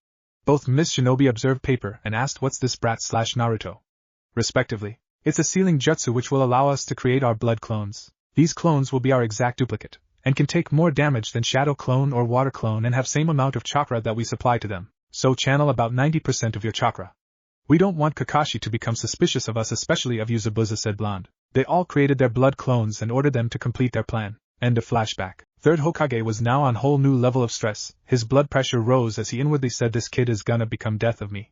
A: Both Miss Shinobi observed paper and asked, what's this, brat / Naruto? Respectively. It's a sealing jutsu which will allow us to create our blood clones. These clones will be our exact duplicate, and can take more damage than shadow clone or water clone and have same amount of chakra that we supply to them. So channel about 90% of your chakra. We don't want Kakashi to become suspicious of us, especially of you, Zabuza, said Blonde. They all created their blood clones and ordered them to complete their plan. End of flashback. Third Hokage was now on whole new level of stress. His blood pressure rose as he inwardly said, this kid is gonna become death of me.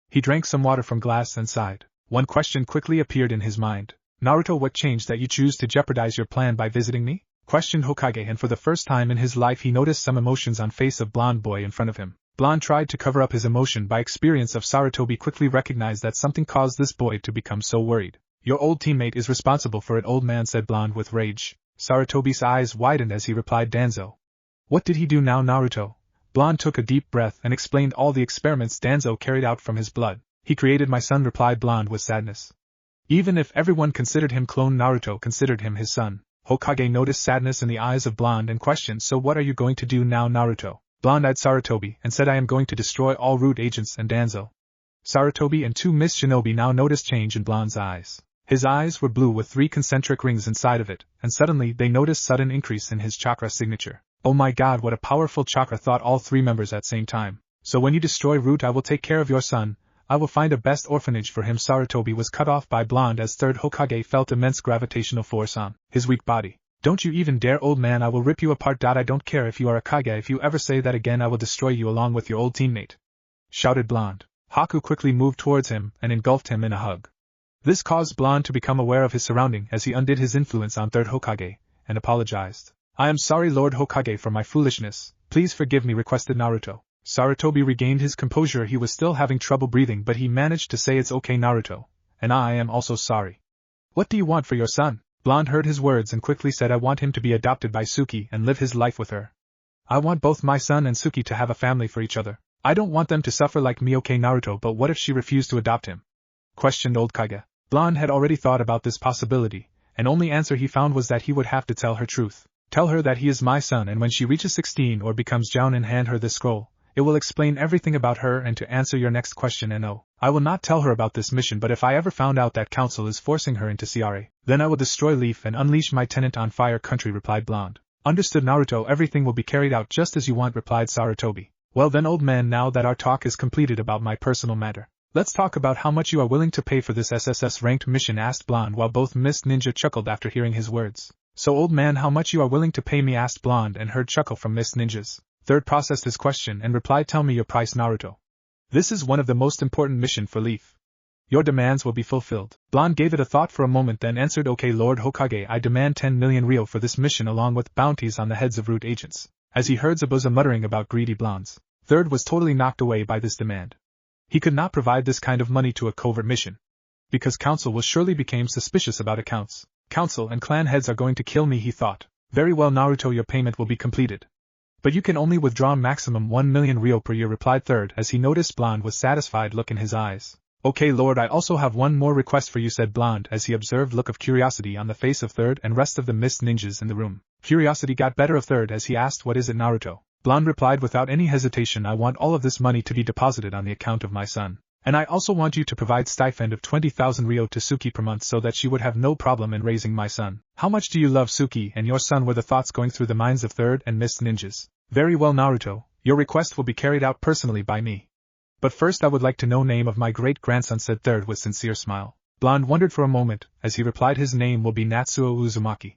A: He drank some water from glass and sighed. One question quickly appeared in his mind. Naruto, what changed that you choose to jeopardize your plan by visiting me? Questioned Hokage, and for the first time in his life he noticed some emotions on face of blonde boy in front of him. Blonde tried to cover up his emotion by experience of Sarutobi, quickly recognized that something caused this boy to become so worried. Your old teammate is responsible for it, old man, said Blonde with rage. Sarutobi's eyes widened as he replied, Danzo. What did he do now, Naruto? Blonde took a deep breath and explained all the experiments Danzo carried out from his blood. He created my son, replied Blonde with sadness. Even if everyone considered him clone, Naruto considered him his son. Hokage noticed sadness in the eyes of Blonde and questioned, so what are you going to do now, Naruto? Blonde eyed Sarutobi and said, I am going to destroy all root agents and Danzo. Sarutobi and 2 Miss Shinobi now noticed change in Blonde's eyes. His eyes were blue with 3 concentric rings inside of it, and suddenly they noticed sudden increase in his chakra signature. Oh my god, what a powerful chakra, thought all 3 members at same time. So when you destroy root, I will take care of your son. I will find a best orphanage for him. Sarutobi was cut off by Blonde as third Hokage felt immense gravitational force on his weak body. Don't you even dare, old man, I will rip you apart. I don't care if you are a Kage, if you ever say that again I will destroy you along with your old teammate, shouted Blonde. Haku quickly moved towards him and engulfed him in a hug. This caused Blonde to become aware of his surrounding as he undid his influence on third Hokage, and apologized. I am sorry, Lord Hokage, for my foolishness. Please forgive me, requested Naruto. Sarutobi regained his composure. He was still having trouble breathing, but he managed to say, it's okay, Naruto, and I am also sorry. What do you want for your son? Blonde heard his words and quickly said, I want him to be adopted by Suki and live his life with her. I want both my son and Suki to have a family for each other. I don't want them to suffer like me. Okay, Naruto, but what if she refused to adopt him? Questioned old Kage. Blonde had already thought about this possibility, and only answer he found was that he would have to tell her truth. Tell her that he is my son, and when she reaches 16 or becomes Jounin, hand her this scroll. It will explain everything about her. And to answer your next question, no, I will not tell her about this mission, but if I ever found out that council is forcing her into CRA, then I will destroy Leaf and unleash my tenant on Fire Country, replied Blonde. Understood, Naruto, everything will be carried out just as you want, replied Sarutobi. Well then, old man, now that our talk is completed about my personal matter, let's talk about how much you are willing to pay for this SSS-ranked mission, asked Blonde, while both Mist Ninja chuckled after hearing his words. So, old man, how much you are willing to pay me, asked Blonde, and heard chuckle from Mist Ninjas. Third processed his question and replied, tell me your price, Naruto. This is one of the most important mission for Leaf. Your demands will be fulfilled. Blonde gave it a thought for a moment, then answered, okay, Lord Hokage, I demand 10 million ryo for this mission along with bounties on the heads of root agents. As he heard Zabuza muttering about greedy blondes, Third was totally knocked away by this demand. He could not provide this kind of money to a covert mission, because council will surely become suspicious about accounts. Council and clan heads are going to kill me, he thought. Very well, Naruto, your payment will be completed. But you can only withdraw maximum 1 million ryo per year, replied Third as he noticed Blonde with satisfied look in his eyes. Okay, Lord, I also have one more request for you, said Blonde as he observed look of curiosity on the face of Third and rest of the Mist Ninjas in the room. Curiosity got better of Third as he asked, what is it, Naruto? Blonde replied without any hesitation, I want all of this money to be deposited on the account of my son. And I also want you to provide stipend of 20,000 ryo to Suki per month so that she would have no problem in raising my son. How much do you love Suki and your son, were the thoughts going through the minds of Third and Mist Ninjas. Very well, Naruto, your request will be carried out personally by me. But first I would like to know name of my great-grandson, said Third with sincere smile. Blonde wondered for a moment, as he replied his name will be Natsuo Uzumaki.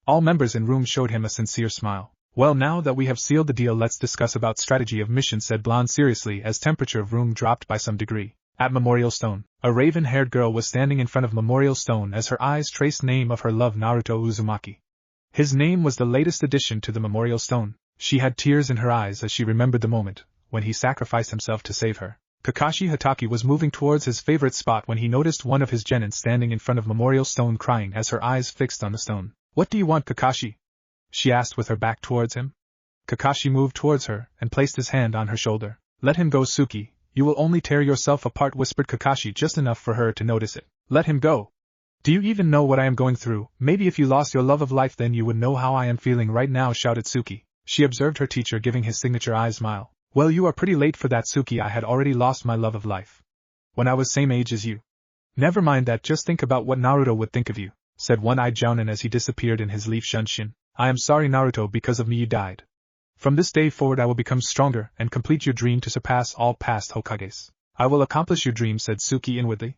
A: All members in room showed him a sincere smile. Well, now that we have sealed the deal, let's discuss about strategy of mission, said Blonde seriously as temperature of room dropped by some degree. At Memorial Stone, a raven-haired girl was standing in front of Memorial Stone as her eyes traced name of her love, Naruto Uzumaki. His name was the latest addition to the Memorial Stone. She had tears in her eyes as she remembered the moment when he sacrificed himself to save her. Kakashi Hatake was moving towards his favorite spot when he noticed one of his genin standing in front of Memorial Stone crying as her eyes fixed on the stone. What do you want, Kakashi? She asked with her back towards him. Kakashi moved towards her and placed his hand on her shoulder. Let him go, Suki, you will only tear yourself apart, whispered Kakashi just enough for her to notice it. Let him go. Do you even know what I am going through? Maybe if you lost your love of life then you would know how I am feeling right now, shouted Suki. She observed her teacher giving his signature eye smile. Well, you are pretty late for that, Suki. I had already lost my love of life when I was same age as you. Never mind that, just think about what Naruto would think of you, said one-eyed Jounin as he disappeared in his leaf shunshin. I am sorry, Naruto, because of me you died. From this day forward I will become stronger and complete your dream to surpass all past Hokages. I will accomplish your dream, said Suki inwardly.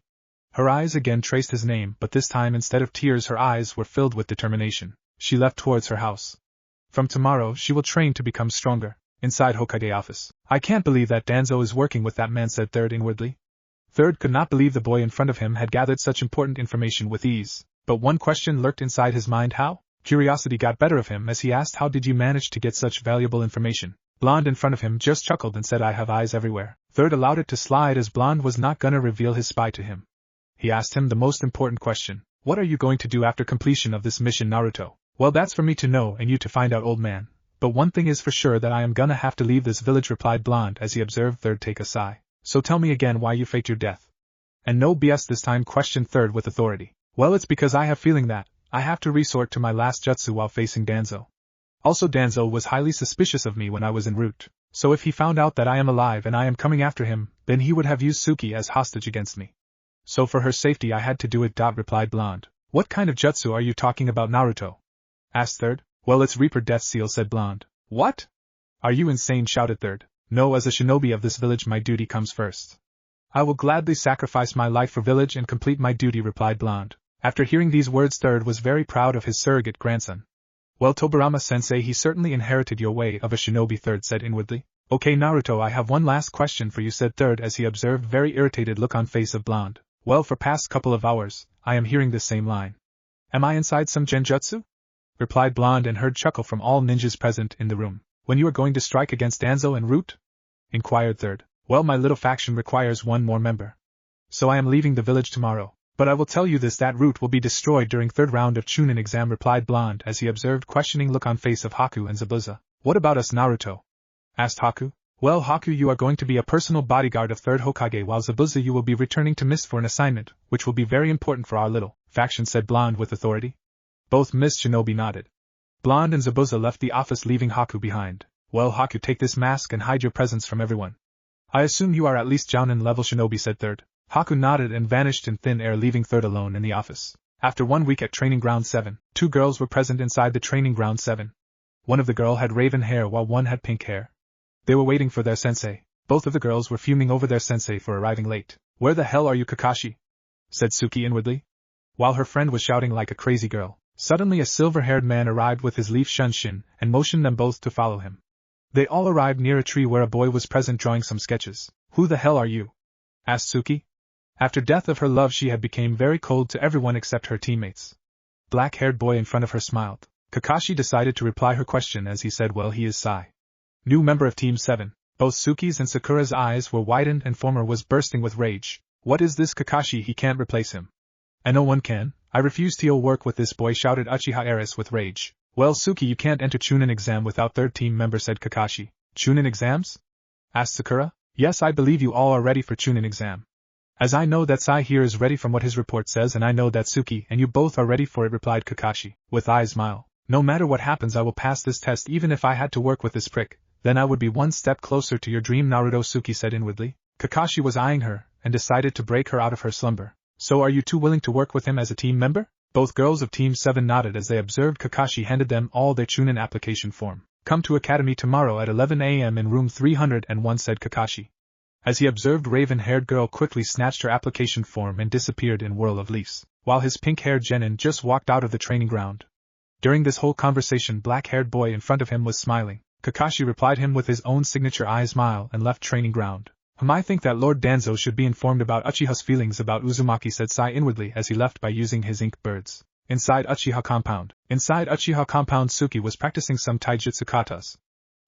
A: Her eyes again traced his name, but this time instead of tears her eyes were filled with determination. She left towards her house. From tomorrow she will train to become stronger. Inside Hokage office. I can't believe that Danzo is working with that man, said Third inwardly. Third could not believe the boy in front of him had gathered such important information with ease. But one question lurked inside his mind: how? Curiosity got better of him as he asked, how did you manage to get such valuable information? Blonde in front of him just chuckled and said, I have eyes everywhere. Third allowed it to slide as Blonde was not gonna reveal his spy to him. He asked him the most important question. What are you going to do after completion of this mission, Naruto? Well, that's for me to know and you to find out, old man. But one thing is for sure, that I am gonna have to leave this village, replied Blonde as he observed Third take a sigh. So tell me again why you faked your death. And no BS this time, questioned Third with authority. Well, it's because I have feeling that I have to resort to my last jutsu while facing Danzo. Also, Danzo was highly suspicious of me when I was en route, so if he found out that I am alive and I am coming after him, then he would have used Suki as hostage against me. So for her safety I had to do it. Replied Blonde. What kind of jutsu are you talking about, Naruto? Asked Third. Well, it's Reaper Death Seal, said Blonde. What? Are you insane? Shouted Third. No, as a shinobi of this village my duty comes first. I will gladly sacrifice my life for village and complete my duty, replied Blonde. After hearing these words, Third was very proud of his surrogate grandson. Well, Tobirama-sensei, he certainly inherited your way of a shinobi, Third said inwardly. Okay, Naruto, I have one last question for you, said Third as he observed very irritated look on face of Blonde. Well, for past couple of hours, I am hearing this same line. Am I inside some genjutsu? Replied Blonde and heard chuckle from all ninjas present in the room. When you are going to strike against Danzo and Root? Inquired Third. Well, my little faction requires one more member. So I am leaving the village tomorrow. But I will tell you this, that Root will be destroyed during third round of Chunin exam, replied Blonde as he observed questioning look on face of Haku and Zabuza. What about us, Naruto? Asked Haku. Well, Haku, you are going to be a personal bodyguard of third Hokage, while Zabuza you will be returning to Mist for an assignment, which will be very important for our little faction, said Blonde with authority. Both Mist shinobi nodded. Blonde and Zabuza left the office, leaving Haku behind. Well, Haku, take this mask and hide your presence from everyone. I assume you are at least Jounin level shinobi, said Third. Haku nodded and vanished in thin air, leaving Third alone in the office. After 1 week at Training Ground 7, 2 girls were present inside the Training Ground 7. One of the girl had raven hair while one had pink hair. They were waiting for their sensei. Both of the girls were fuming over their sensei for arriving late. Where the hell are you, Kakashi? Said Suki inwardly. While her friend was shouting like a crazy girl, suddenly a silver-haired man arrived with his leaf shunshin and motioned them both to follow him. They all arrived near a tree where a boy was present drawing some sketches. Who the hell are you? Asked Suki. After death of her love, she had become very cold to everyone except her teammates. Black-haired boy in front of her smiled. Kakashi decided to reply her question as he said, well, he is Sai. New member of Team 7. Both Suki's and Sakura's eyes were widened and former was bursting with rage. What is this Kakashi? He can't replace him. And no one can. I refuse to work with this boy, shouted Uchiha Eris with rage. Well, Suki, you can't enter Chunin exam without third team member, said Kakashi. Chunin exams? Asked Sakura. Yes, I believe you all are ready for Chunin exam. As I know that Sai here is ready from what his report says, and I know that Suki and you both are ready for it, replied Kakashi, with eyes smile. No matter what happens, I will pass this test, even if I had to work with this prick. Then I would be one step closer to your dream, Naruto, Suki said inwardly. Kakashi was eyeing her, and decided to break her out of her slumber. So are you two willing to work with him as a team member? Both girls of Team 7 nodded as they observed Kakashi handed them all their Chunin application form. Come to Academy tomorrow at 11 a.m. in room 301, said Kakashi. As he observed, raven-haired girl quickly snatched her application form and disappeared in whirl of leaves, while his pink-haired genin just walked out of the training ground. During this whole conversation, black-haired boy in front of him was smiling. Kakashi replied him with his own signature eye smile and left training ground. I think that Lord Danzo should be informed about Uchiha's feelings about Uzumaki, said Sai inwardly as he left by using his ink birds. Inside Uchiha compound. Suki was practicing some taijutsu katas.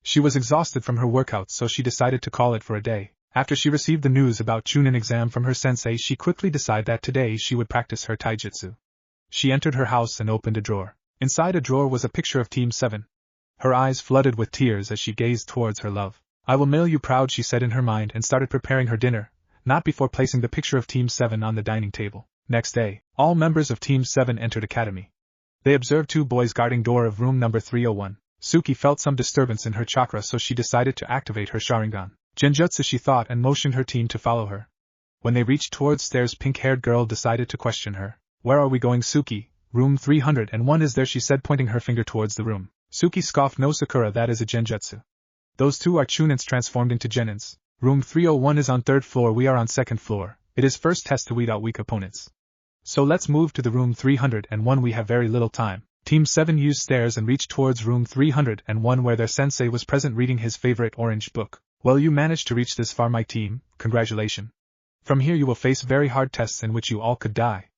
A: She was exhausted from her workouts, so she decided to call it for a day. After she received the news about Chunin exam from her sensei, she quickly decided that today she would practice her taijutsu. She entered her house and opened a drawer. Inside a drawer was a picture of Team 7. Her eyes flooded with tears as she gazed towards her love. I will mail you proud, she said in her mind, and started preparing her dinner, not before placing the picture of Team 7 on the dining table. Next day, all members of Team 7 entered Academy. They observed 2 boys guarding door of room number 301. Suki felt some disturbance in her chakra, so she decided to activate her Sharingan Genjutsu, she thought, and motioned her team to follow her. When they reached towards stairs, pink-haired girl decided to question her. Where are we going, Suki? Room 301 is there, she said, pointing her finger towards the room. Suki scoffed. No, Sakura, that is a Genjutsu. Those 2 are Chunins transformed into Genins. Room 301 is on 3rd floor, we are on 2nd floor. It is first test to weed out weak opponents. So let's move to the room 301, we have very little time. Team 7 used stairs and reached towards room 301 where their sensei was present reading his favorite orange book. Well, you managed to reach this far, my team, congratulations. From here you will face very hard tests in which you all could die.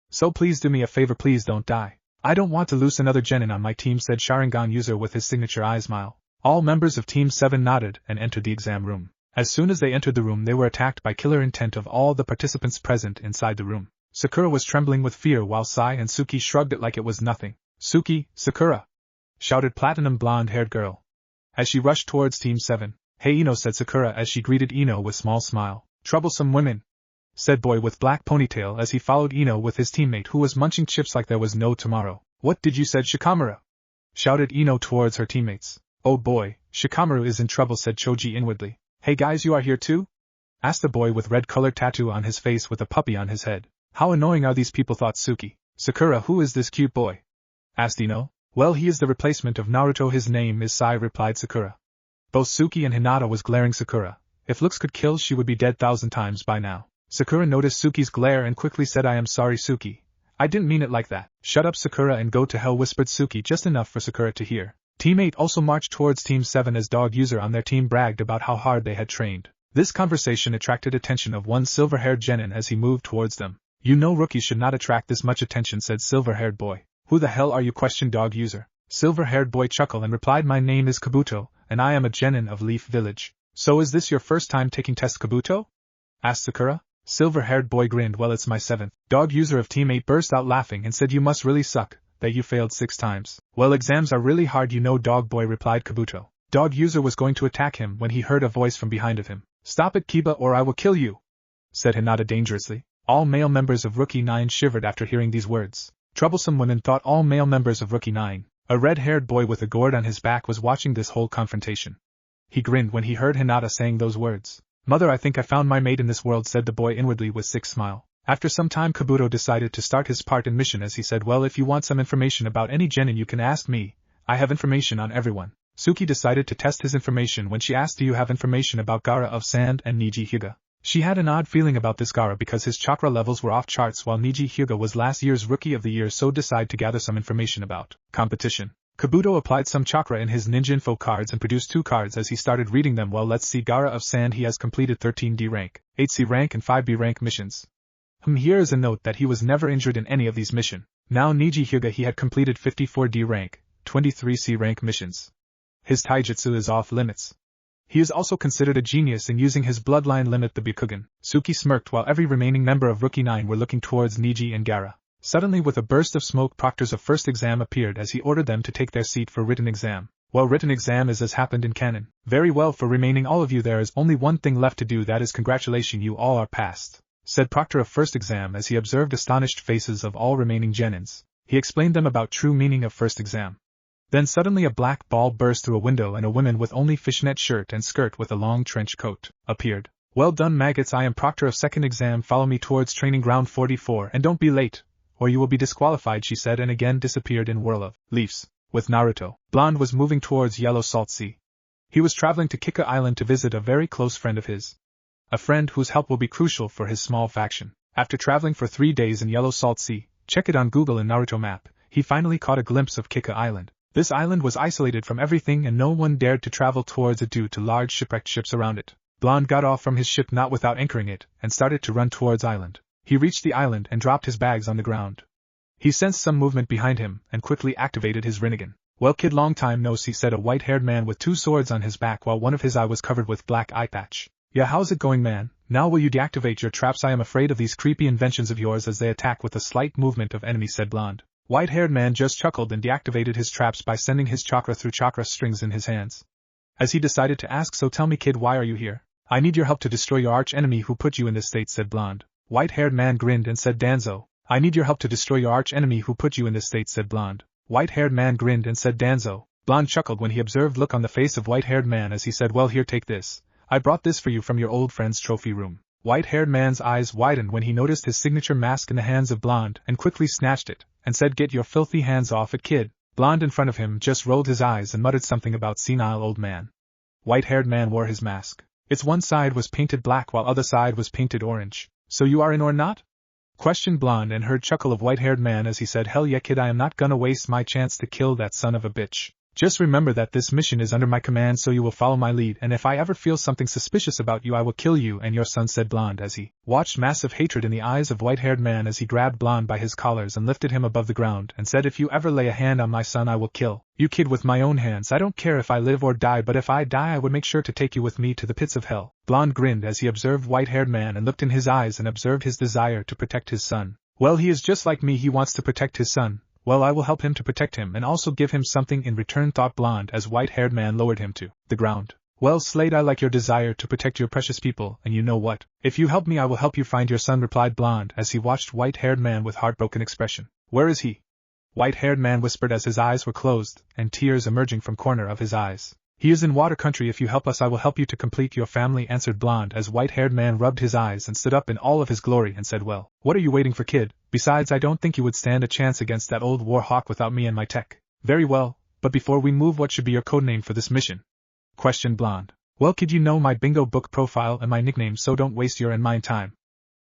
A: So please do me a favor, please don't die. I don't want to lose another Genin on my team, said Sharingan user with his signature eye smile. All members of Team 7 nodded and entered the exam room. As soon as they entered the room, they were attacked by killer intent of all the participants present inside the room. Sakura was trembling with fear while Sai and Suki shrugged it like it was nothing. Suki, Sakura! Shouted platinum blonde-haired girl. As she rushed towards Team 7. Hey Ino, said Sakura as she greeted Ino with small smile. Troublesome women, said boy with black ponytail as he followed Ino with his teammate who was munching chips like there was no tomorrow. What did you said, Shikamaru? Shouted Ino towards her teammates. Oh boy, Shikamaru is in trouble, said Choji inwardly. Hey guys, you are here too? Asked the boy with red-colored tattoo on his face with a puppy on his head. How annoying are these people, thought Suki. Sakura, who is this cute boy? Asked Ino. Well, he is the replacement of Naruto, his name is Sai, replied Sakura. Both Suki and Hinata was glaring Sakura, If looks could kill, she would be dead 1,000 times by now. Sakura noticed Suki's glare and quickly said, I am sorry, Suki. I didn't mean it like that. Shut up, Sakura, and go to hell, whispered Suki, just enough for Sakura to hear. Team 8 also marched towards Team 7 as dog user on their team bragged about how hard they had trained. This conversation attracted attention of one silver-haired genin as he moved towards them. You know rookies should not attract this much attention, said silver-haired boy. Who the hell are you, questioned dog user. Silver-haired boy chuckled and replied, my name is Kabuto, and I am a genin of Leaf Village. So is this your first time taking test, Kabuto? Asked Sakura. Silver-haired boy grinned. Well, it's my 7th. Dog user of Team 8 burst out laughing and said, you must really suck, that you failed 6 times. Well, exams are really hard, you know, dog boy, replied Kabuto. Dog user was going to attack him when he heard a voice from behind of him. Stop it, Kiba, or I will kill you, said Hinata dangerously. All male members of Rookie 9 shivered after hearing these words. Troublesome women thought all male members of Rookie 9. A red-haired boy with a gourd on his back was watching this whole confrontation. He grinned when he heard Hinata saying those words. Mother, I think I found my mate in this world, said the boy inwardly with sick smile. After some time, Kabuto decided to start his part in mission as he said, well, if you want some information about any genin you can ask me. I have information on everyone. Suki decided to test his information when she asked, do you have information about Gaara of Sand and Niji Hyuga? She had an odd feeling about this Gaara because his chakra levels were off charts while Niji Hyuga was last year's Rookie of the Year, so decided to gather some information about competition. Kabuto applied some chakra in his ninja info cards and produced 2 cards as he started reading them. Well, let's see. Gaara of Sand, he has completed 13 D rank, 8 C rank and 5 B rank missions. Here is a note that he was never injured in any of these missions. Now Niji Hyuga, he had completed 54 D rank, 23 C rank missions. His taijutsu is off limits. He is also considered a genius in using his bloodline limit, the Byakugan. Suki smirked while every remaining member of Rookie 9 were looking towards Niji and Gaara. Suddenly, with a burst of smoke, proctors of first exam appeared as he ordered them to take their seat for written exam. Well, written exam is as happened in canon. Very well, for remaining all of you, there is only one thing left to do, that is congratulations, you all are passed, said proctor of first exam as he observed astonished faces of all remaining genins. He explained them about true meaning of first exam. Then suddenly a black ball burst through a window and a woman with only fishnet shirt and skirt with a long trench coat appeared. Well done, maggots, I am proctor of second exam, follow me towards training ground 44 and don't be late, or you will be disqualified, she said, and again disappeared in whirl of leaves. With Naruto, Blonde was moving towards Yellow Salt Sea. He was traveling to Kika Island to visit a very close friend of his. A friend whose help will be crucial for his small faction. After traveling for 3 days in Yellow Salt Sea, check it on Google and Naruto map, he finally caught a glimpse of Kika Island. This island was isolated from everything and no one dared to travel towards it due to large shipwrecked ships around it. Blonde got off from his ship not without anchoring it, and started to run towards island. He reached the island and dropped his bags on the ground. He sensed some movement behind him and quickly activated his Rinnegan. Well, kid, long time no see, said a white-haired man with 2 swords on his back while one of his eye was covered with black eye patch. Yeah, how's it going, man? Now will you deactivate your traps? I am afraid of these creepy inventions of yours as they attack with a slight movement of enemy, said Blonde. White-haired man just chuckled and deactivated his traps by sending his chakra through chakra strings in his hands. As he decided to ask, so tell me, kid, why are you here? I need your help to destroy your arch-enemy who put you in this state, said Blonde. White-haired man grinned and said, Danzo, I need your help to destroy your arch-enemy who put you in this state, said Blonde. White-haired man grinned and said, Danzo. Blonde chuckled when he observed look on the face of white-haired man as he said, well, here, take this. I brought this for you from your old friend's trophy room. White-haired man's eyes widened when he noticed his signature mask in the hands of Blonde and quickly snatched it, and said, get your filthy hands off it, kid. Blonde in front of him just rolled his eyes and muttered something about senile old man. White-haired man wore his mask. Its one side was painted black while other side was painted orange. So you are in or not? Questioned Blonde and heard chuckle of white-haired man as he said, hell yeah, kid, I am not gonna waste my chance to kill that son of a bitch. Just remember that this mission is under my command, so you will follow my lead, and if I ever feel something suspicious about you I will kill you and your son, said Blonde as he watched massive hatred in the eyes of white-haired man as he grabbed Blonde by his collars and lifted him above the ground and said, if you ever lay a hand on my son I will kill you, kid, with my own hands. I don't care if I live or die, but if I die I would make sure to take you with me to the pits of hell. Blonde grinned as he observed white-haired man and looked in his eyes and observed his desire to protect his son. Well, he is just like me, he wants to protect his son. Well, I will help him to protect him and also give him something in return, thought Blonde as white-haired man lowered him to the ground. Well, Slade, I like your desire to protect your precious people, and you know what? If you help me I will help you find your son, replied Blonde as he watched white-haired man with heartbroken expression. Where is he? White-haired man whispered as his eyes were closed and tears emerging from corner of his eyes. He is in water country. If you help us I will help you to complete your family, answered Blonde as white-haired man rubbed his eyes and stood up in all of his glory and said, well, what are you waiting for, kid? Besides, I don't think you would stand a chance against that old war hawk without me and my tech. Very well, but before we move, what should be your codename for this mission? Questioned Blonde. Well, kid, you know my bingo book profile and my nickname, so don't waste your and mine time.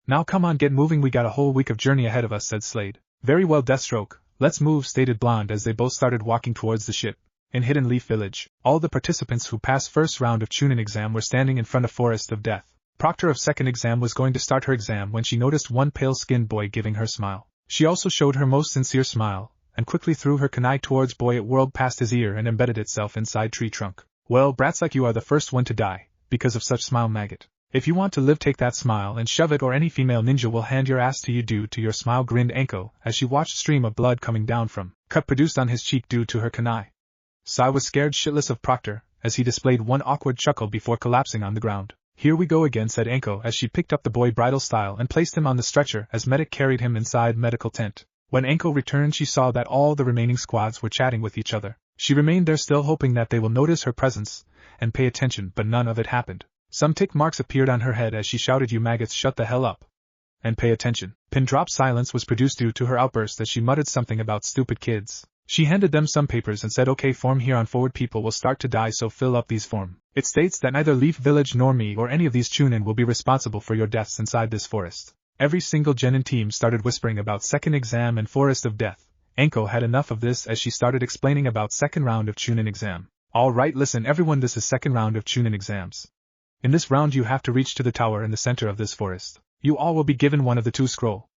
A: Now come on, get moving, we got a whole week of journey ahead of us, said Slade. Very well, Deathstroke, let's move, stated Blonde as they both started walking towards the ship. In Hidden Leaf Village, all the participants who passed first round of Chunin exam were standing in front of Forest of Death. Proctor of second exam was going to start her exam when she noticed one pale-skinned boy giving her smile. She also showed her most sincere smile, and quickly threw her kunai towards boy. It whirled past his ear and embedded itself inside tree trunk. Well, brats like you are the first one to die, because of such smile, maggot. If you want to live, take that smile and shove it, or any female ninja will hand your ass to you due to your smile, grinned Anko as she watched stream of blood coming down from cut produced on his cheek due to her kunai. Sai was scared shitless of Proctor, as he displayed one awkward chuckle before collapsing on the ground. Here we go again, said Anko as she picked up the boy bridal style and placed him on the stretcher as Medic carried him inside medical tent. When Anko returned, she saw that all the remaining squads were chatting with each other. She remained there, still hoping that they will notice her presence and pay attention, but none of it happened. Some tick marks appeared on her head as she shouted, "You maggots, shut the hell up and pay attention." Pin-drop silence was produced due to her outburst as she muttered something about stupid kids. She handed them some papers and said, "Okay, form here on forward, people will start to die, so fill up these form. It states that neither Leaf Village nor me or any of these Chunin will be responsible for your deaths inside this forest." Every single genin team started whispering about second exam and Forest of Death. Anko had enough of this as she started explaining about second round of Chunin exam. Alright, listen everyone, this is second round of Chunin exams. In this round you have to reach to the tower in the center of this forest. You all will be given one of the two scroll.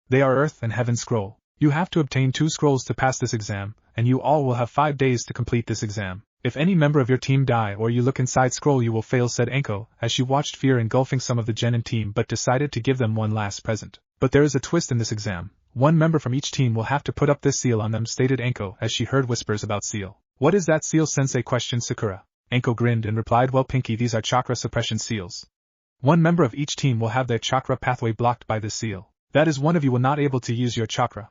A: They are Earth and Heaven scroll. You have to obtain 2 scrolls to pass this exam, and you all will have 5 days to complete this exam. If any member of your team die or you look inside scroll, you will fail, said Anko, as she watched fear engulfing some of the genin team but decided to give them one last present. But there is a twist in this exam. One member from each team will have to put up this seal on them, stated Anko as she heard whispers about seal. What is that seal, sensei, questioned Sakura. Anko grinned and replied, well, Pinky, these are chakra suppression seals. One member of each team will have their chakra pathway blocked by this seal. That is, one of you will not able to use your chakra.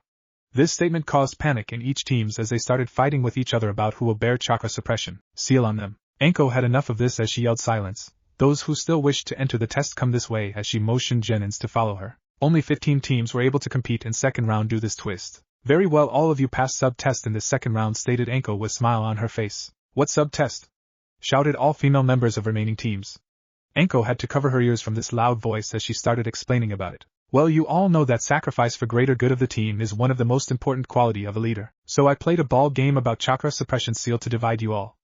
A: This statement caused panic in each teams as they started fighting with each other about who will bear chakra suppression seal on them. Anko had enough of this as she yelled silence. Those who still wished to enter the test come this way, as she motioned genins to follow her. Only 15 teams were able to compete in second round due this twist. Very well, all of you passed sub-test in this second round, stated Anko with smile on her face. What sub-test? Shouted all female members of remaining teams. Anko had to cover her ears from this loud voice as she started explaining about it. Well, you all know that sacrifice for greater good of the team is one of the most important quality of a leader. So I played a ball game about chakra suppression seal to divide you all.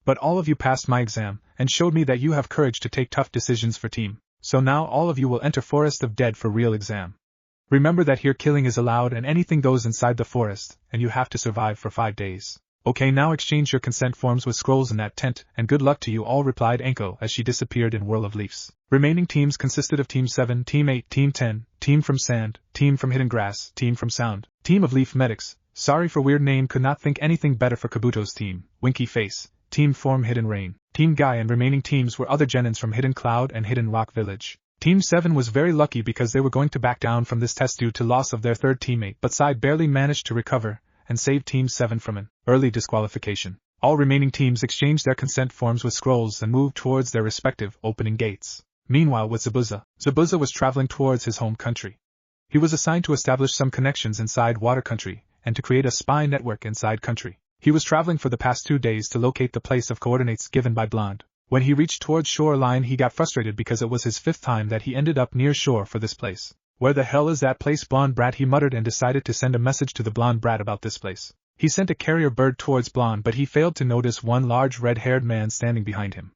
A: But all of you passed my exam, and showed me that you have courage to take tough decisions for team. So now all of you will enter Forest of Dead for real exam. Remember that here killing is allowed and anything goes inside the forest, and you have to survive for 5 days. Okay, now exchange your consent forms with scrolls in that tent, and good luck to you all, replied Anko as she disappeared in whirl of leaves. Remaining teams consisted of Team 7, Team 8, Team 10, Team from Sand, Team from Hidden Grass, Team from Sound, Team of Leaf Medics, sorry for weird name, could not think anything better for Kabuto's team, Winky Face, Team Form Hidden Rain, Team Guy, and remaining teams were other genins from Hidden Cloud and Hidden Rock Village. Team 7 was very lucky because they were going to back down from this test due to loss of their third teammate, but Sai barely managed to recover and save Team 7 from an early disqualification. All remaining teams exchanged their consent forms with scrolls and moved towards their respective opening gates. Meanwhile, with Zabuza was traveling towards his home country. He was assigned to establish some connections inside water country and to create a spy network inside country. He was traveling for the past 2 days to locate the place of coordinates given by Blonde. When he reached towards shoreline, he got frustrated because it was his 5th time that he ended up near shore for this place. Where the hell is that place, blonde brat, he muttered, and decided to send a message to the blonde brat about this place. He sent a carrier bird towards Blonde, but he failed to notice one large red-haired man standing behind him.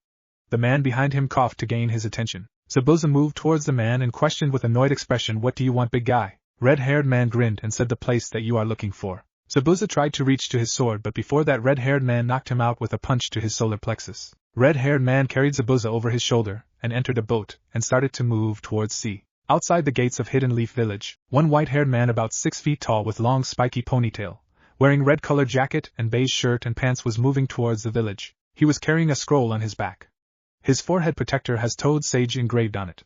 A: The man behind him coughed to gain his attention. Zabuza moved towards the man and questioned with annoyed expression, "What do you want, big guy?" Red-haired man grinned and said, "The place that you are looking for." Zabuza tried to reach to his sword, but before that, red-haired man knocked him out with a punch to his solar plexus. Red-haired man carried Zabuza over his shoulder and entered a boat and started to move towards sea. Outside the gates of Hidden Leaf Village, one white-haired man about 6 feet tall with long spiky ponytail, wearing red-colored jacket and beige shirt and pants, was moving towards the village. He was carrying a scroll on his back. His forehead protector has Toad Sage engraved on it.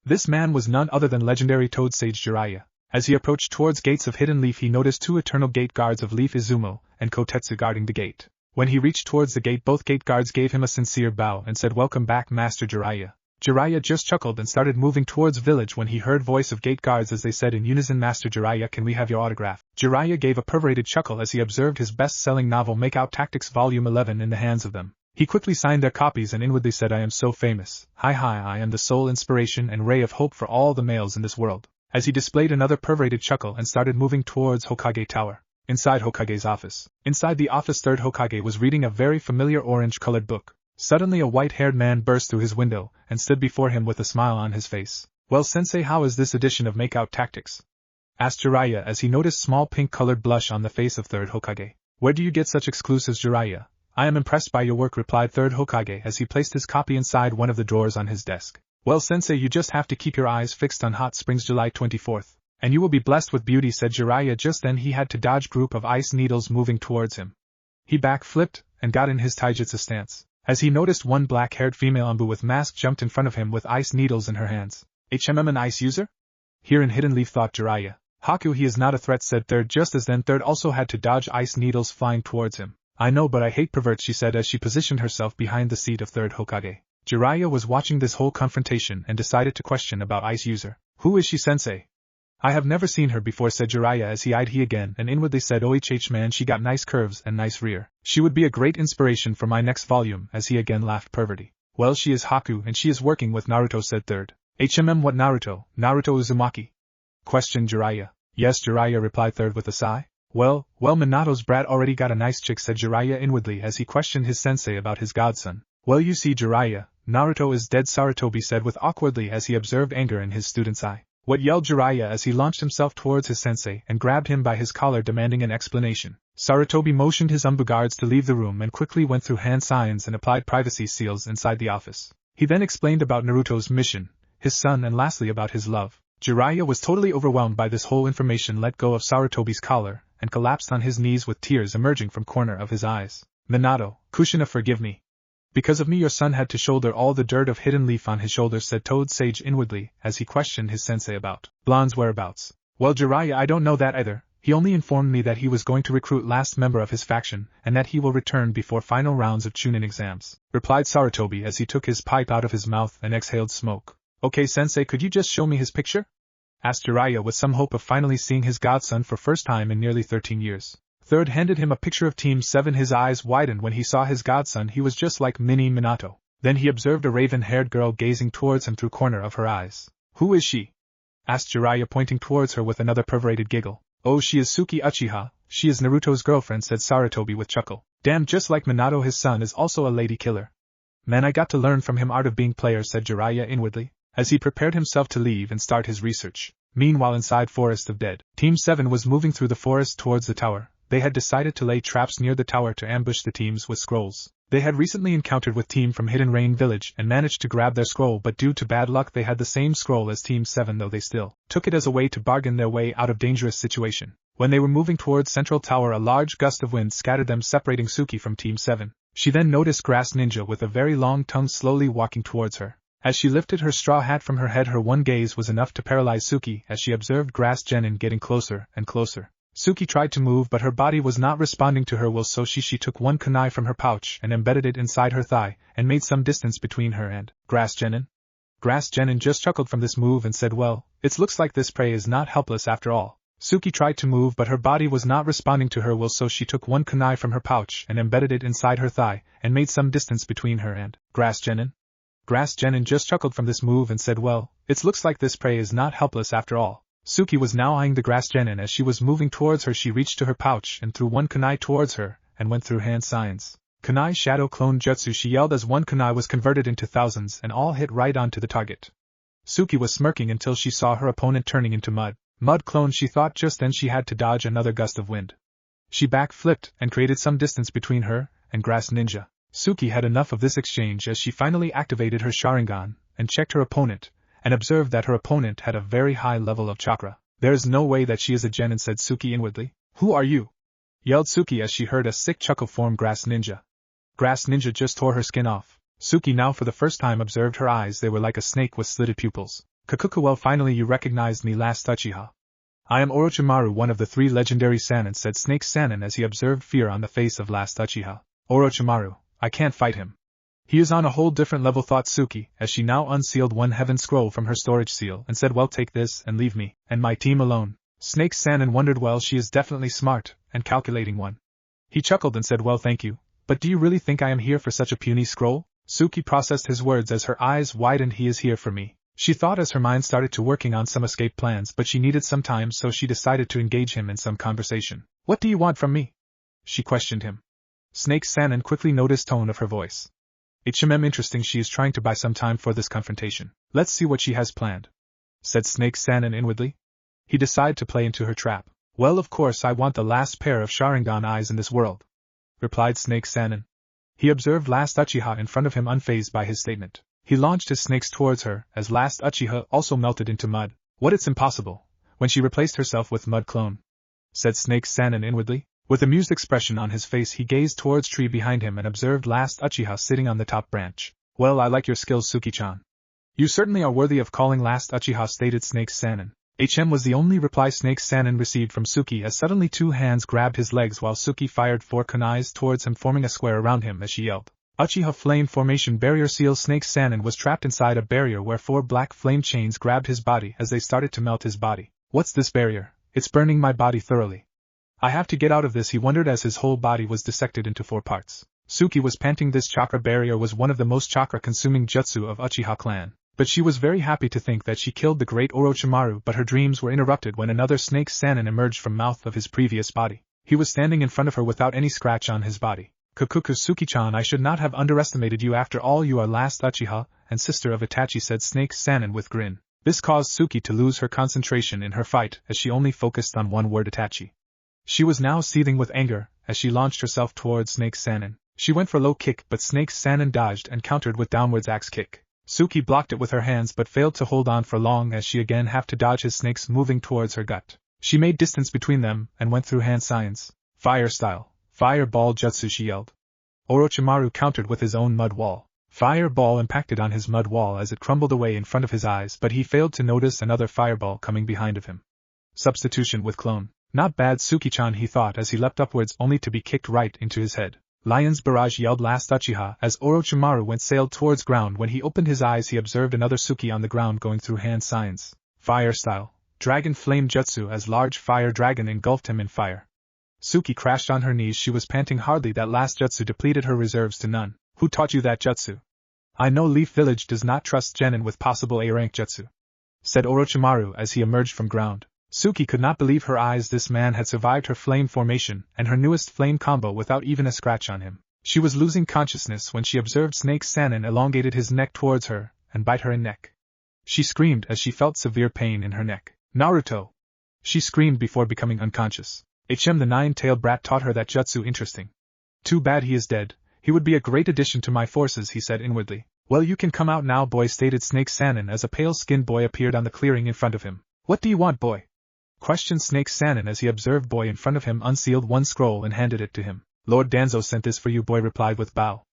A: This man was none other than legendary Toad Sage Jiraiya. As he approached towards gates of Hidden Leaf, he noticed 2 eternal gate guards of Leaf Izumo and Kotetsu guarding the gate. When he reached towards the gate, both gate guards gave him a sincere bow and said, "Welcome back, Master Jiraiya." Jiraiya just chuckled and started moving towards village when he heard voice of gate guards as they said in unison, "Master Jiraiya, can we have your autograph?" Jiraiya gave a perverated chuckle as he observed his best-selling novel Make Out Tactics Volume 11 in the hands of them. He quickly signed their copies and inwardly said, I am so famous. Hi, I am the sole inspiration and ray of hope for all the males in this world. As he displayed another pervaded chuckle and started moving towards Hokage Tower. Inside Hokage's office. Inside the office, third Hokage was reading a very familiar orange-colored book. Suddenly a white-haired man burst through his window and stood before him with a smile on his face. Well, sensei, how is this edition of Makeout Tactics? Asked Jiraiya as he noticed small pink-colored blush on the face of third Hokage. Where do you get such exclusives, Jiraiya? I am impressed by your work, replied third Hokage as he placed his copy inside one of the drawers on his desk. Well, sensei, you just have to keep your eyes fixed on Hot Springs July 24th. And you will be blessed with beauty, said Jiraiya. Just then he had to dodge group of ice needles moving towards him. He backflipped and got in his taijutsu stance. As he noticed one black-haired female Anbu with mask jumped in front of him with ice needles in her hands. An ice user? Here in Hidden Leaf, thought Jiraiya. Haku, he is not a threat, said third. Just as then third also had to dodge ice needles flying towards him. I know, but I hate perverts, she said as she positioned herself behind the seat of third Hokage. Jiraiya was watching this whole confrontation and decided to question about ice user. Who is she, sensei? I have never seen her before, said Jiraiya as he eyed he again and inwardly said, OHH man, she got nice curves and nice rear. She would be a great inspiration for my next volume, as he again laughed perverty. Well, she is Haku and she is working with Naruto, said third. What Naruto? Naruto Uzumaki? Questioned Jiraiya. Yes, Jiraiya, replied third with a sigh. Well, Minato's brat already got a nice chick, said Jiraiya inwardly as he questioned his sensei about his godson. Well, you see, Jiraiya, Naruto is dead, Sarutobi said with awkwardly as he observed anger in his student's eye. What, yelled Jiraiya as he launched himself towards his sensei and grabbed him by his collar demanding an explanation. Sarutobi motioned his Anbu guards to leave the room and quickly went through hand signs and applied privacy seals inside the office. He then explained about Naruto's mission, his son, and lastly about his love. Jiraiya was totally overwhelmed by this whole information, let go of Sarutobi's collar, and collapsed on his knees with tears emerging from corner of his eyes. Minato, Kushina, forgive me. Because of me your son had to shoulder all the dirt of Hidden Leaf on his shoulders, said Toad Sage inwardly as he questioned his sensei about Blonde's whereabouts. Well, Jiraiya, I don't know that either. He only informed me that he was going to recruit last member of his faction and that he will return before final rounds of Chunin exams, replied Sarutobi as he took his pipe out of his mouth and exhaled smoke. Okay, sensei, could you just show me his picture? Asked Jiraiya with some hope of finally seeing his godson for first time in nearly 13 years. Third handed him a picture of Team 7. His eyes widened when he saw his godson. He was just like mini Minato. Then he observed a raven-haired girl gazing towards him through corner of her eyes. Who is she? Asked Jiraiya, pointing towards her with another perverated giggle. Oh, she is Suki Uchiha. She is Naruto's girlfriend, said Sarutobi with chuckle. Damn, just like Minato, his son is also a lady killer. Man, I got to learn from him art of being player, said Jiraiya inwardly, as he prepared himself to leave and start his research. Meanwhile, inside Forest of Dead, Team 7 was moving through the forest towards the tower. They had decided to lay traps near the tower to ambush the teams with scrolls. They had recently encountered with team from Hidden Rain Village and managed to grab their scroll, but due to bad luck they had the same scroll as Team 7, though they still took it as a way to bargain their way out of dangerous situation. When they were moving towards Central Tower, a large gust of wind scattered them, separating Suki from Team 7. She then noticed Grass Ninja with a very long tongue slowly walking towards her. As she lifted her straw hat from her head, her one gaze was enough to paralyze Suki as she observed Grass Genin getting closer and closer. Suki tried to move, but her body was not responding to her will, so she took one kunai from her pouch and embedded it inside her thigh and made some distance between her and Grass Genin. Grass Genin just chuckled from this move and said, well, it looks like this prey is not helpless after all. Suki tried to move, but her body was not responding to her will, so she took one kunai from her pouch and embedded it inside her thigh and made some distance between her and Grass Genin. Grass Genin just chuckled from this move and said, well, it looks like this prey is not helpless after all. Suki was now eyeing the Grass Genin. As she was moving towards her, she reached to her pouch and threw one kunai towards her and went through hand signs. Kunai Shadow Clone Jutsu, she yelled as one kunai was converted into thousands and all hit right onto the target. Suki was smirking until she saw her opponent turning into mud. Mud clone, she thought. Just then she had to dodge another gust of wind. She back-flipped and created some distance between her and Grass Ninja. Suki had enough of this exchange as she finally activated her Sharingan and checked her opponent, and observed that her opponent had a very high level of chakra. There is no way that she is a genin, said Suki inwardly. Who are you? Yelled Suki as she heard a sick chuckle from Grass Ninja. Grass Ninja just tore her skin off. Suki now for the first time observed her eyes. They were like a snake with slitted pupils. Kakuku, well, finally you recognized me, last Uchiha. I am Orochimaru, one of the 3 legendary Sannin, said Snake Sannin as he observed fear on the face of last Uchiha. Orochimaru, I can't fight him. He is on a whole different level, thought Suki, as she now unsealed one heaven scroll from her storage seal and said, well, take this and leave me and my team alone. Snake Sannin wondered, well, she is definitely smart and calculating one. He chuckled and said, well, thank you, But do you really think I am here for such a puny scroll? Suki processed his words as her eyes widened. He is here for me, she thought as her mind started to working on some escape plans, but she needed some time, so she decided to engage him in some conversation. What do you want from me? She questioned him. Snake Sanin quickly noticed tone of her voice. Interesting, she is trying to buy some time for this confrontation. Let's see what she has planned, said Snake Sanin inwardly. He decided to play into her trap. Well, of course I want the last pair of Sharingan eyes in this world, replied Snake Sanin. He observed last Uchiha in front of him unfazed by his statement. He launched his snakes towards her, as last Uchiha also melted into mud. What, it's impossible, when she replaced herself with mud clone, said Snake Sanin inwardly. With amused expression on his face he gazed towards tree behind him and observed last Uchiha sitting on the top branch. Well, I like your skills, Suki-chan. You certainly are worthy of calling last Uchiha, stated Snake Sanin. Was the only reply Snake Sanin received from Suki, as suddenly two hands grabbed his legs while Suki fired four kunais towards him, forming a square around him as she yelled. Uchiha Flame Formation Barrier Seal. Snake Sanin was trapped inside a barrier where four black flame chains grabbed his body as they started to melt his body. What's this barrier? It's burning my body thoroughly. I have to get out of this, he wondered as his whole body was dissected into four parts. Suki was panting. This chakra barrier was one of the most chakra-consuming jutsu of Uchiha clan, but she was very happy to think that she killed the great Orochimaru, but her dreams were interrupted when another Snake Sanin emerged from mouth of his previous body. He was standing in front of her without any scratch on his body. Kukuku, Suki-chan, I should not have underestimated you. After all, you are last Uchiha, and sister of Itachi, said Snake Sanin with grin. This caused Suki to lose her concentration in her fight, as she only focused on one word, Itachi. She was now seething with anger, as she launched herself towards Snake Sanin. She went for low kick, but Snake Sanin dodged and countered with downwards axe kick. Suki blocked it with her hands but failed to hold on for long, as she again had to dodge his snakes moving towards her gut. She made distance between them and went through hand signs. Fire style. Fireball jutsu, she yelled. Orochimaru countered with his own mud wall. Fireball impacted on his mud wall as it crumbled away in front of his eyes, but he failed to notice another fireball coming behind of him. Substitution with clone. Not bad, Suki-chan, he thought as he leapt upwards only to be kicked right into his head. Lion's Barrage, yelled last Uchiha as Orochimaru went sailed towards ground. When he opened his eyes he observed another Suki on the ground going through hand signs. Fire style. Dragon Flame Jutsu, as large fire dragon engulfed him in fire. Suki crashed on her knees. She was panting hardly. That last jutsu depleted her reserves to none. Who taught you that jutsu? I know Leaf Village does not trust genin with possible A-rank jutsu, said Orochimaru as he emerged from ground. Suki could not believe her eyes. This man had survived her flame formation and her newest flame combo without even a scratch on him. She was losing consciousness when she observed Snake Sanin elongated his neck towards her and bite her in neck. She screamed as she felt severe pain in her neck. Naruto! She screamed before becoming unconscious. The nine-tailed brat taught her that jutsu. Interesting. Too bad he is dead. He would be a great addition to my forces, he said inwardly. Well, you can come out now, boy, stated Snake Sanin as a pale-skinned boy appeared on the clearing in front of him. What do you want, boy? Questioned Snake Sanin as he observed boy in front of him unsealed one scroll and handed it to him. Lord Danzo sent this for you, boy replied with bow.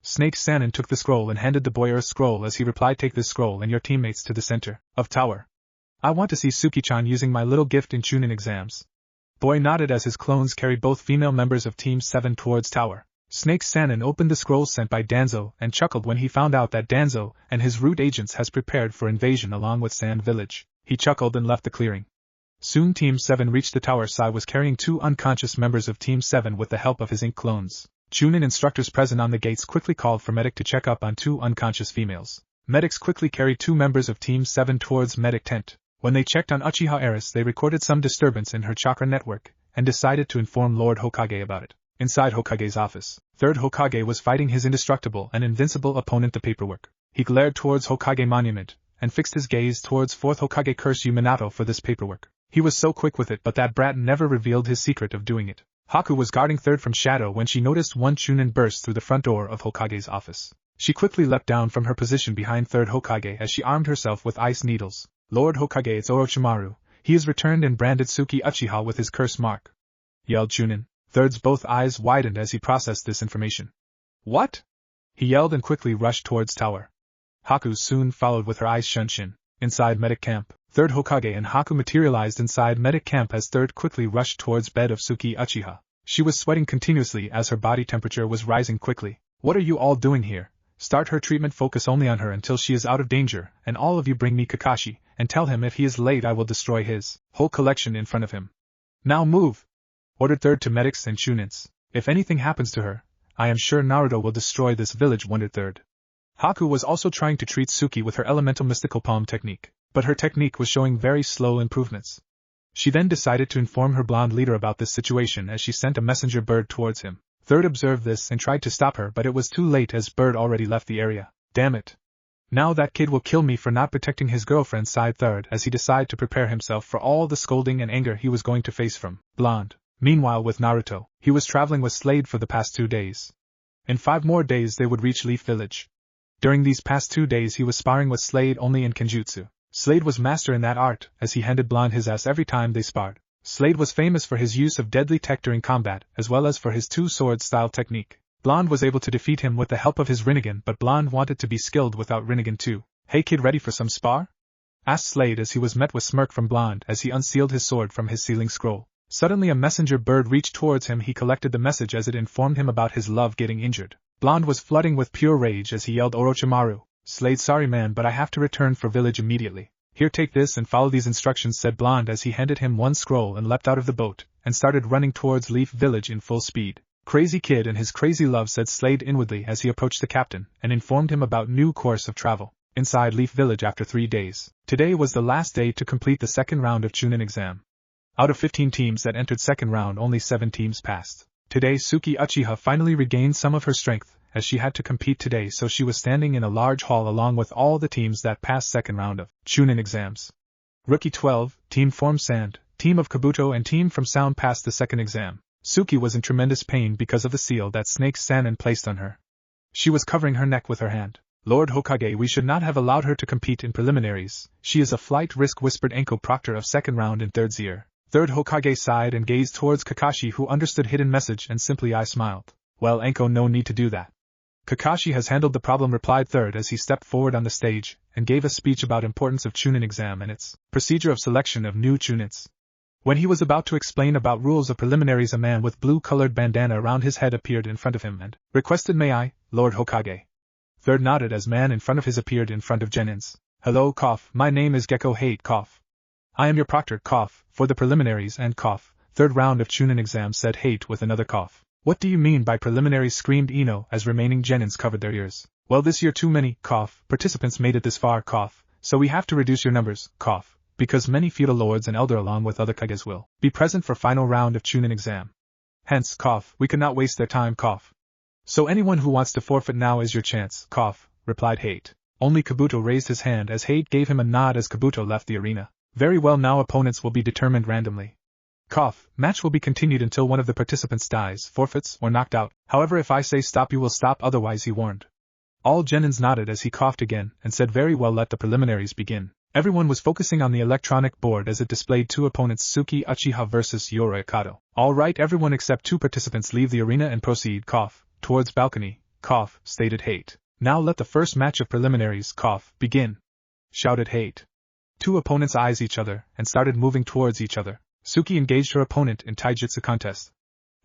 A: Snake Sanin took the scroll and handed the boy a scroll as he replied, take this scroll and your teammates to the center of tower. I want to see Suki-chan using my little gift in Chunin exams. Boy nodded as his clones carried both female members of Team 7 towards tower. Snake Sanin opened the scroll sent by Danzo and chuckled when he found out that Danzo and his root agents has prepared for invasion along with Sand Village. He chuckled and left the clearing. Soon Team 7 reached the tower. Sai was carrying two unconscious members of Team 7 with the help of his ink clones. Chunin instructors present on the gates quickly called for medic to check up on two unconscious females. Medics quickly carried two members of Team 7 towards medic tent. When they checked on Uchiha Eris, they recorded some disturbance in her chakra network and decided to inform Lord Hokage about it. Inside Hokage's office, third Hokage was fighting his indestructible and invincible opponent, the paperwork. He glared towards Hokage Monument and fixed his gaze towards fourth Hokage. Curse you, Minato, for this paperwork. He was so quick with it, but that brat never revealed his secret of doing it. Haku was guarding third from shadow when she noticed one Chunin burst through the front door of Hokage's office. She quickly leapt down from her position behind third Hokage as she armed herself with ice needles. Lord Hokage, it's Orochimaru. He has returned and branded Suki Uchiha with his curse mark, yelled Chunin. Third's both eyes widened as he processed this information. What? He yelled and quickly rushed towards tower. Haku soon followed with her eyes shunshin. Inside medic camp, third Hokage and Haku materialized inside medic camp as third quickly rushed towards bed of Suki Uchiha. She was sweating continuously as her body temperature was rising quickly. What are you all doing here? Start her treatment, focus only on her until she is out of danger, and all of you bring me Kakashi, and tell him if he is late I will destroy his whole collection in front of him. Now move! Ordered third to medics and Chunins. If anything happens to her, I am sure Naruto will destroy this village, wondered third. Haku was also trying to treat Suki with her elemental mystical palm technique, but her technique was showing very slow improvements. She then decided to inform her blonde leader about this situation as she sent a messenger bird towards him. Third observed this and tried to stop her, but it was too late as Bird already left the area. Damn it. Now that kid will kill me for not protecting his girlfriend, sighed Third as he decided to prepare himself for all the scolding and anger he was going to face from Blonde. Meanwhile with Naruto, he was traveling with Slade for the past 2 days. In 5 more days they would reach Leaf Village. During these past 2 days he was sparring with Slade only in Kenjutsu. Slade was master in that art, as he handed Blonde his ass every time they sparred. Slade was famous for his use of deadly tech during combat, as well as for his 2-sword style technique. Blonde was able to defeat him with the help of his Rinnegan, but Blonde wanted to be skilled without Rinnegan too. Hey kid, ready for some spar? Asked Slade as he was met with smirk from Blonde as he unsealed his sword from his sealing scroll. Suddenly a messenger bird reached towards him. He collected the message as it informed him about his love getting injured. Blonde was flooding with pure rage as he yelled, Orochimaru. Slade, sorry man, but I have to return for village immediately. Here, take this and follow these instructions, said Blonde as he handed him one scroll and leapt out of the boat, and started running towards Leaf Village in full speed. Crazy kid and his crazy love, said Slade inwardly as he approached the captain, and informed him about new course of travel. Inside Leaf Village after 3 days. Today was the last day to complete the second round of Chunin exam. Out of 15 teams that entered second round, only 7 teams passed. Today Suki Uchiha finally regained some of her strength, as she had to compete today, so she was standing in a large hall along with all the teams that passed second round of Chunin exams. Rookie 12, Team Form Sand, Team of Kabuto and Team from Sound passed the second exam. Suki was in tremendous pain because of the seal that Snake Sanin placed on her. She was covering her neck with her hand. Lord Hokage, we should not have allowed her to compete in preliminaries. She is a flight risk, whispered Enko Proctor of second round in Third's ear. Third Hokage sighed and gazed towards Kakashi, who understood hidden message and simply I smiled. Well Enko, no need to do that. Kakashi has handled the problem, replied Third as he stepped forward on the stage and gave a speech about importance of Chunin exam and its procedure of selection of new Chunins. When he was about to explain about rules of preliminaries, a man with blue-colored bandana around his head appeared in front of him and requested, may I, Lord Hokage? Third nodded as man in front of his appeared in front of Genin's. Hello, cough, my name is Gecko Hate, cough. I am your proctor, cough, for the preliminaries and cough, third round of Chunin exam, said Hate with another cough. What do you mean by preliminaries, screamed Ino as remaining Genins covered their ears. Well, this year too many, cough, participants made it this far, cough, so we have to reduce your numbers, cough, because many feudal lords and elder along with other kages will be present for final round of Chunin exam. Hence, cough, we cannot waste their time, cough. So anyone who wants to forfeit, now is your chance, cough, replied Hate. Only Kabuto raised his hand as Hate gave him a nod as Kabuto left the arena. Very well, now opponents will be determined randomly. Cough, match will be continued until one of the participants dies, forfeits, or knocked out. However, if I say stop, you will stop, otherwise, he warned. All Genins nodded as he coughed again and said, very well, let the preliminaries begin. Everyone was focusing on the electronic board as it displayed 2 opponents, Suki Uchiha versus Yoroi Akato. All right, everyone except 2 participants leave the arena and proceed, cough, towards balcony, cough, stated Hate. Now let the first match of preliminaries, cough, begin, shouted Hate. 2 opponents eyes each other and started moving towards each other. Suki engaged her opponent in taijutsu contest.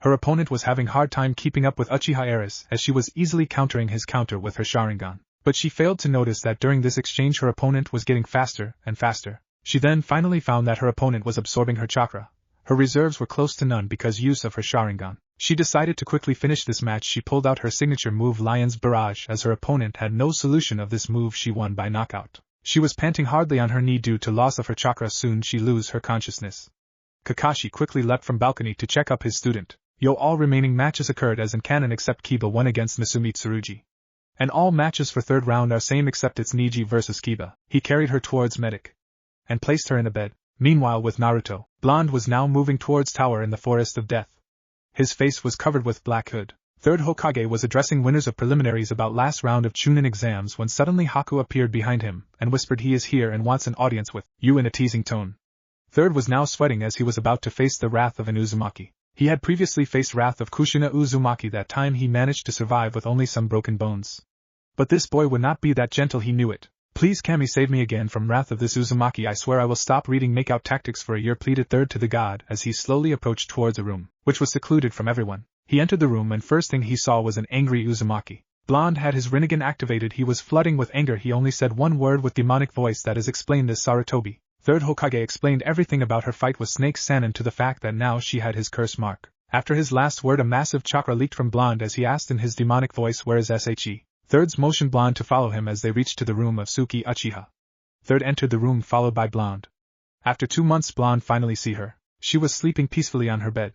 A: Her opponent was having hard time keeping up with Uchiha Eris as she was easily countering his counter with her Sharingan. But she failed to notice that during this exchange her opponent was getting faster and faster. She then finally found that her opponent was absorbing her chakra. Her reserves were close to none because use of her Sharingan. She decided to quickly finish this match. She pulled out her signature move Lion's Barrage as her opponent had no solution of this move. She won by knockout. She was panting hardly on her knee due to loss of her chakra. Soon she lose her consciousness. Kakashi quickly leapt from balcony to check up his student. All remaining matches occurred as in canon except Kiba won against Misumi Tsurugi. And all matches for third round are same except it's Niji versus Kiba. He carried her towards medic and placed her in a bed. Meanwhile with Naruto, Blonde was now moving towards tower in the forest of death. His face was covered with black hood. Third Hokage was addressing winners of preliminaries about last round of Chunin exams when suddenly Haku appeared behind him and whispered he is here and wants an audience with you in a teasing tone. Third was now sweating as he was about to face the wrath of an Uzumaki. He had previously faced wrath of Kushina Uzumaki. That time he managed to survive with only some broken bones. But this boy would not be that gentle, he knew it. Please Kami, save me again from wrath of this Uzumaki. I swear I will stop reading make-out tactics for a year, pleaded Third to the god as he slowly approached towards a room, which was secluded from everyone. He entered the room and first thing he saw was an angry Uzumaki. Blonde had his Rinnegan activated. He was flooding with anger. He only said one word with demonic voice, that is explained as Sarutobi. Third Hokage explained everything about her fight with Snake Sanin to the fact that now she had his curse mark. After his last word, a massive chakra leaked from Blonde as he asked in his demonic voice, "Where is SHE?" Thirds motioned Blonde to follow him as they reached to the room of Suki Uchiha. Third entered the room followed by Blonde. After 2 months, Blonde finally see her. She was sleeping peacefully on her bed.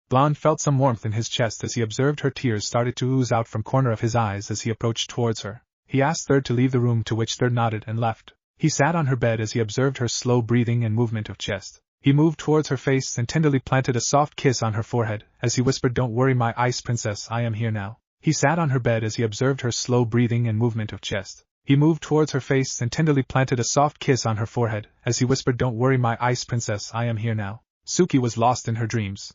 A: Blonde felt some warmth in his chest as he observed her tears started to ooze out from corner of his eyes as he approached towards her. He asked Third to leave the room, to which Third nodded and left. He sat on her bed as he observed her slow breathing and movement of chest. He moved towards her face and tenderly planted a soft kiss on her forehead as he whispered, "Don't worry, my ice princess, I am here now." He sat on her bed as he observed her slow breathing and movement of chest. He moved towards her face and tenderly planted a soft kiss on her forehead as he whispered, "Don't worry, my ice princess, I am here now." Suki was lost in her dreams.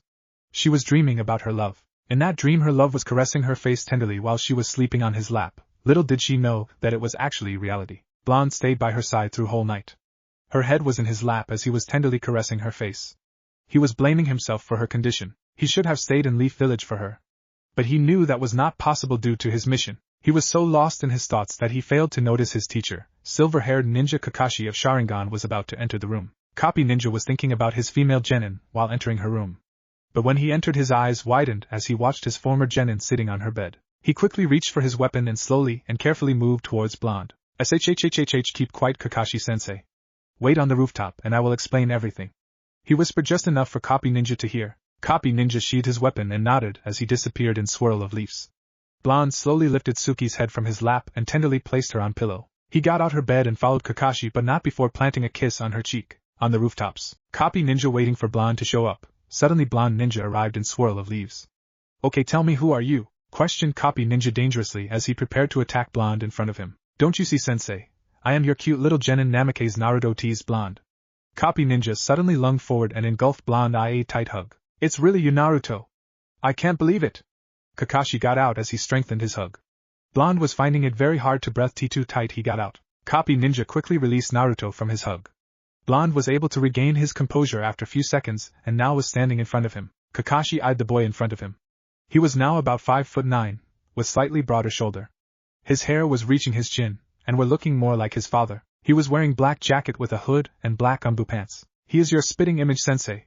A: She was dreaming about her love. In that dream, her love was caressing her face tenderly while she was sleeping on his lap. Little did she know that it was actually reality. Blonde stayed by her side through whole night. Her head was in his lap as he was tenderly caressing her face. He was blaming himself for her condition. He should have stayed in Leaf Village for her. But he knew that was not possible due to his mission. He was so lost in his thoughts that he failed to notice his teacher, silver-haired ninja Kakashi of Sharingan, was about to enter the room. Copy Ninja was thinking about his female genin while entering her room. But when he entered, his eyes widened as he watched his former genin sitting on her bed. He quickly reached for his weapon and slowly and carefully moved towards Blonde. Keep quiet, Kakashi-sensei. Wait on the rooftop and I will explain everything. He whispered just enough for Copy Ninja to hear. Copy Ninja sheathed his weapon and nodded as he disappeared in swirl of leaves. Blonde slowly lifted Suki's head from his lap and tenderly placed her on pillow. He got out her bed and followed Kakashi, but not before planting a kiss on her cheek. On the rooftops, Copy Ninja waiting for Blonde to show up. Suddenly Blonde Ninja arrived in swirl of leaves. "Okay, tell me, who are you?" questioned Copy Ninja dangerously as he prepared to attack Blonde in front of him. "Don't you see, sensei? I am your cute little genin Namake's Naruto," teased Blonde. Copy Ninja suddenly lunged forward and engulfed Blonde in a tight hug. "It's really you, Naruto. I can't believe it." Kakashi got out as he strengthened his hug. Blonde was finding it very hard to breathe. Too tight, he got out. Copy Ninja quickly released Naruto from his hug. Blonde was able to regain his composure after a few seconds and now was standing in front of him. Kakashi eyed the boy in front of him. He was now about 5'9", with slightly broader shoulder. His hair was reaching his chin, and were looking more like his father. He was wearing black jacket with a hood and black umbu pants. "He is your spitting image, sensei,"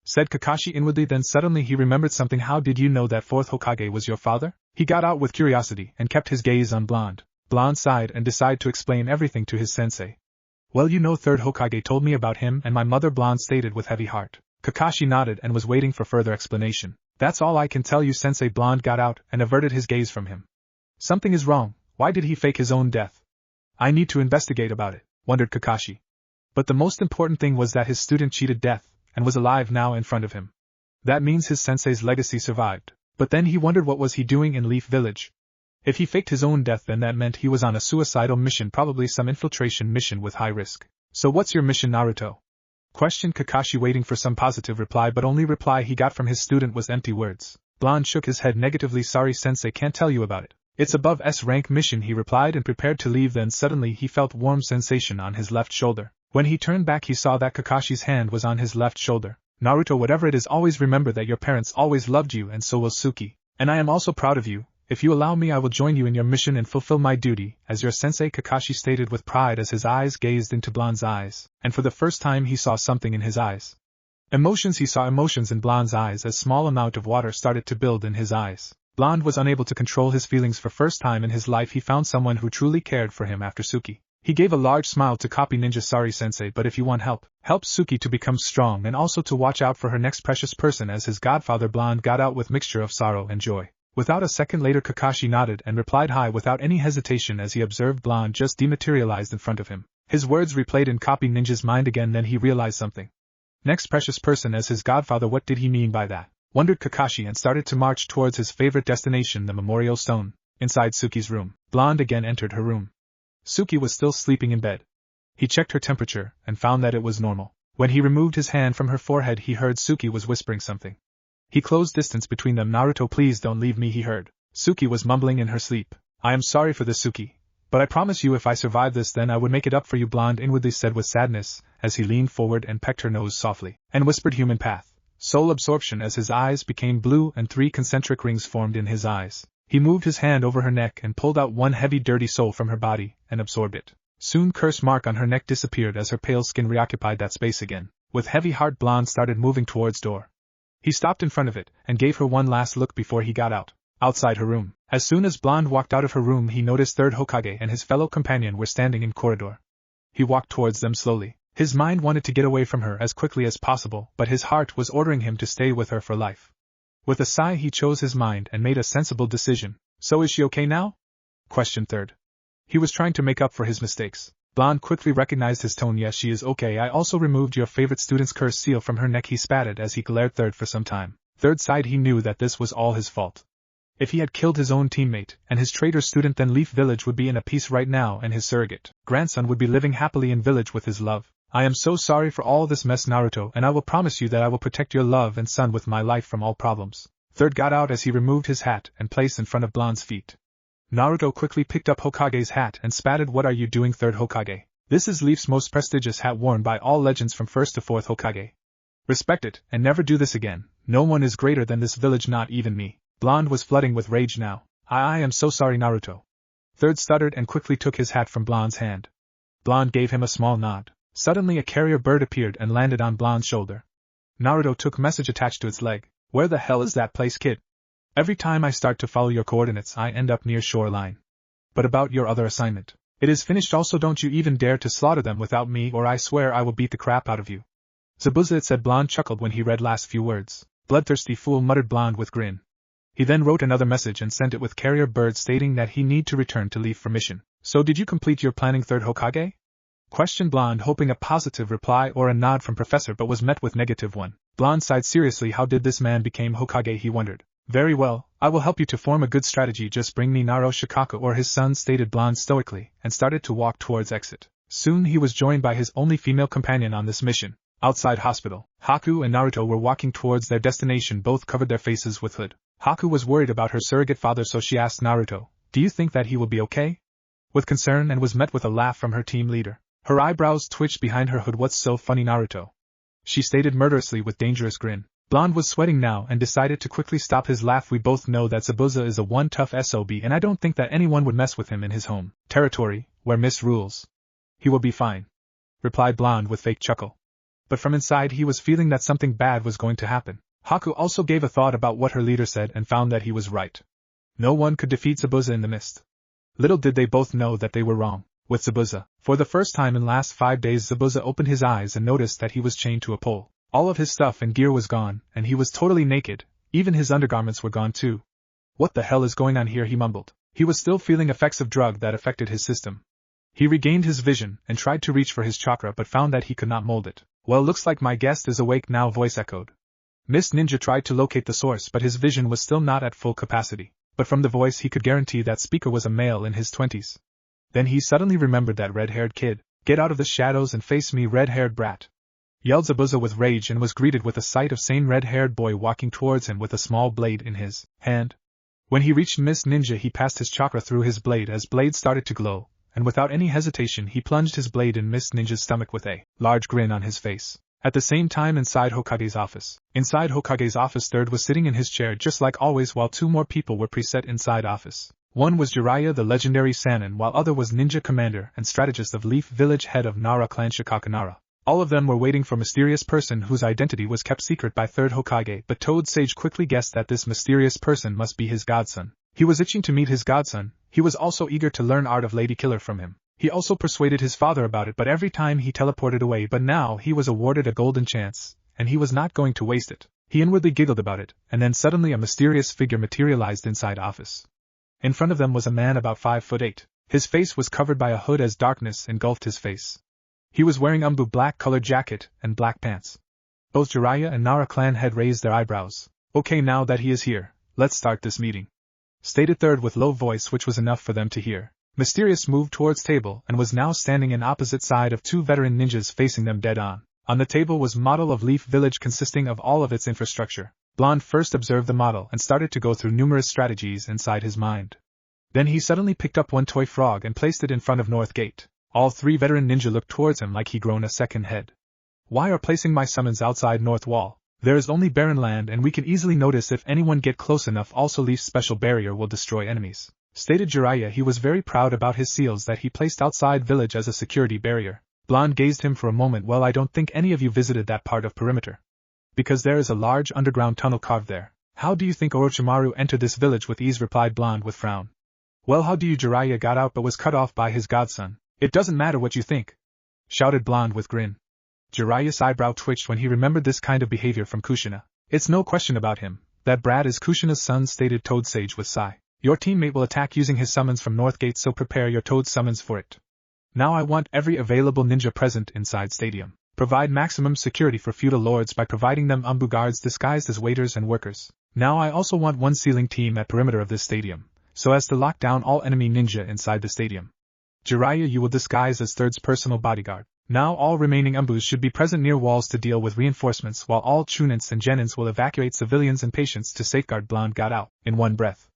A: said Kakashi inwardly. Then suddenly he remembered something. "How did you know that fourth Hokage was your father?" He got out with curiosity and kept his gaze on Blonde. Blonde sighed and decided to explain everything to his sensei. "Well, you know, third Hokage told me about him and my mother," Blonde stated with heavy heart. Kakashi nodded and was waiting for further explanation. "That's all I can tell you, sensei." Blonde got out and averted his gaze from him. "Something is wrong. Why did he fake his own death?" "I need to investigate about it," wondered Kakashi. But the most important thing was that his student cheated death, and was alive now in front of him. That means his sensei's legacy survived. But then he wondered, what was he doing in Leaf Village? If he faked his own death, then that meant he was on a suicidal mission, probably some infiltration mission with high risk. "So what's your mission, Naruto?" questioned Kakashi, waiting for some positive reply, but only reply he got from his student was empty words. Blonde shook his head negatively. "Sorry, sensei, can't tell you about it. It's above S-rank mission," he replied and prepared to leave. Then suddenly he felt warm sensation on his left shoulder. When he turned back, he saw that Kakashi's hand was on his left shoulder. "Naruto, whatever it is, always remember that your parents always loved you, and so will Suki. And I am also proud of you. If you allow me, I will join you in your mission and fulfill my duty as your sensei," Kakashi stated with pride as his eyes gazed into Blonde's eyes, and for the first time he saw something in his eyes. Emotions. He saw emotions in Blonde's eyes as small amount of water started to build in his eyes. Blonde was unable to control his feelings. For first time in his life he found someone who truly cared for him after Suki. He gave a large smile to Copy Ninja. "Sorry, sensei, but if you want help Suki to become strong and also to watch out for her next precious person as his godfather." Blonde got out with mixture of sorrow and joy. Without a second later, Kakashi nodded and replied hi without any hesitation as he observed Blonde just dematerialized in front of him. His words replayed in Copy Ninja's mind again. Then he realized something. Next precious person as his godfather, what did he mean by that? Wondered Kakashi, and started to march towards his favorite destination, the memorial stone. Inside Suki's room, Blonde again entered her room. Suki was still sleeping in bed. He checked her temperature and found that it was normal. When he removed his hand from her forehead, he heard Suki was whispering something. He closed distance between them. "Naruto, please don't leave me," he heard. Suki was mumbling in her sleep. "I am sorry for this, Suki. But I promise you if I survive this, then I would make it up for you," Blonde inwardly said with sadness, as he leaned forward and pecked her nose softly, and whispered human path. Soul absorption as his eyes became blue and 3 concentric rings formed in his eyes. He moved his hand over her neck and pulled out one heavy dirty soul from her body, and absorbed it. Soon curse mark on her neck disappeared as her pale skin reoccupied that space again. With heavy heart, Blonde started moving towards door. He stopped in front of it, and gave her one last look before he got out. Outside her room. As soon as Blonde walked out of her room, he noticed third Hokage and his fellow companion were standing in corridor. He walked towards them slowly. His mind wanted to get away from her as quickly as possible, but his heart was ordering him to stay with her for life. With a sigh, he chose his mind and made a sensible decision. So is she okay now? Questioned third. He was trying to make up for his mistakes. Blonde quickly recognized his tone. Yes, she is okay. I also removed your favorite student's curse seal from her neck. He spatted as he glared third for some time. Third sighed. He knew that this was all his fault. If he had killed his own teammate and his traitor student, then Leaf Village would be in a peace right now and his surrogate grandson would be living happily in village with his love. I am so sorry for all this mess, Naruto, and I will promise you that I will protect your love and son with my life from all problems. Third got out as he removed his hat and placed in front of Blonde's feet. Naruto quickly picked up Hokage's hat and spatted. What are you doing, third Hokage? This is Leaf's most prestigious hat worn by all legends from 1st to 4th Hokage. Respect it, and never do this again. No one is greater than this village, not even me. Blonde was flooding with rage now. I am so sorry, Naruto. Third stuttered and quickly took his hat from Blonde's hand. Blonde gave him a small nod. Suddenly a carrier bird appeared and landed on Blonde's shoulder. Naruto took message attached to its leg. Where the hell is that place, kid? Every time I start to follow your coordinates, I end up near shoreline. But about your other assignment. It is finished. Also, don't you even dare to slaughter them without me, or I swear I will beat the crap out of you. Zabuza, it said. Blonde chuckled when he read last few words. Bloodthirsty fool, muttered Blonde with grin. He then wrote another message and sent it with carrier bird stating that he need to return to Leaf for mission. So did you complete your planning, third Hokage? Questioned Blonde, hoping a positive reply or a nod from Professor, but was met with negative one. Blonde sighed seriously. How did this man become Hokage, he wondered. Very well, I will help you to form a good strategy. Just bring me Naro Shikaka or his son, stated Blonde stoically, and started to walk towards exit. Soon he was joined by his only female companion on this mission. Outside hospital, Haku and Naruto were walking towards their destination. Both covered their faces with hood. Haku was worried about her surrogate father, so she asked Naruto, do you think that he will be okay? With concern, and was met with a laugh from her team leader. Her eyebrows twitched behind her hood. What's so funny, Naruto? She stated murderously with dangerous grin. Blonde was sweating now and decided to quickly stop his laugh. We both know that Zabuza is a one tough SOB, and I don't think that anyone would mess with him in his home territory, where Miss rules. He will be fine, replied Blonde with fake chuckle. But from inside he was feeling that something bad was going to happen. Haku also gave a thought about what her leader said and found that he was right. No one could defeat Zabuza in the mist. Little did they both know that they were wrong. With Zabuza, for the first time in last 5 days, Zabuza opened his eyes and noticed that he was chained to a pole. All of his stuff and gear was gone, and he was totally naked. Even his undergarments were gone too. What the hell is going on here, he mumbled. He was still feeling effects of drug that affected his system. He regained his vision and tried to reach for his chakra, but found that he could not mold it. Well, looks like my guest is awake now, voice echoed. Miss Ninja tried to locate the source, but his vision was still not at full capacity. But from the voice he could guarantee that speaker was a male in his 20s. Then he suddenly remembered that red-haired kid. Get out of the shadows and face me, red-haired brat, yelled Zabuza with rage, and was greeted with a sight of same red-haired boy walking towards him with a small blade in his hand. When he reached Miss Ninja, he passed his chakra through his blade as blade started to glow, and without any hesitation he plunged his blade in Miss Ninja's stomach with a large grin on his face. At the same time, inside Hokage's office. Inside Hokage's office, Third was sitting in his chair just like always, while 2 more people were preset inside office. One was Jiraiya the legendary Sannin, while other was ninja commander and strategist of Leaf Village, head of Nara clan Shikaka Nara. All of them were waiting for a mysterious person whose identity was kept secret by Third Hokage, but Toad Sage quickly guessed that this mysterious person must be his godson. He was itching to meet his godson. He was also eager to learn art of Lady Killer from him. He also persuaded his father about it, but every time he teleported away. But now he was awarded a golden chance, and he was not going to waste it. He inwardly giggled about it, and then suddenly a mysterious figure materialized inside office. In front of them was a man about 5'8". His face was covered by a hood as darkness engulfed his face. He was wearing umbu black-colored jacket and black pants. Both Jiraiya and Nara clan had raised their eyebrows. Okay, now that he is here, let's start this meeting, stated Third with low voice, which was enough for them to hear. Mysterious moved towards table and was now standing in opposite side of 2 veteran ninjas facing them dead on. On the table was model of Leaf Village consisting of all of its infrastructure. Blonde first observed the model and started to go through numerous strategies inside his mind. Then he suddenly picked up one toy frog and placed it in front of North Gate. All 3 veteran ninja looked towards him like he grown a second head. Why are placing my summons outside North Wall? There is only barren land and we can easily notice if anyone get close enough. Also Leaf's special barrier will destroy enemies, stated Jiraiya. He was very proud about his seals that he placed outside village as a security barrier. Blonde gazed him for a moment. Well, I don't think any of you visited that part of perimeter. Because there is a large underground tunnel carved there. How do you think Orochimaru entered this village with ease? Replied Blonde with frown. Well, how do you Jiraiya got out but was cut off by his godson? It doesn't matter what you think, shouted Blonde with grin. Jiraiya's eyebrow twitched when he remembered this kind of behavior from Kushina. It's no question about him. That brat is Kushina's son, stated Toad Sage with sigh. Your teammate will attack using his summons from Northgate, so prepare your Toad summons for it. Now I want every available ninja present inside stadium. Provide maximum security for feudal lords by providing them umbu guards disguised as waiters and workers. Now I also want one sealing team at perimeter of this stadium, so as to lock down all enemy ninja inside the stadium. Jiraiya, you will disguise as Third's personal bodyguard. Now all remaining umbus should be present near walls to deal with reinforcements, while all chunins and genins will evacuate civilians and patients to safeguard. Blonde got out in one breath.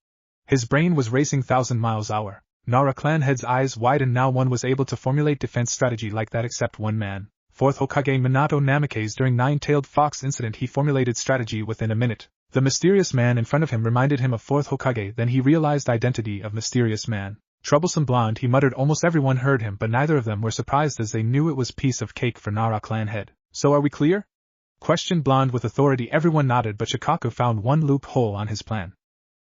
A: His brain was racing 1,000 miles an hour. Nara clan head's eyes widened. Now one was able to formulate defense strategy like that except one man. Fourth Hokage Minato Namikaze. During Nine-Tailed Fox incident he formulated strategy within a minute. The mysterious man in front of him reminded him of Fourth Hokage. Then he realized identity of mysterious man. Troublesome Blonde, he muttered. Almost everyone heard him, but neither of them were surprised as they knew it was piece of cake for Nara clan head. So are we clear? Questioned Blonde with authority. Everyone nodded, but Shikaku found one loophole on his plan.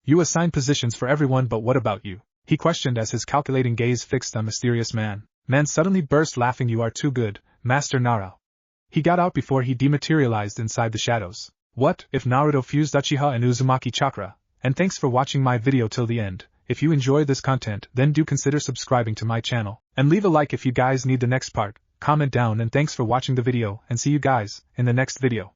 A: You assigned positions for everyone, but what about you? He questioned as his calculating gaze fixed on mysterious man. Man suddenly burst laughing. You are too good, Master Nara. He got out before he dematerialized inside the shadows. What if Naruto fused uchiha and uzumaki chakra? And thanks for watching my video till the end. If you enjoy this content, then do consider subscribing to my channel, and leave a like if you guys need the next part. Comment down, and thanks for watching the video, and see you guys in the next video.